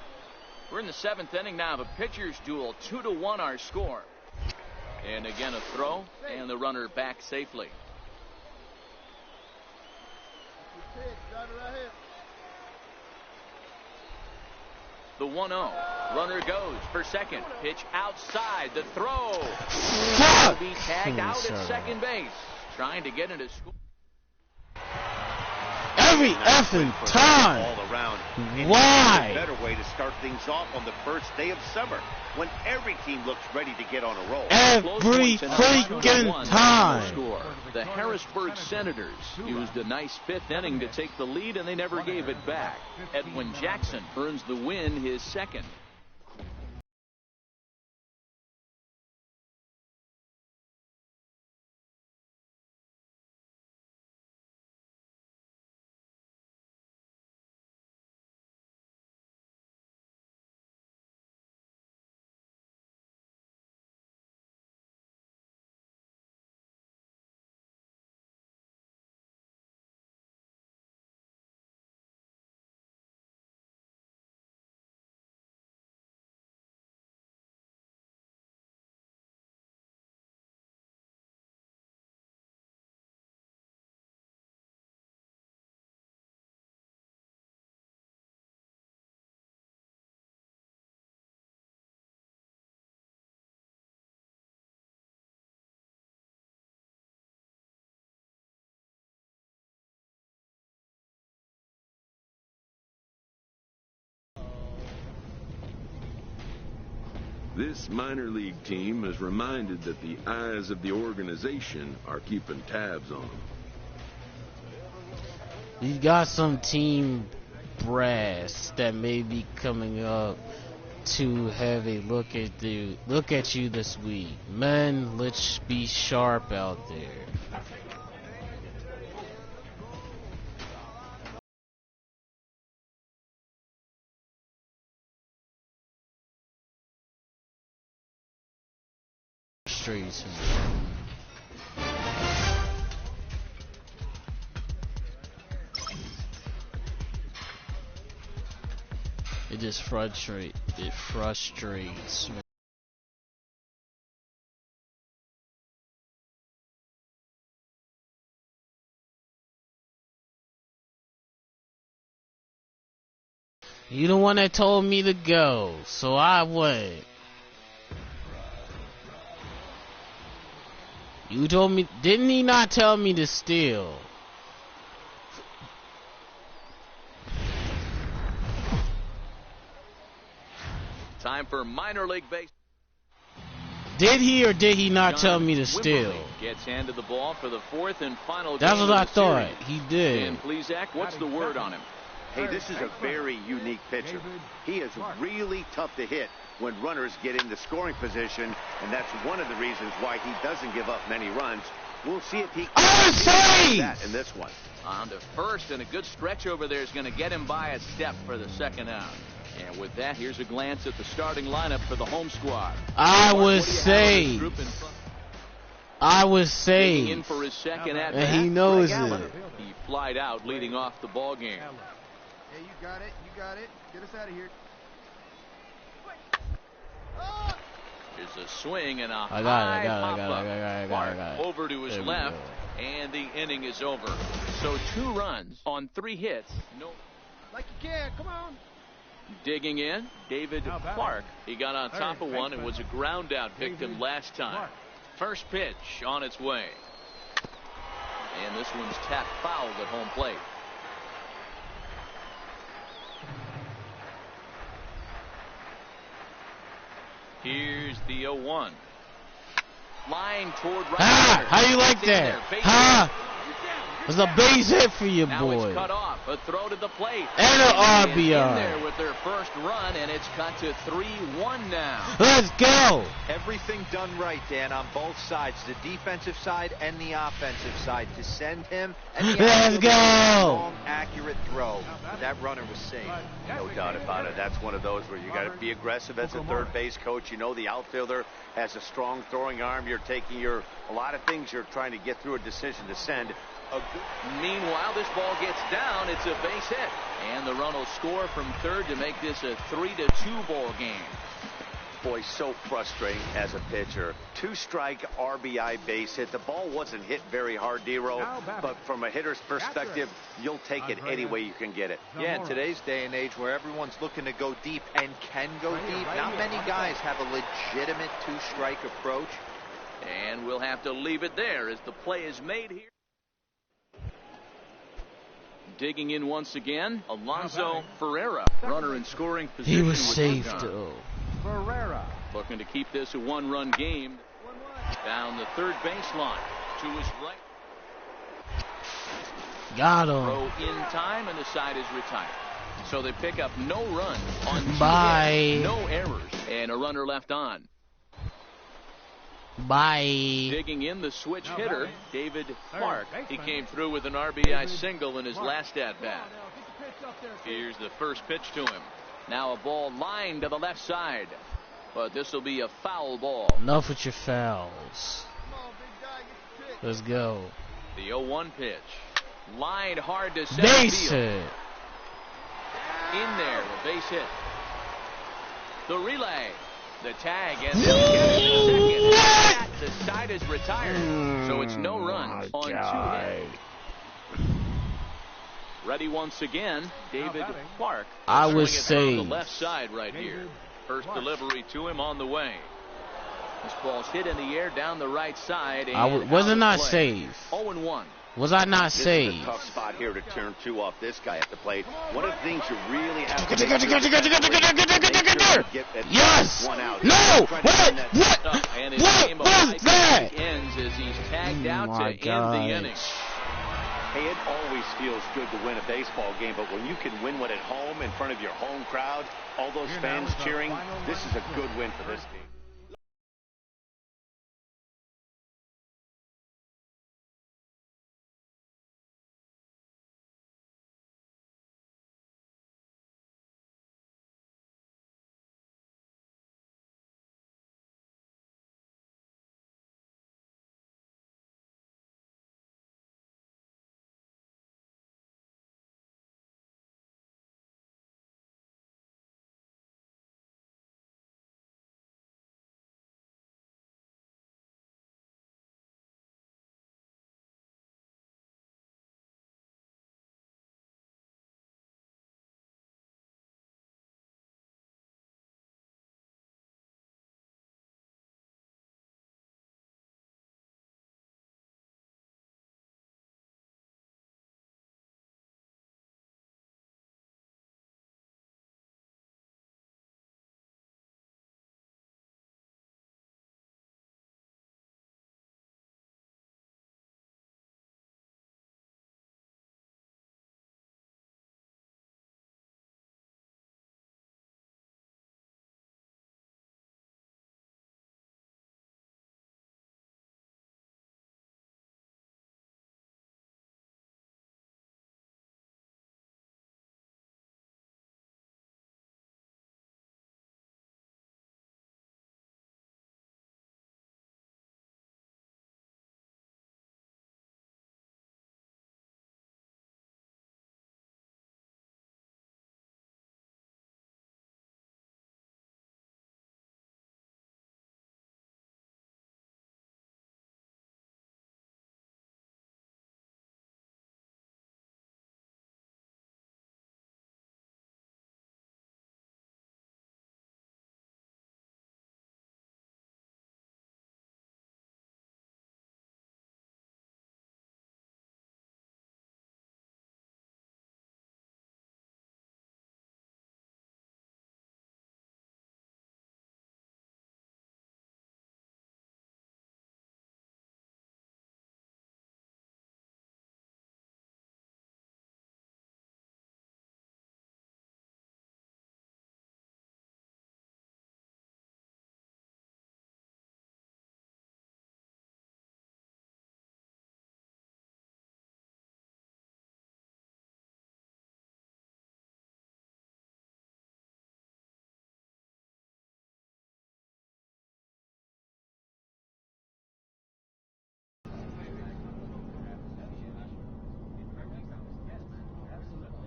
We're in the 7th inning now of a pitcher's duel. 2-1 our score. And again a throw, and the runner back safely. The 1-0. Runner goes for second. Pitch outside. The throw. Fuck! Will be tagged out Sorry. at second base. Trying to get into score. Every effing time. All around. And Why? A better way to start things off on the first day of summer when every team looks ready to get on a roll. Every freaking time. Score. The Harrisburg Senators used a nice 5th inning to take the lead, and they never gave it back. Edwin Jackson earns the win, his 2nd. This minor league team is reminded that the eyes of the organization are keeping tabs on them. You got some team brass that may be coming up to have a look at you this week. Men, let's be sharp out there. Streets. It just frustrates me. You the one that told me to go, so I went. You told me, didn't he not tell me to steal? Time for minor league base. Did he or did he not tell me to steal? Gets handed the ball for the fourth and final. That's game what I of the thought. series. He did. And please, Zach, what's the word on him? Hey, this is a very unique pitcher. He is really tough to hit when runners get into scoring position, and that's one of the reasons why he doesn't give up many runs. We'll see if he can do that in this one. On to first, and a good stretch over there is going to get him by a step for the second out. And with that, here's a glance at the starting lineup for the home squad. I was saved. In for his second at bat. And he knows it. He flied out, leading off the ball game. Hey, you got it. You got it. Get us out of here. There's a swing and a I high got it. over to his left, and the inning is over. So 2 runs on 3 hits. No. Like you can. Come on. Digging in, David Clark. He got on top of one and was a ground out victim last time. First pitch on its way. And this one's tapped foul at home plate. Here's the 0-1. Line toward right. How you like that? It was a base hit for you, now boy. It's cut off. A throw to the plate. And an RBI. In there with their first run, and it's cut to 3-1 now. Let's go. Everything done right, Dan, on both sides, the defensive side and the offensive side, to send him. And let's go. Long, accurate throw. But that runner was safe. No doubt about it. That's one of those where you got to be aggressive as a third base coach. You know the outfielder has a strong throwing arm. You're taking a lot of things you're trying to get through a decision to send. Meanwhile, this ball gets down. It's a base hit. And the run will score from third to make this a 3-2 ball game. Boy, so frustrating as a pitcher. 2-strike RBI base hit. The ball wasn't hit very hard, D-Roll, but from a hitter's perspective, you'll take it any way you can get it. Yeah, in today's day and age where everyone's looking to go deep and can go deep, not many guys have a legitimate 2-strike approach. And we'll have to leave it there as the play is made here. Digging in once again, Alonso Ferreira, runner in scoring position. He was safe, though. Ferreira. Looking to keep this a 1-run game. Down the third baseline to his right. Got him. Throw in time, and the side is retired. So they pick up no runs on 2 hits, no errors, and a runner left on. Bye. Digging in the switch hitter, David Clark. He came through with an RBI single in his last at-bat. Here's the first pitch to him. Now a ball lined to the left side. But this will be a foul ball. Enough with your fouls. Let's go. The 0-1 pitch. Lined hard to center base field. hit. In there, a base hit. The relay. The tag, and they'll get it in second. The side is retired, so it's no runs on 2 hits. Ready once again, David Clark. I was saved. saved. On the left side right here. First delivery to him on the way. This ball's hit in the air down the right side. And wasn't not safe. 0-1. Was I not This saved? is a tough spot here to turn 2 off this guy at the plate. One of the things you really have to make sure Sir! get at Yes! one out. No! Try to turn What? that- What? And his What game of was life that? ends as he's tagged out to my end the gosh. inning. Hey, it always feels good to win a baseball game, but when you can win one at home in front of your home crowd, all those Here fans now is the cheering, final this is a good win for this first team.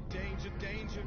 Danger, danger.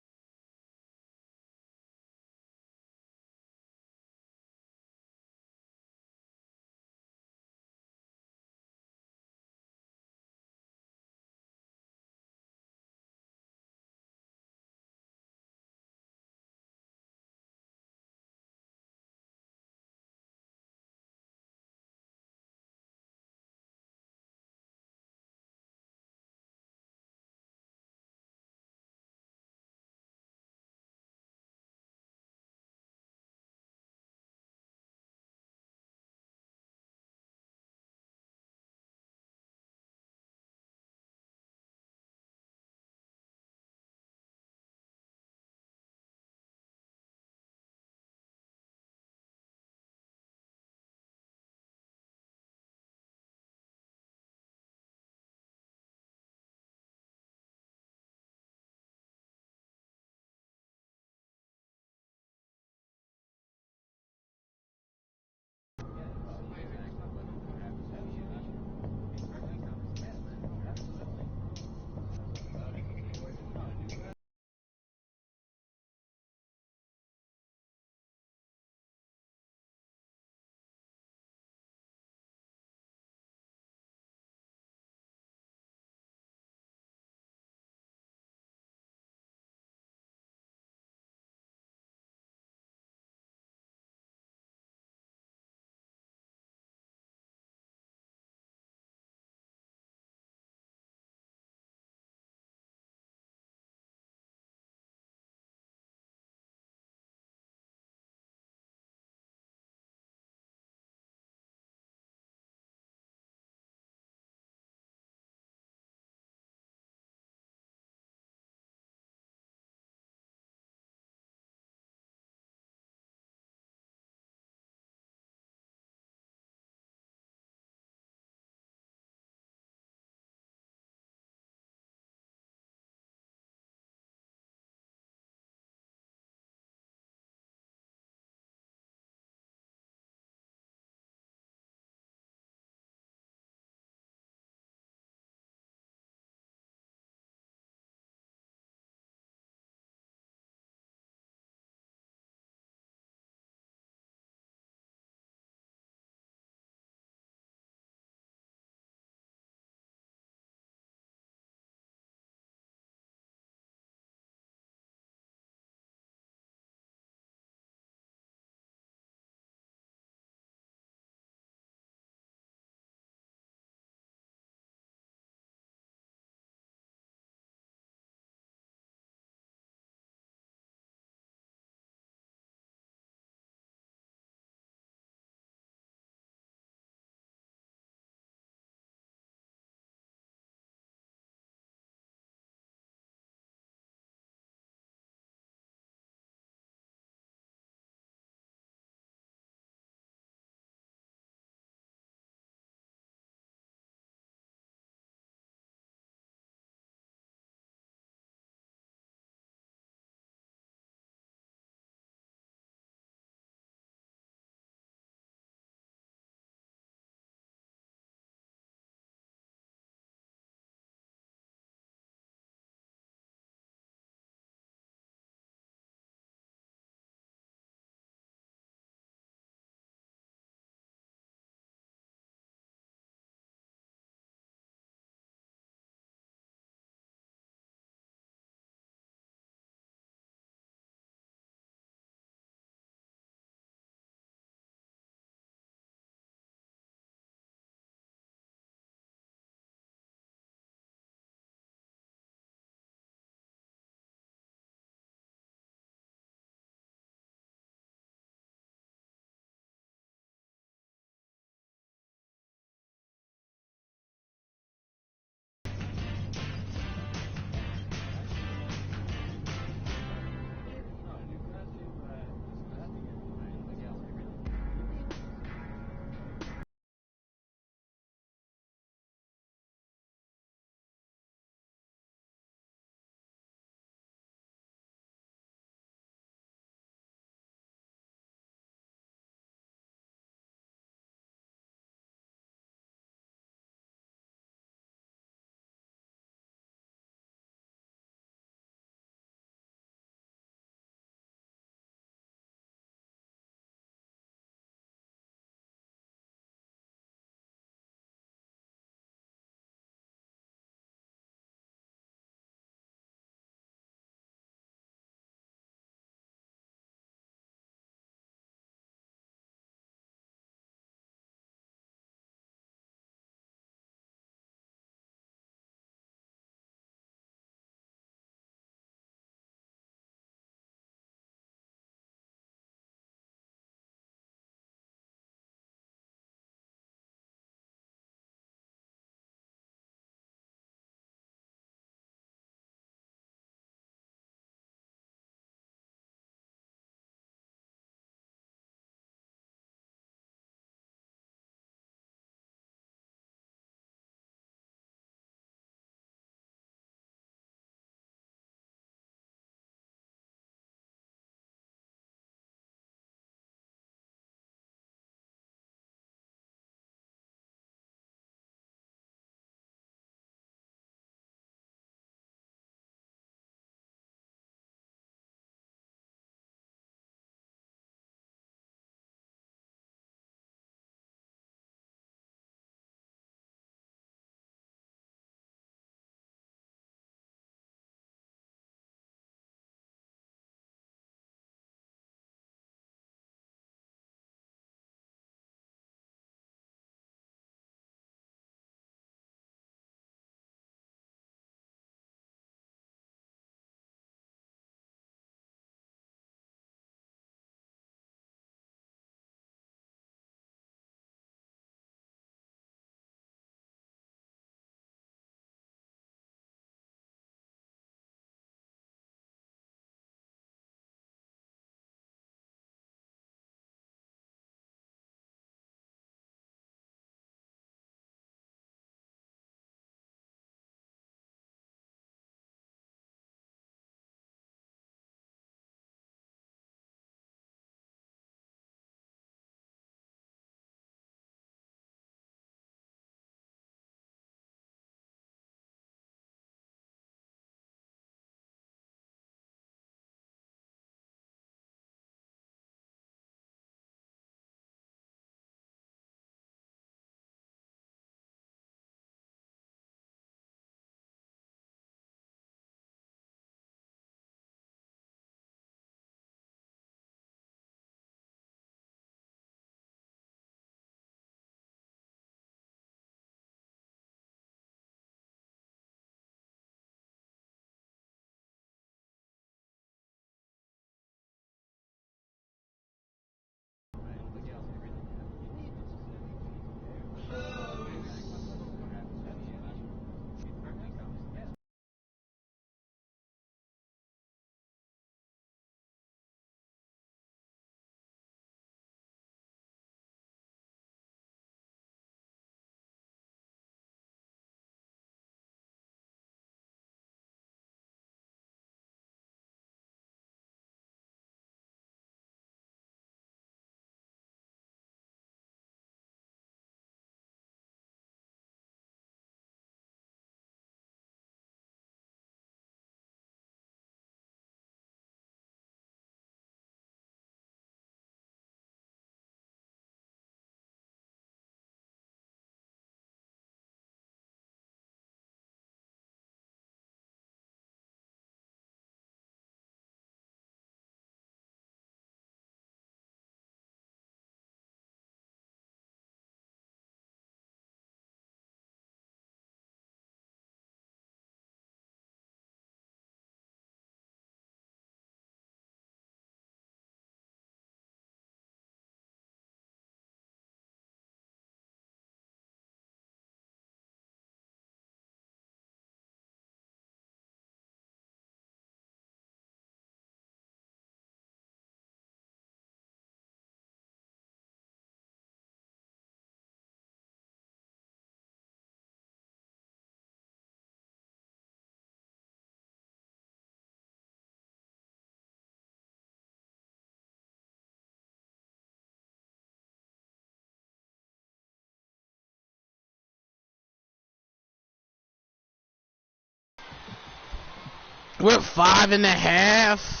We're 5.5.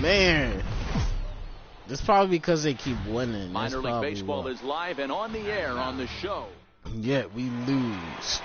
Man, that's probably because they keep winning. Minor League Baseball is live and on the air on the show. Yet we lose.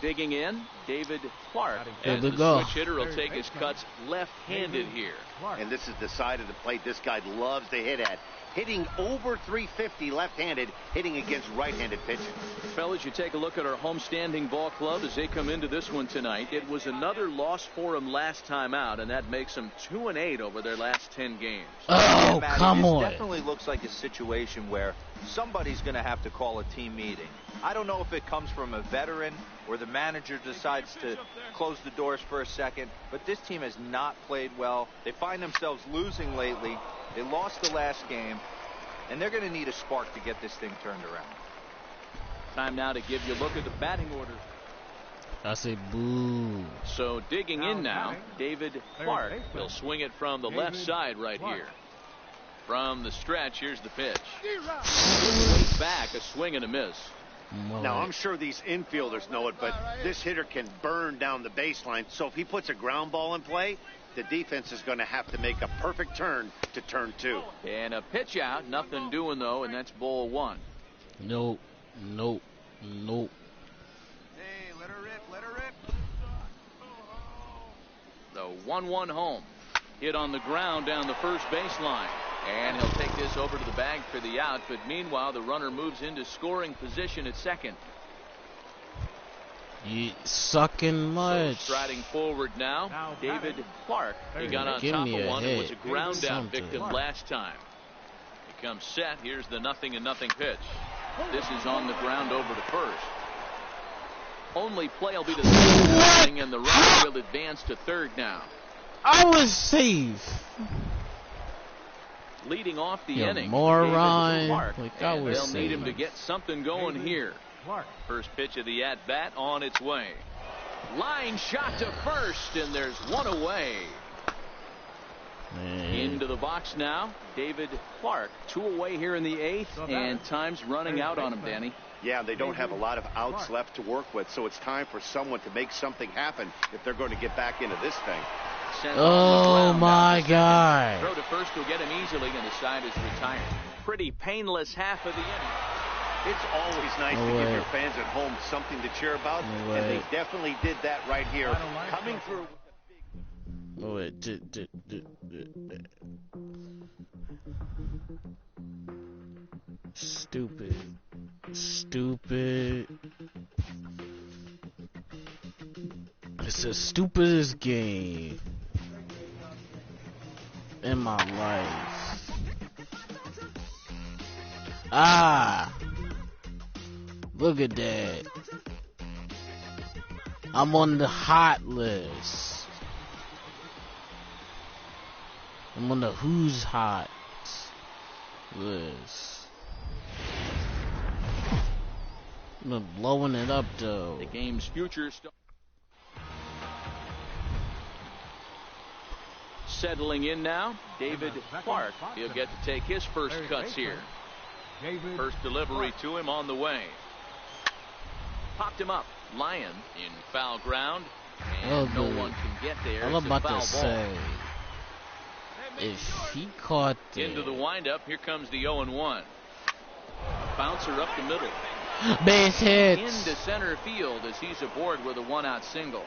Digging in, David Clark. Good And to the go. switch hitter will take his cuts left-handed here. And this is the side of the plate this guy loves to hit at. Hitting over 350 left-handed, hitting against right-handed pitching. Fellas, you take a look at our homestanding ball club as they come into this one tonight. It was another loss for them last time out, and that makes them 2-8 over their last 10 games. Oh, Matty, come this on. definitely looks like a situation where somebody's going to have to call a team meeting. I don't know if it comes from a veteran or the manager decides to close the doors for a second, but this team has not played well. They find themselves losing lately. They lost the last game, and they're going to need a spark to get this thing turned around. Time now to give you a look at the batting order. I say boo. So digging in now, David Clark. He'll swing it from the left side right here. From the stretch, here's the pitch. Way back, a swing and a miss. Now, I'm sure these infielders know it, but this hitter can burn down the baseline. So if he puts a ground ball in play, the defense is going to have to make a perfect turn to turn 2. And a pitch out, nothing doing though, and that's ball 1. Nope. Nope. Nope. Hey, let her rip, let her rip. The 1-1 home. Hit on the ground down the first baseline. And he'll take this over to the bag for the out, but meanwhile the runner moves into scoring position at second. You sucking much. So striding forward now, David Clark. He got on Give top me of a one hit. and was a ground out Something. victim last time. He comes set. Here's the 0-0 pitch. This is on the ground over to first. Only play will be to the third, and the runner will advance to third now. I was safe. Leading off the You inning, moron. David Clark, Like I and was they'll need him saying. to get something going here. First pitch of the at-bat on its way. Line shot to first, and there's one away. Man. Into the box now, David Clark. 2 away here in the 8th, and time's running out on him, Danny. Yeah, they don't have a lot of outs left to work with, so it's time for someone to make something happen if they're going to get back into this thing. Sent Oh on the ground my down to God. second. Throw to first will get him easily, and the side is retired. Pretty painless half of the inning. It's always nice to give your fans at home something to cheer about, and they definitely did that right here. Coming through. Oh, wait. Stupid. Stupid. It's the stupidest game in my life. Ah. Look at that. I'm on the hot list. I'm on the who's hot list. I'm blowing it up though. The game's future settling in now, David Clark. He'll get to take his first cuts here. First delivery to him on the way. Popped him up. Lyon in foul ground. And no one can get there. I'm It's a about foul to ball. say, if he caught Into the windup, here comes the 0-1. Bouncer up the middle. base hits. Into center field as he's aboard with a 1-out single.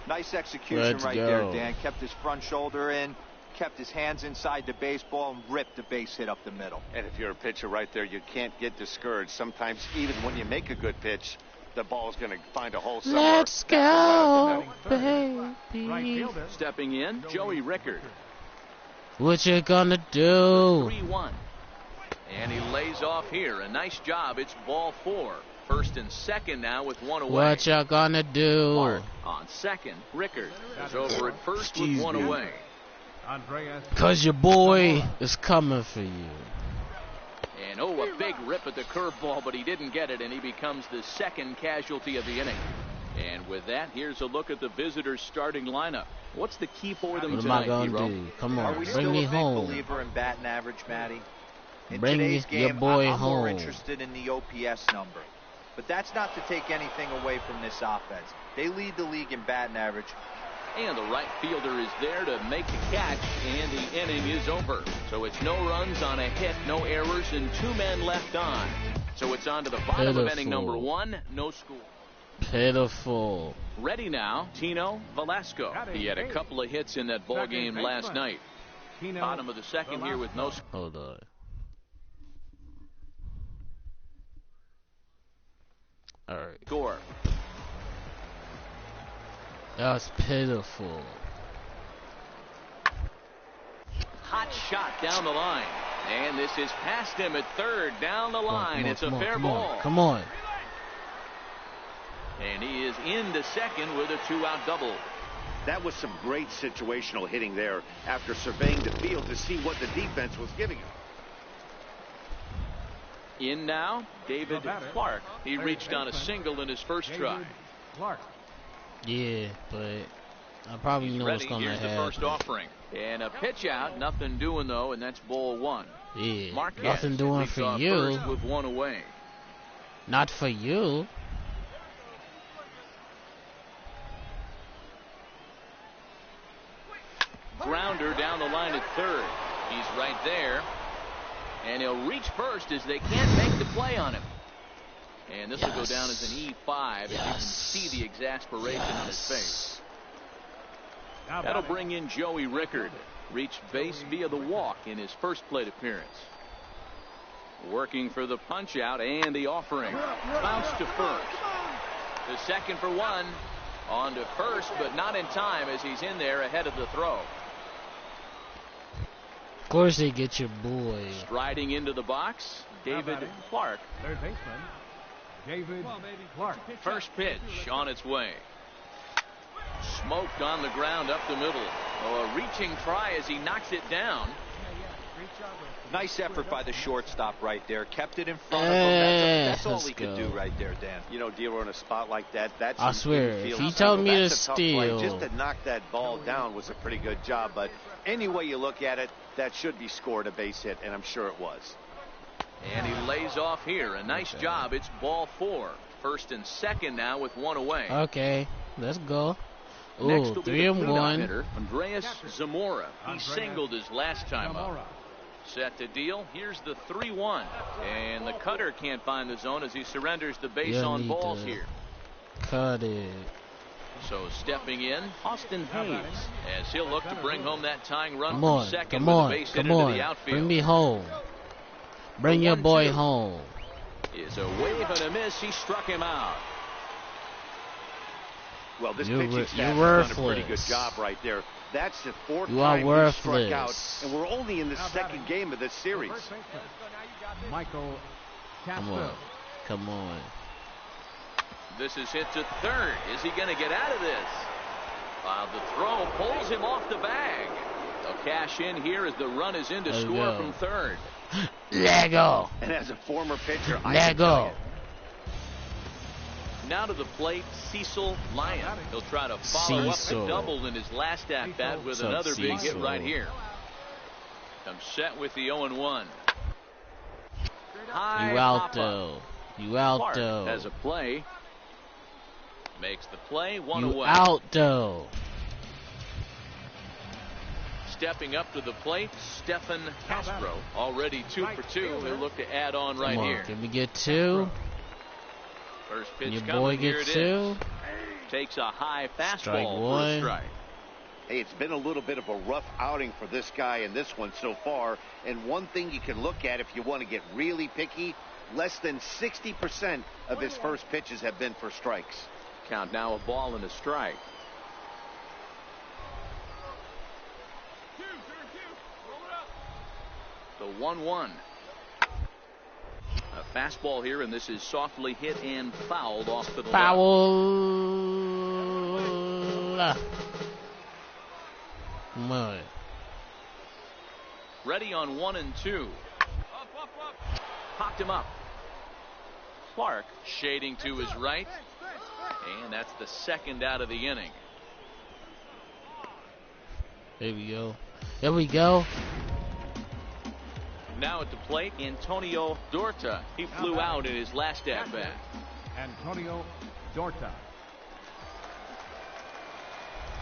Nice execution Let's right go. there, Dan. Kept his front shoulder in, kept his hands inside the baseball, and ripped the base hit up the middle. And if you're a pitcher right there, you can't get discouraged. Sometimes even when you make a good pitch, the ball's going to find a hole somewhere. Let's go, baby. Stepping in, Joey Rickard. What you gonna do? 3-1. And he lays off here. A nice job. It's ball 4. First and second now with 1 away. What you gonna do? Clark on second. Rickard is over at first with 1 away. Cause your boy is coming for you. And a big rip at the curveball, but he didn't get it, and he becomes the second casualty of the inning. And with that, here's a look at the visitors' starting lineup. What's the key for them What am I tonight, gonna Hero? do? Come Are on, we bring still me a big home. believer in batting average, Matty? In Bring today's your game, boy I'm more home. interested in the OPS number. But that's not to take anything away from this offense. They lead the league in batting average. And the right fielder is there to make the catch, and the inning is over. So it's no runs on a hit, no errors, and 2 men left on. So it's on to the bottom of inning number 1, no score. Pitiful. Ready now, Tino Velasco. He had a couple of hits in that ball game last night. Bottom of the second here with no score. Hold on. All right. Score. That was pitiful. Hot shot down the line. And this is past him at third, down the line. It's a fair ball. Come on. And he is into second with a 2-out double. That was some great situational hitting there after surveying the field to see what the defense was giving him. In now, David Clark. He reached on a single in his first try. Yeah, but I probably know what's going to happen. Here's the first offering. And a pitch out, nothing doing though, and that's ball 1. Yeah, Marquez nothing doing for you. With 1 away. Not for you. Grounder down the line at third. He's right there. And he'll reach first as they can't make the play on him. And this will go down as an E5, and you can see the exasperation on his face. That'll bring in Joey Rickard. Reached base via the walk in his first plate appearance. Working for the punch out and the offering. Bounce to first. The second for 1. On to first, but not in time as he's in there ahead of the throw. Of course they get your boy. Striding into the box, David Clark. Third baseman, David Clark. First pitch on its way. Smoked on the ground up the middle. Oh, a reaching try as he knocks it down. Nice effort by the shortstop right there. Kept it in front of him. That's all he could do right there, Dan. You know, dealer in a spot like that, that's I swear, if he told me to steal, just to knock that ball down was a pretty good job. But any way you look at it, that should be scored a base hit, and I'm sure it was. And he lays off here. A nice job. It's ball 4. First and second now with 1 away. Okay, let's go. Next Ooh, will 3 be the and 1. hitter, Andreas Zamora. He singled his last time up. Set to deal. Here's the 3-1. And the cutter can't find the zone as he surrenders the base on balls here. Cut it. So stepping in, Austin Hayes, as he'll look to bring home that tying run Come from on, second come with on, the base hit come into on. the outfield. Bring me home. Bring your boy home. Is a wave and a miss. He struck him out. Well, this pitching staff has done a pretty good job right there. That's the 4th time he struck out, and we're only in the second game of this series. Michael Come on. Come on. This is hit to third. Is he going to get out of this? The throw pulls him off the bag. They'll cash in here as the run is in to score from third. Let go. And as a former pitcher, let go. Now to the plate, Cecil Lyon. He'll try to follow up the double in his last at-bat with another big hit right here. Comes set with the 0-1. You out though. You out Clark though. has a play. Makes the play, 1 you away. Out though. Stepping up to the plate, Stephen Castro. Already 2 for 2. He'll look to add on right here. Can we get 2? First pitch your coming. Boy Here gets it 2. is. Takes a high fastball for a strike. Hey, it's been a little bit of a rough outing for this guy in this one so far. And one thing you can look at if you want to get really picky, less than 60% of his first pitches have been for strikes. Count now a ball and a strike. The 1-1. A fastball here, and this is softly hit and fouled off to the left. Come on. Ready on 1 and 2. Popped him up. Clark shading to his right. And that's the second out of the inning. There we go. There we go. Now at the plate, Antonio Dorta. He flew out in his last at-bat. Antonio Dorta.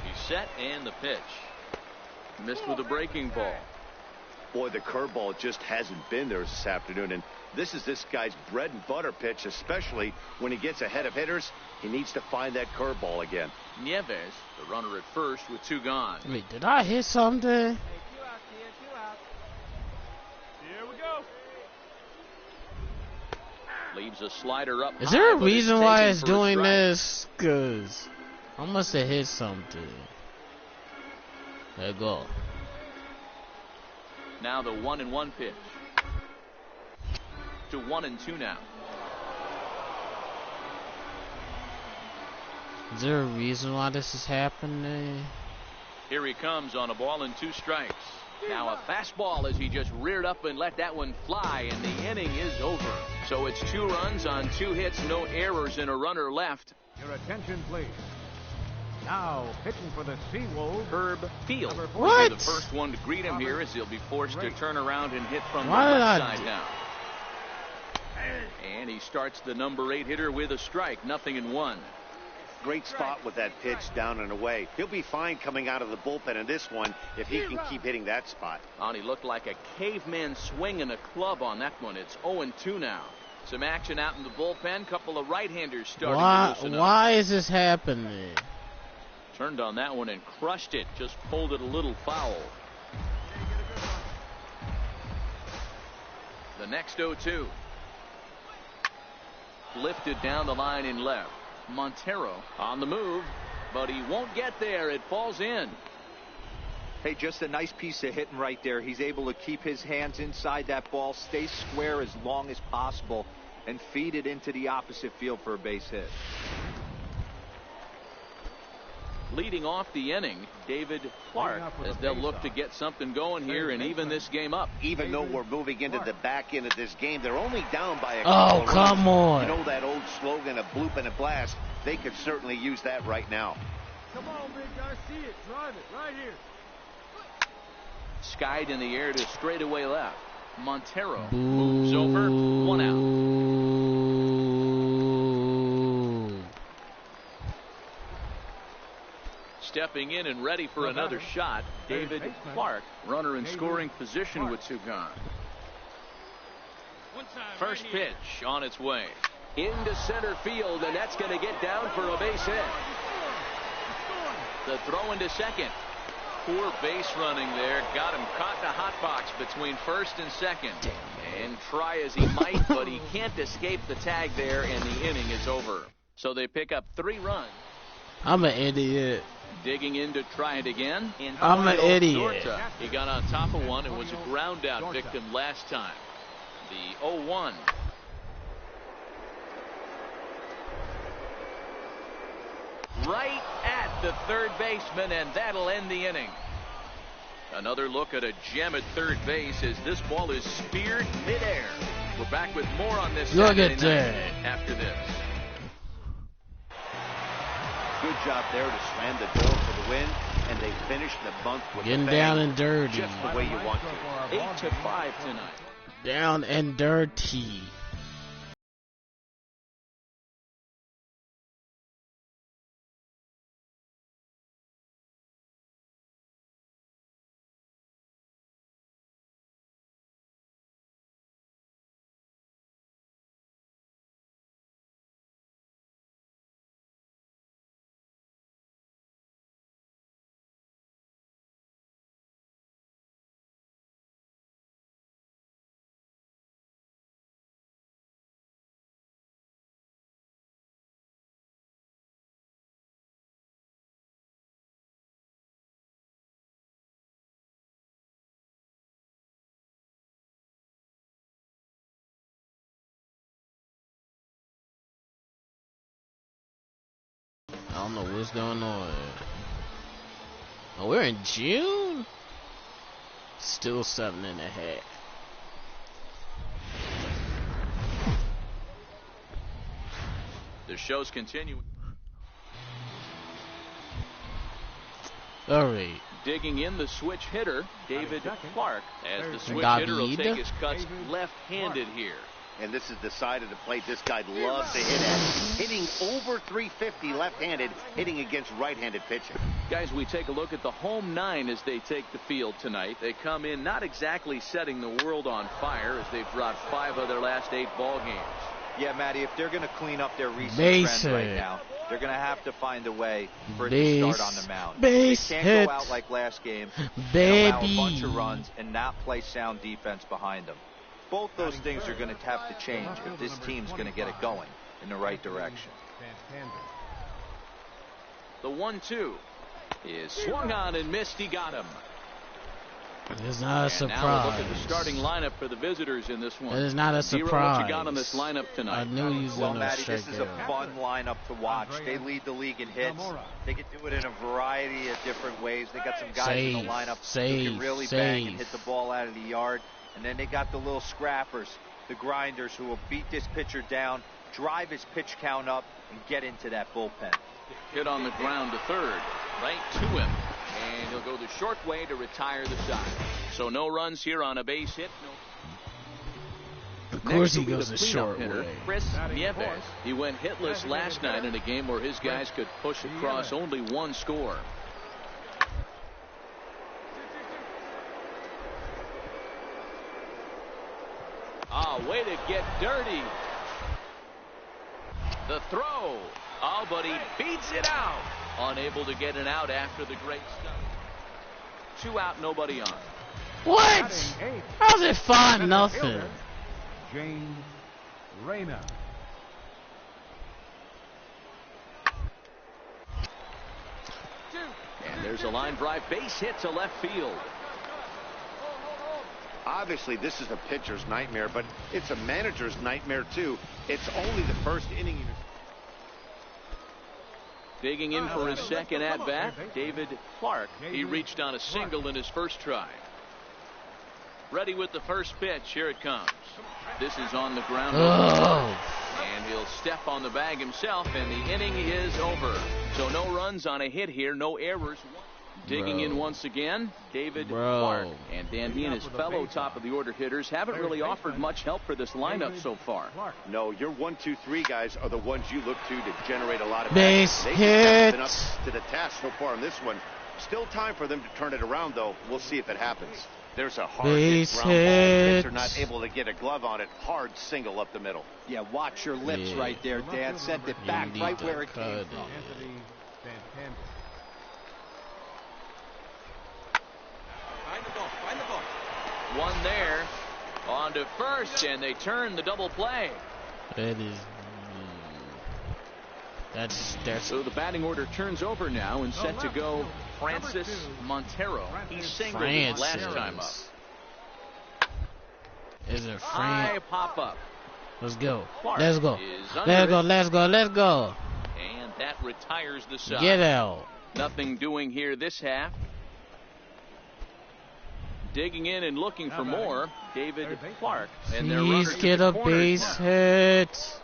He's set and the pitch. Missed with a breaking ball. Boy, the curveball just hasn't been there this afternoon, and this is this guy's bread and butter pitch, especially when he gets ahead of hitters. He needs to find that curveball again. Nieves, the runner at first with 2 gone. Wait, did I hit something? Hey, 2 out, kid, 2 out. Here we go. Leaves a slider up. Is there a high, but reason why taken it's for a doing strike. this? Cause I must have hit something. There you go. Now the 1-1 pitch. To 1-2 now. Is there a reason why this is happening? Here he comes on a ball and 2 strikes. Now a fastball as he just reared up and let that one fly, and the inning is over. So it's 2 runs on 2 hits, no errors, and a runner left. Your attention, please. Now, pitching for the Seawolves, Herb Field. What? He'll be the first one to greet him here as he'll be forced to turn around and hit from Why the did left I side now. And he starts the number 8 hitter with a strike, 0-1. Great spot with that pitch down and away. He'll be fine coming out of the bullpen in this one if he can keep hitting that spot. He looked like a caveman swinging a club on that one. It's 0-2 now. Some action out in the bullpen. Couple of right-handers starting to loosen up. Why is this happening? Turned on that one and crushed it. Just pulled it a little foul. The next 0-2. Lifted down the line in left. Montero on the move, but he won't get there. It falls in. Hey, just a nice piece of hitting right there. He's able to keep his hands inside that ball, stay square as long as possible, and feed it into the opposite field for a base hit. Leading off the inning, David Clark, as they'll look to get something going here and even this game up. Even though we're moving into the back end of this game, they're only down by a couple Oh, of come runs. on. You know that old slogan of bloop and a blast? They could certainly use that right now. Come on, big guy, see it, drive it, right here. Skied in the air to straightaway left. Montero moves over, 1 out. Stepping in and ready for another shot, David Clark, runner in scoring position with 2 gone. First pitch on its way. Into center field, and that's going to get down for a base hit. The throw into second. Poor base running there. Got him caught in a hot box between first and second. And try as he might, but he can't escape the tag there, and the inning is over. So they pick up 3 runs. I'm an idiot. Digging in to try it again. I'm an idiot. Dorta. He got on top of one and was a ground out victim last time. The 0-1. Right at the third baseman, and that'll end the inning. Another look at a gem at third base as this ball is speared midair. We're back with more on this Look Saturday at night that. after this. Good job there to slam the door for the win, and they finished the month with Getting the down bang, and dirty. just the way you want to. 8-5 tonight. Down and dirty. I don't know what's going on. Oh, we're in June? Still 7.5. The show's continuing. Alright. Digging in the switch hitter, David Clark, as the switch David. hitter will take his cuts left-handed here. And this is the side of the plate this guy loves to hit at. Hitting over 350 left-handed, hitting against right-handed pitching. Guys, we take a look at the home 9 as they take the field tonight. They come in not exactly setting the world on fire as they've dropped 5 of their last 8 ball games. Yeah, Matty, if they're going to clean up their recent Base trend right hit. now, they're going to have to find a way for it Base- to start on the mound. base They can't hit. go out like last game and allow a Baby. bunch of runs and not play sound defense behind them. Both those things are going to have to change if this team's going to get it going in the right direction. The 1-2 is swung on and missed. He got him. It's not a And now we'll look surprise. at the starting lineup for the visitors in this one. It is not a Zero, surprise. what you got on this lineup I tonight? knew he was Well, going to Matty, strike this is a out. fun lineup to watch. They lead the league in hits. They can do it in a variety of different ways. They got some guys in the lineup who can really bang and hit the ball out of the yard. And then they got the little scrappers, the grinders, who will beat this pitcher down, drive his pitch count up, and get into that bullpen. Hit on the ground to third, right to him. And he'll go the short way to retire the side. So no runs here on a base hit. Of course he Next will be goes the the cleanup short hitter, way. Chris Nieves. He went hitless last night in a game where his guys could push across only 1 score. Way to get dirty. The throw. Oh, but he beats it out. Unable to get an out after the great stuff. 2 out, nobody on. What? How's it 5-0? James Reyna. And there's a line drive base hit to left field. Obviously, this is a pitcher's nightmare, but it's a manager's nightmare, too. It's only the first inning. Digging in for his second at-bat, David Clark. He reached on a single in his first try. Ready with the first pitch. Here it comes. This is on the ground. And he'll step on the bag himself, and the inning is over. So no runs on a hit here, no errors. Digging in once again, David Clark. And Dan, he and his fellow top-of-the-order hitters haven't really offered much help for this lineup so far. No, your 1, 2, 3 guys are the ones you look to generate a lot of Base action. hit. They've just been up to the task so far on this one. Still time for them to turn it around, though. We'll see if it happens. There's a hard Base hit ground ball. hit. Pitcher not able to get a glove on it. Hard single up the middle. Yeah, watch your lips Yeah. right there, Dan. Sent it back need right to where it cut came it. from. Anthony Santander. Find the ball. One there. On to first, and they turn the double play. That is. That's. So the batting order turns over now, and set to go Francis Montero. He singled his last time up. Is it High Frank? pop up. Let's go. Clark Let's go. is under Let's go. it. Let's go. Let's go. And that retires the side. Get out. Nothing doing here this half. Digging in and looking for more, David Clark. And their runner Please to get the a corner. base hit.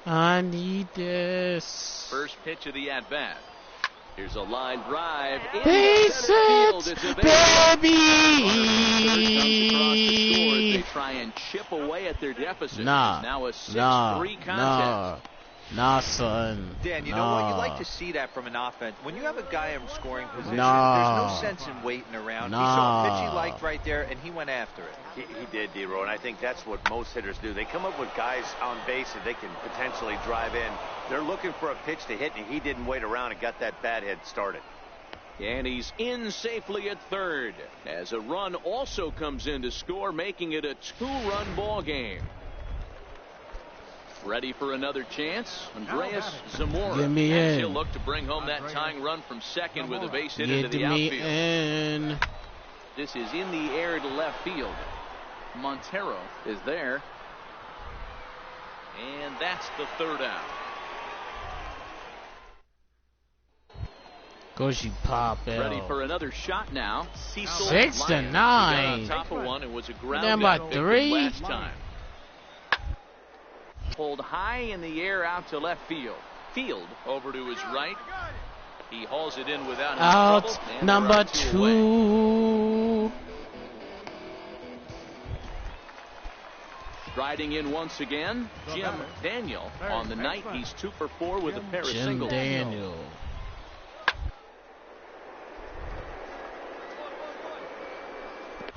I need this. First pitch of the at-bat. Here's a line drive. In Base center field. hit, It's a base hit. baby. Comes across the score as they try and chip away at their deficit. Nah. It's now a 6-3 contest. Nah, son. Dan, you know what? You like to see that from an offense. When you have a guy in scoring position, Nah. there's no sense in waiting around. Nah. He saw a pitch he liked right there, and he went after it. He did, D-Row, and I think that's what most hitters do. They come up with guys on base that they can potentially drive in. They're looking for a pitch to hit, and he didn't wait around and got that bat hit started. And he's in safely at third as a run also comes in to score, making it a 2-run ball game. Ready for another chance? Andreas Zamora. Get me As in. he'll look to bring home that tying run from second with a base hit into Get the me outfield. in. This is in the air to left field. Montero is there. And that's the third out. Go, you pop out. Ready for another shot now. Cecil 6 to Lyons. 9. He got on top of one and was a ground Damn, out about victim 3. last time. Pulled high in the air out to left field. Field over to his right. He hauls it in without any Out trouble, and number they're 2 away. 2. Striding in once again, Jim Daniel. On the night, he's 2 for 4 with a pair of singles. Jim Daniel.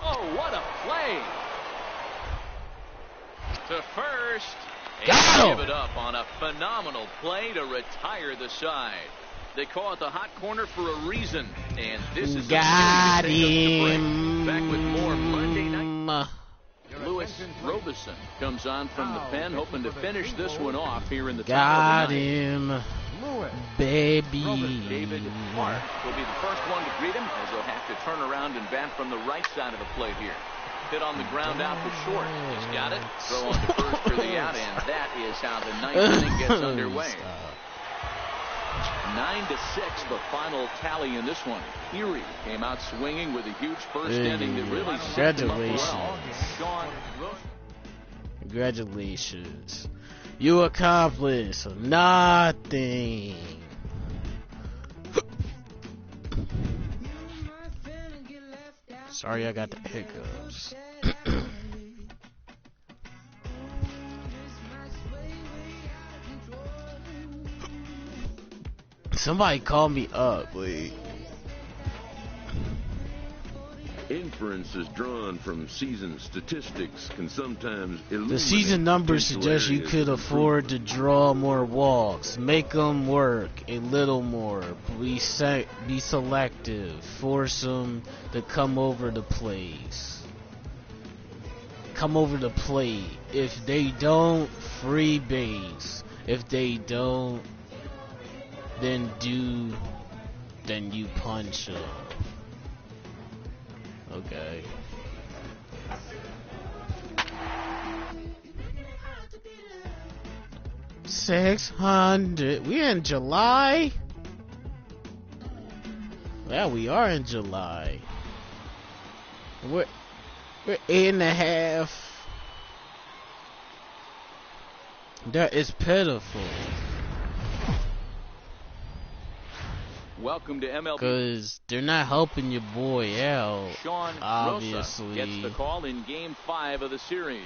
Oh, what a play! To first. Got And him. give it up on a phenomenal play to retire the side. They call it the hot corner for a reason. And this is Got the series that takes us to him. break. Back with more Monday night. Lewis Robeson comes on from the pen, hoping to finish this one off here in the top Got of the ninth. him, baby. David Clark will be the first one to greet him, as he'll have to turn around and bat from the right side of the plate here. Hit on the ground out for short. He's got it. Throw on to first for the out, and that is how the ninth inning gets underway. 9-6, the final tally in this one. Erie came out swinging with a huge first inning that really set them up well. Sean Rose. Congratulations. You accomplished nothing. Sorry I got the hiccups. Somebody call me up, please. Inferences drawn from season statistics can sometimes illuminate The season numbers potential suggest you areas could of afford to draw more walks, make them work a little more, be selective, force them to come over the place. Come over the plate. If they don't, free base. If they don't, then you punch them. Okay. $600. We in July? Yeah, we are in July. We're 8.5. That is pitiful. Welcome to MLB. Cause they're not helping your boy out. Sean obviously. Rosa gets the call in Game 5 of the series.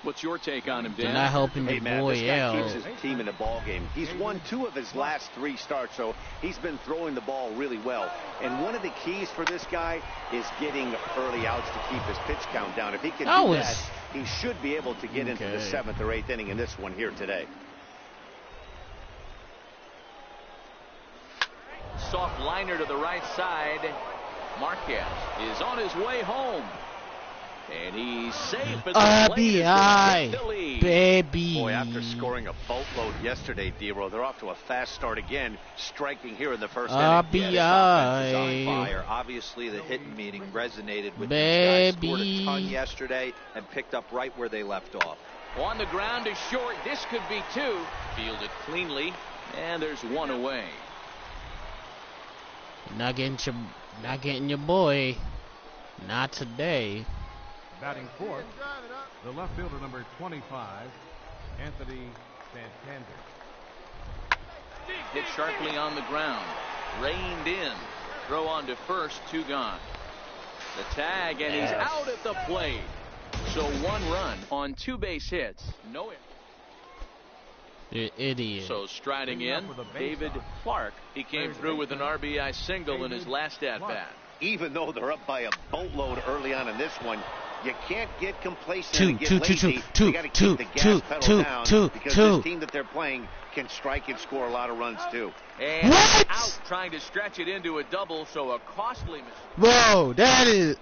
What's your take on him, Dan? They're not helping Hey, your man, boy this guy out. keeps his team in the ball game. He's won 2 of his last 3 starts, so he's been throwing the ball really well. And one of the keys for this guy is getting early outs to keep his pitch count down. If he can do that, he should be able to get into the 7th or 8th inning in this one here today. Soft liner to the right side. Marquez is on his way home. And he's safe at the RBI, plate. baby. Boy, after scoring a boatload yesterday, D-Row, they're off to a fast start again, striking here in the first inning. RBI. Yeah, this offense is on fire. Obviously, the hitting meeting resonated with these guys. Scored a ton yesterday and picked up right where they left off. On the ground is short. This could be 2. Fielded cleanly. And there's 1 away. Not getting your boy. Not today. Batting fourth, the left fielder number 25, Anthony Santander. Hit sharply on the ground. Reined in. Throw on to first. 2 gone. The tag, and he's out at the plate. So 1 run on 2 base hits. No error. You idiot. So striding in, David Clark. He came through with an RBI single in his last at-bat. Even though they're up by a boatload early on in this one, you can't get complacent and get lazy. You got to keep the gas pedal down because this team that they're playing can strike and score a lot of runs too. And out, trying to stretch it into a double, so a costly mistake. Whoa, that is.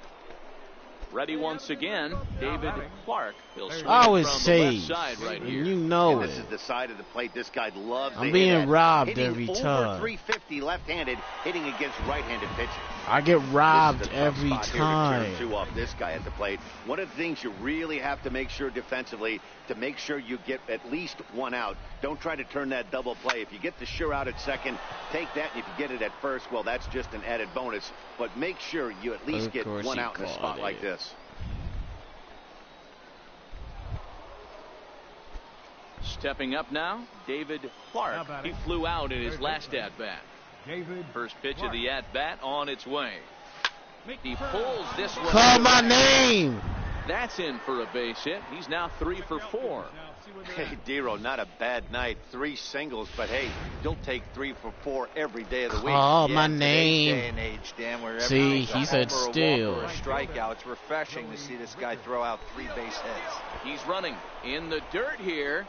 Ready once again, David Clark. He'll swing I was from safe. the left side right here. You know This it. is the side of the plate this guy loves. I'm being robbed hitting every over time. 350 left-handed, hitting against right-handed pitchers. I get robbed This is a tough every spot here to time. turn 2 off this guy at the plate. One of the things you really have to make sure defensively to make sure you get at least 1 out. Don't try to turn that double play. If you get the sure out at second, take that. And if you get it at first, well, that's just an added bonus. But make sure you at least get 1 out in a spot like this. Stepping up now, David Clark. He flew out in his last at-bat. First pitch of the at-bat on its way. He pulls this one. Call my name. That's in for a base hit. He's now 3 for 4. Hey, Dero, not a bad night. 3 singles, but hey, you'll take 3 for 4 every day of the week. Call Yeah, my in today's name. day and age, Dan, where See, everything's a he said homer, a steal. walk, or a strikeout. It's refreshing to see this guy throw out 3 base hits. He's running in the dirt here.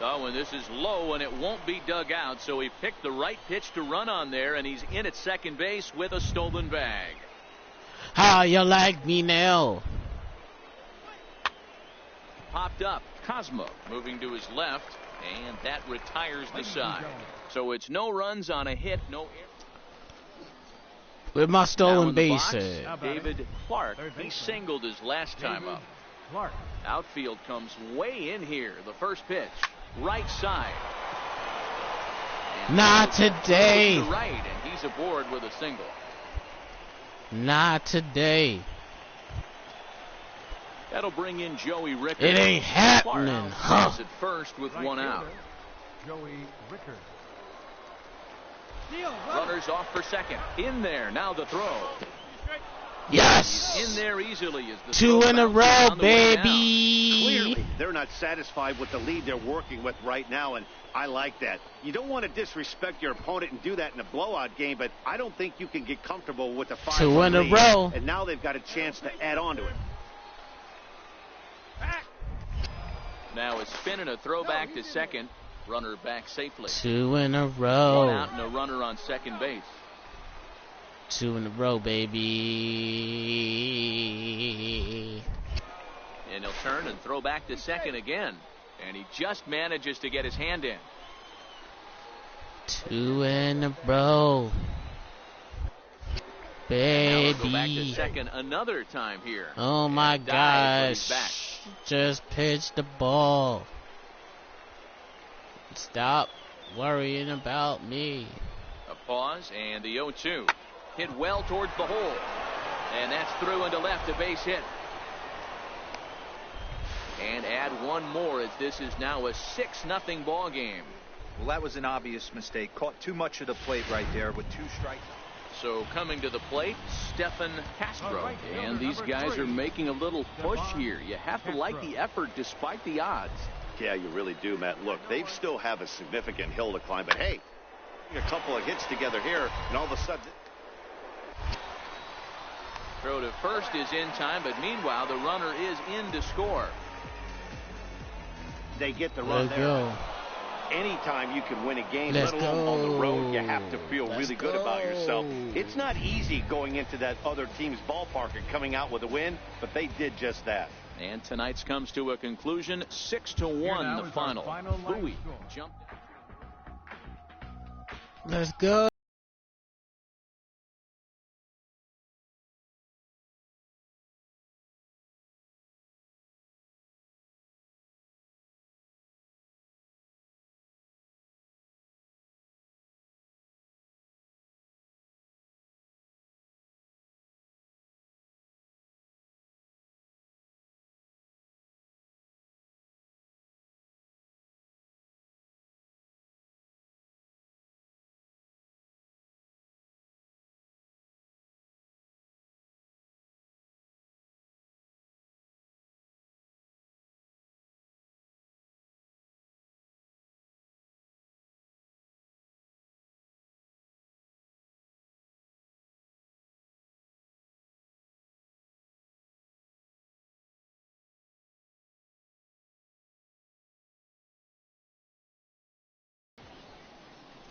Oh, and this is low, and it won't be dug out, so he picked the right pitch to run on there, and he's in at second base with a stolen bag. How you like me now? Popped up. Cosmo moving to his left, and that retires the side. So it's no runs on a hit, no error. With my Now stolen in the base box, hit. David Clark. He singled his last time up. Clark. Outfield comes way in here. The first pitch, right side. And Not goes today. to the right, and he's aboard with a single. Not today. That'll bring in Joey Ricker. It ain't happening, huh? At first with one out. Joey Ricker. Runners off for second. In there. Now the throw. Yes. In there easily is the 2 throw in a bounces row, on the way down. baby. Clearly, they're not satisfied with the lead they're working with right now, and I like that. You don't want to disrespect your opponent and do that in a blowout game, but I don't think you can get comfortable with a 5-1 2 in a lead. row. And now they've got a chance to add on to it. Now a spin and a throw back to second. Runner back safely. 2 in a One row. out and a runner on second base. 2 in a row, baby. And he'll turn and throw back to second again. And he just manages to get his hand in. 2 in a row. Now he'll go back to Baby. second another time here. Oh my And dives, but he's gosh. back. Just pitch the ball. Stop worrying about me. A pause and the 0-2. Hit well towards the hole. And that's through into left, a base hit. And add one more as this is now a 6-0 ball game. Well, that was an obvious mistake. Caught too much of the plate right there with 2 strikes. So coming to the plate, Stephen Castro. All right, And these number guys 3. are making a little push here. You have to like the effort despite the odds. Yeah, you really do, Matt. Look, they still have a significant hill to climb, but hey, a couple of hits together here, and all of a sudden... Throw to first is in time, but meanwhile the runner is in to score. They get the run Let's there. go. Anytime you can win a game, Let's let alone on the road, you go. have to feel Let's really good about go. yourself. It's not easy going into that other team's ballpark and coming out with a win, but they did just that. And tonight's comes to a conclusion, 6-1 the final. Bowie jumped. Let's go.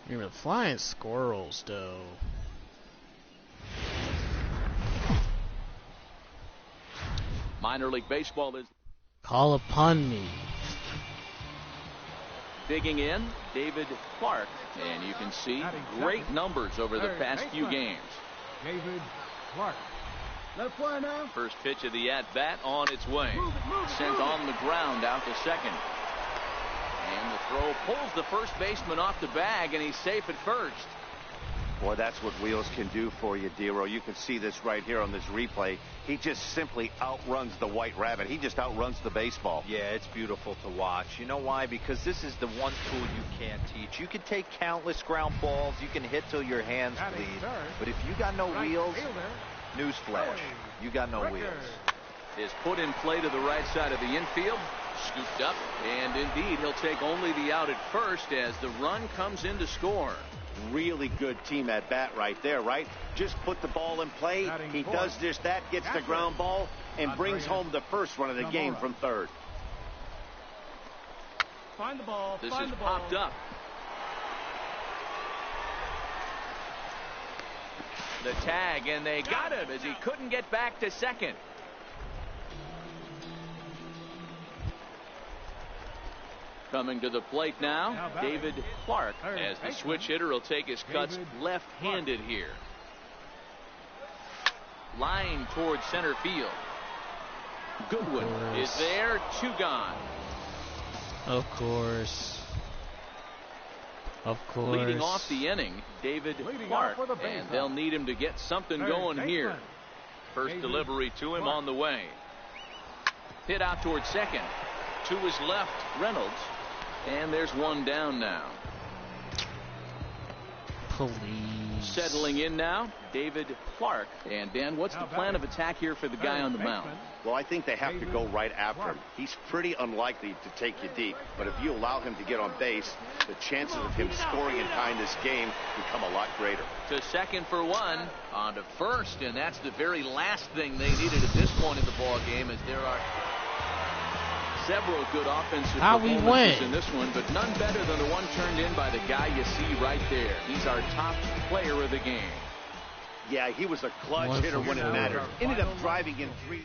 You're the flying squirrels, though. Minor League Baseball is Call upon me. digging in, David Clark. And you can see great numbers over the past few games. David Clark. Left fly now. First pitch of the at-bat on its way. Sent on the ground out to second. And the throw pulls the first baseman off the bag, and he's safe at first. Boy, that's what wheels can do for you, Dero. You can see this right here on this replay. He just simply outruns the White Rabbit. He just outruns the baseball. Yeah, it's beautiful to watch. You know why? Because this is the one tool you can't teach. You can take countless ground balls. You can hit till your hands bleed. But if you got no wheels, Newsflash, you got no wheels. Is put in play to the right side of the infield. Scooped up, and indeed he'll take only the out at first as the run comes in to score. Really good team at bat right there, right? Just put the ball in play. He does just that, gets the ground ball, and brings home the first run of the game from third. Find the ball. This is popped up. The tag, and they got him as he couldn't get back to second. Coming to the plate now, David Clark, as the switch hitter will take his cuts left-handed here. Line towards center field. Goodwin is there, 2 gone. Of course. Of course. Leading off the inning, David Clark, and they'll need him to get something going here. First delivery to him on the way. Hit out towards second. To his left, Reynolds. And there's one down now. Please. Settling in now, David Clark. And Dan, what's the plan of attack here for the guy on the mound? Well, I think they have to go right after him. He's pretty unlikely to take you deep, but if you allow him to get on base, the chances of him scoring and tying this game become a lot greater. To second for 1, on to first, and that's the very last thing they needed at this point in the ball game, as there are several good offensive performances in this one, but none better than the one turned in by the guy you see right there. He's our top player of the game. Yeah, he was a clutch hitter when it mattered. Ended up driving in 3.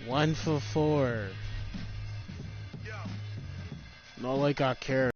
1 for 4. Not like I care.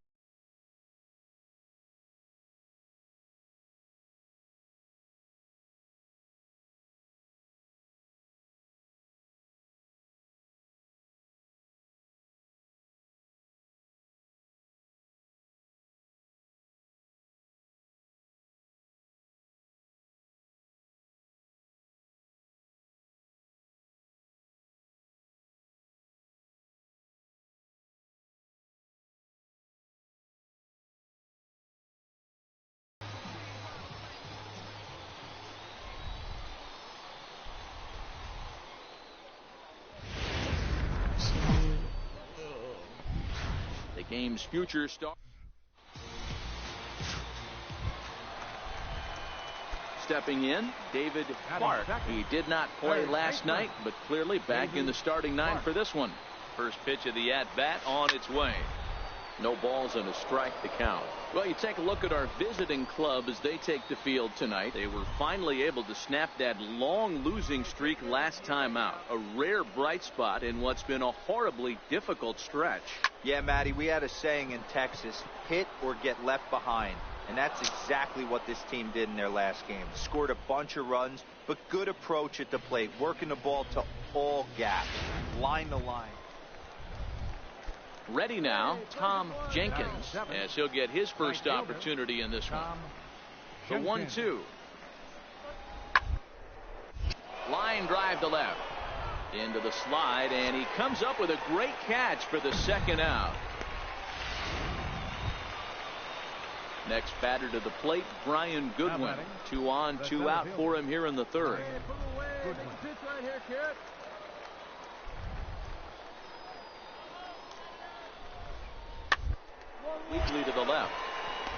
The game's future star. Stepping in, David Clark. He did not play last night, but clearly back in the starting 9 for this one. First pitch of the at-bat on its way. No balls and a strike to count. Well, you take a look at our visiting club as they take the field tonight. They were finally able to snap that long losing streak last time out. A rare bright spot in what's been a horribly difficult stretch. Yeah, Matty, we had a saying in Texas, hit or get left behind. And that's exactly what this team did in their last game. Scored a bunch of runs, but good approach at the plate. Working the ball to all gaps. Line to line. Ready now, Tom Jenkins, as he'll get his first opportunity in this one. The 1-2. Line drive to left. Into the slide, and he comes up with a great catch for the second out. Next batter to the plate, Brian Goodwin. 2 on, 2 out for him here in the third. Weakly to the left.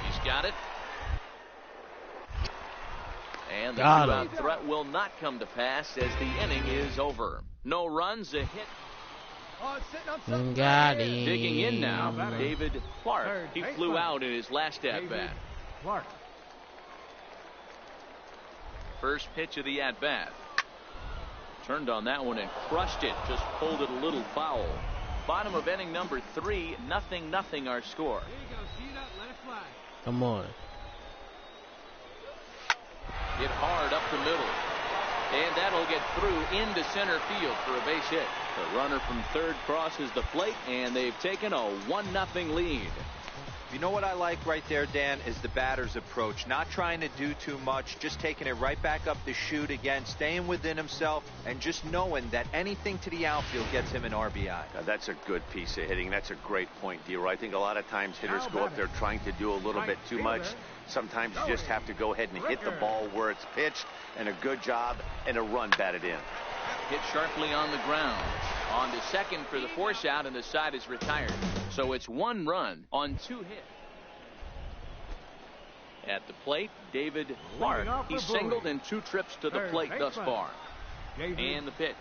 He's got it. And the 2-out threat will not come to pass as the inning is over. No runs, a hit. Got him. Digging in now, David Clark. He flew out in his last at-bat. First pitch of the at-bat. Turned on that one and crushed it. Just pulled it a little foul. Bottom of inning number 3, 0-0 our score. Come on. Hit hard up the middle. And that'll get through into center field for a base hit. The runner from third crosses the plate, and they've taken a 1-0 lead. You know what I like right there, Dan, is the batter's approach. Not trying to do too much, just taking it right back up the chute again, staying within himself, and just knowing that anything to the outfield gets him an RBI. That's a good piece of hitting. That's a great point, D-Roy. I think a lot of times hitters go up there trying to do a little bit too much. Sometimes you just have to go ahead and hit the ball where it's pitched, and a good job, and a run batted in. Hit sharply on the ground. On to second for the force out, and the side is retired. So it's 1 run on 2 hits. At the plate, David Clark. He singled in 2 trips to the plate thus far. And the pitch.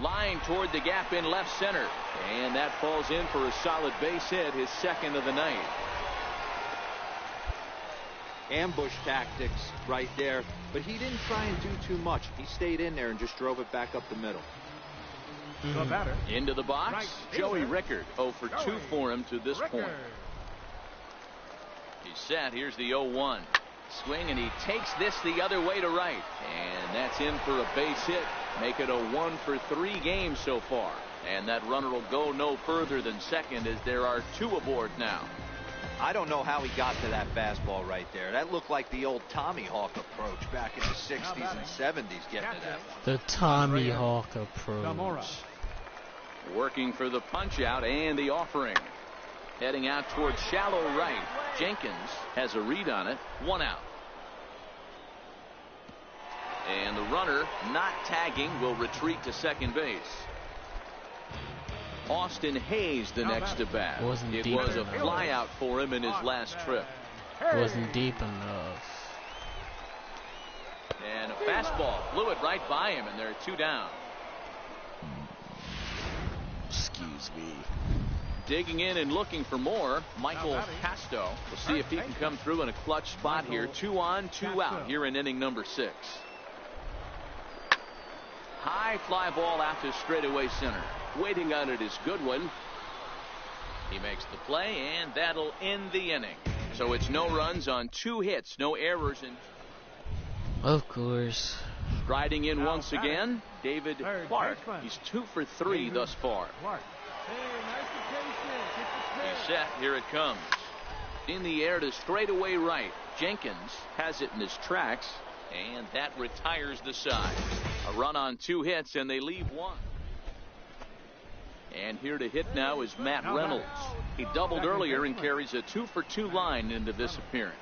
Line toward the gap in left center. And that falls in for a solid base hit, his second of the night. Ambush tactics right there, but he didn't try and do too much. He stayed in there and just drove it back up the middle. The batter. Into the box, Right. Joey Rickard. 0 for 2 for him to this point. He's set. Here's the 0-1. Swing, and he takes this the other way to right. And that's in for a base hit. Make it a 1 for 3 game so far. And that runner will go no further than second as there are 2 aboard now. I don't know how he got to that fastball right there. That looked like the old Tommy Hawk approach back in the 60s and 70s getting to that one. The Tommy Hawk approach. Working for the punch out and the offering. Heading out towards shallow right. Jenkins has a read on it. 1 out. And the runner not tagging will retreat to second base. Austin Hayes the next to bat. It was a fly out for him in his last trip. Wasn't deep enough. And a fastball flew it right by him, and there are 2 down. Excuse me. Digging in and looking for more, Michael Casto. We'll see if he can come through in a clutch spot here. 2 on, 2 out here in inning number 6. High fly ball out to straightaway center. Waiting on it is Goodwin. He makes the play, and that'll end the inning. So it's no runs on 2 hits, no errors. Of course. Striding in once again, David Clark. He's 2 for 3 thus far. He's set. Here it comes. In the air to straightaway right. Jenkins has it in his tracks, and that retires the side. A run on 2 hits, and they leave 1. And here to hit now is Matt Reynolds. He doubled earlier and carries a 2 for 2 line into this appearance.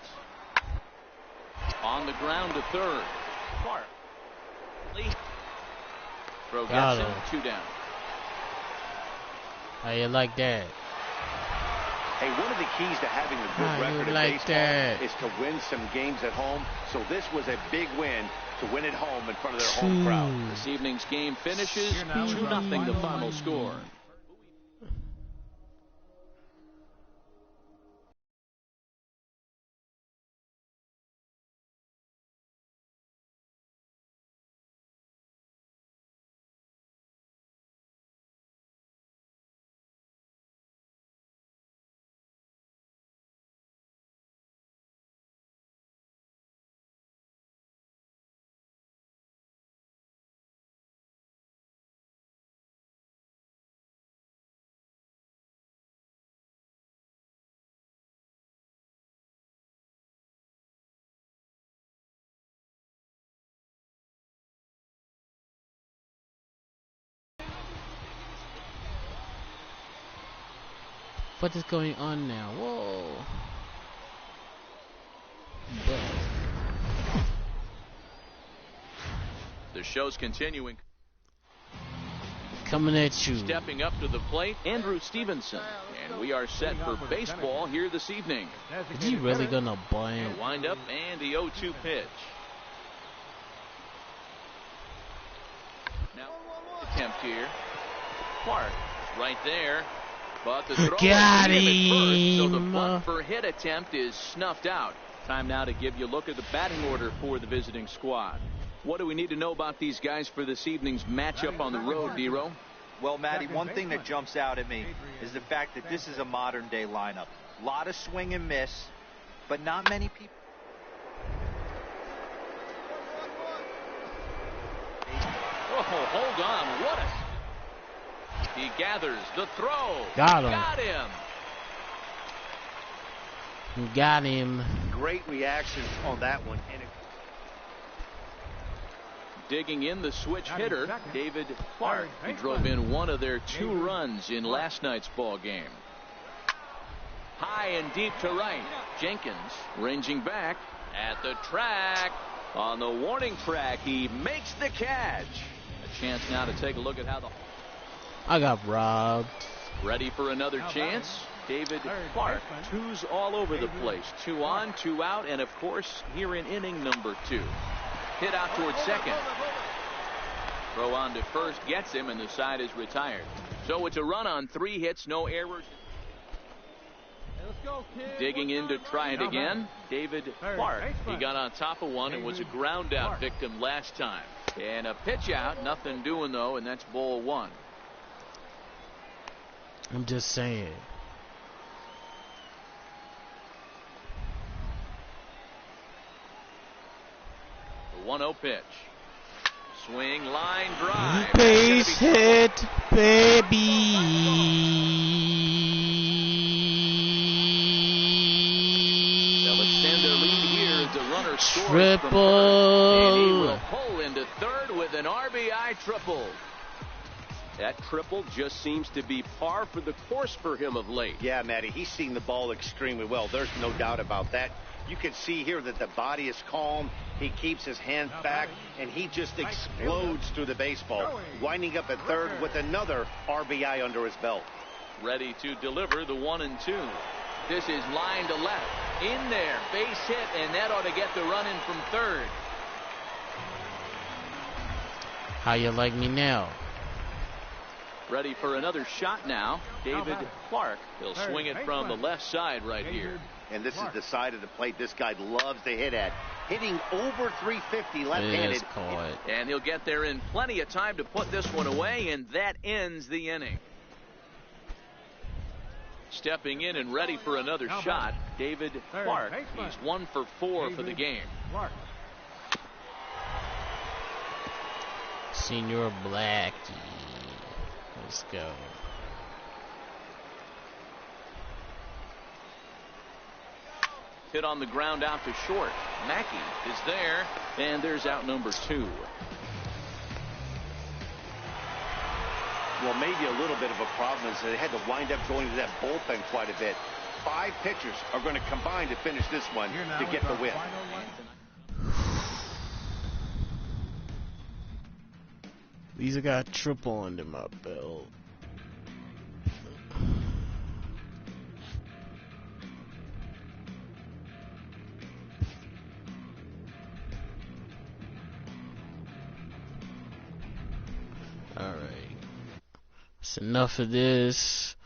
On the ground to third. Clark. Throw gets him. 2 down. How you like that? Hey, one of the keys to having a good record in baseball is to win some games at home. So this was a big win to win at home in front of their home crowd. This evening's game finishes 2-0 the final score. What is going on now? Whoa. The show's continuing. Coming at you. Stepping up to the plate, Andrew Stevenson. And we are set for baseball here this evening. Is he really gonna bunt? A wind up and the 0-2 pitch. Now, attempt here. Clark right there. But the throw got him at first, so the him. bunt for hit attempt is snuffed out. Time now to give you a look at the batting order for the visiting squad. What do we need to know about these guys for this evening's matchup on the road, Dero? Well, Matty, one thing that jumps out at me is the fact that this is a modern-day lineup. A lot of swing and miss, but not many people. Oh, hold on. What a... He gathers the throw. Got him. Got him. Got him. Great reaction on that one. And Digging in the switch hitter, David Clark. He drove in one of their 2 runs in last night's ball game. High and deep to right. Jenkins ranging back at the track. On the warning track, he makes the catch. A chance now to take a look at how the... I got robbed. Ready for another chance. David Clark. 2s all over the place. 2 on, 2 out, and of course here in inning number 2. Hit out towards second. Throw on to first gets him, and the side is retired. So it's a run on 3 hits, no errors. Digging in to try it again, David Clark. He got on top of one and was a ground out victim last time. And a pitch out, nothing doing though, and that's ball 1. I'm just saying. The 1-0 pitch. Swing, line, drive. Base hit, baby. They'll extend their lead here as the runner scores Triple. from first. And he will pull into third with an RBI triple. That triple just seems to be par for the course for him of late. yeah, Matty, he's seen the ball extremely well. There's no doubt about that. You can see here that the body is calm. He keeps his hands back, and he just explodes through the baseball, winding up at third with another RBI under his belt. Ready to deliver the 1-2. This is line to left. In there, base hit, and that ought to get the run in from third. How you like me now? Ready for another shot now. David Clark. He'll swing it from the left side right here. And this is the side of the plate this guy loves to hit at. Hitting over 350 left-handed. Caught. And he'll get there in plenty of time to put this one away, and that ends the inning. Stepping in and ready for another shot, David Clark. He's 1 for 4 for the game. Senior Blackie. Let's go. Hit on the ground out to short. Mackey is there, and there's out number 2. Well, maybe a little bit of a problem is they had to wind up going to that bullpen quite a bit. 5 pitchers are going to combine to finish this one to get the win. At least I got triple under my belt. Alright. That's enough of this.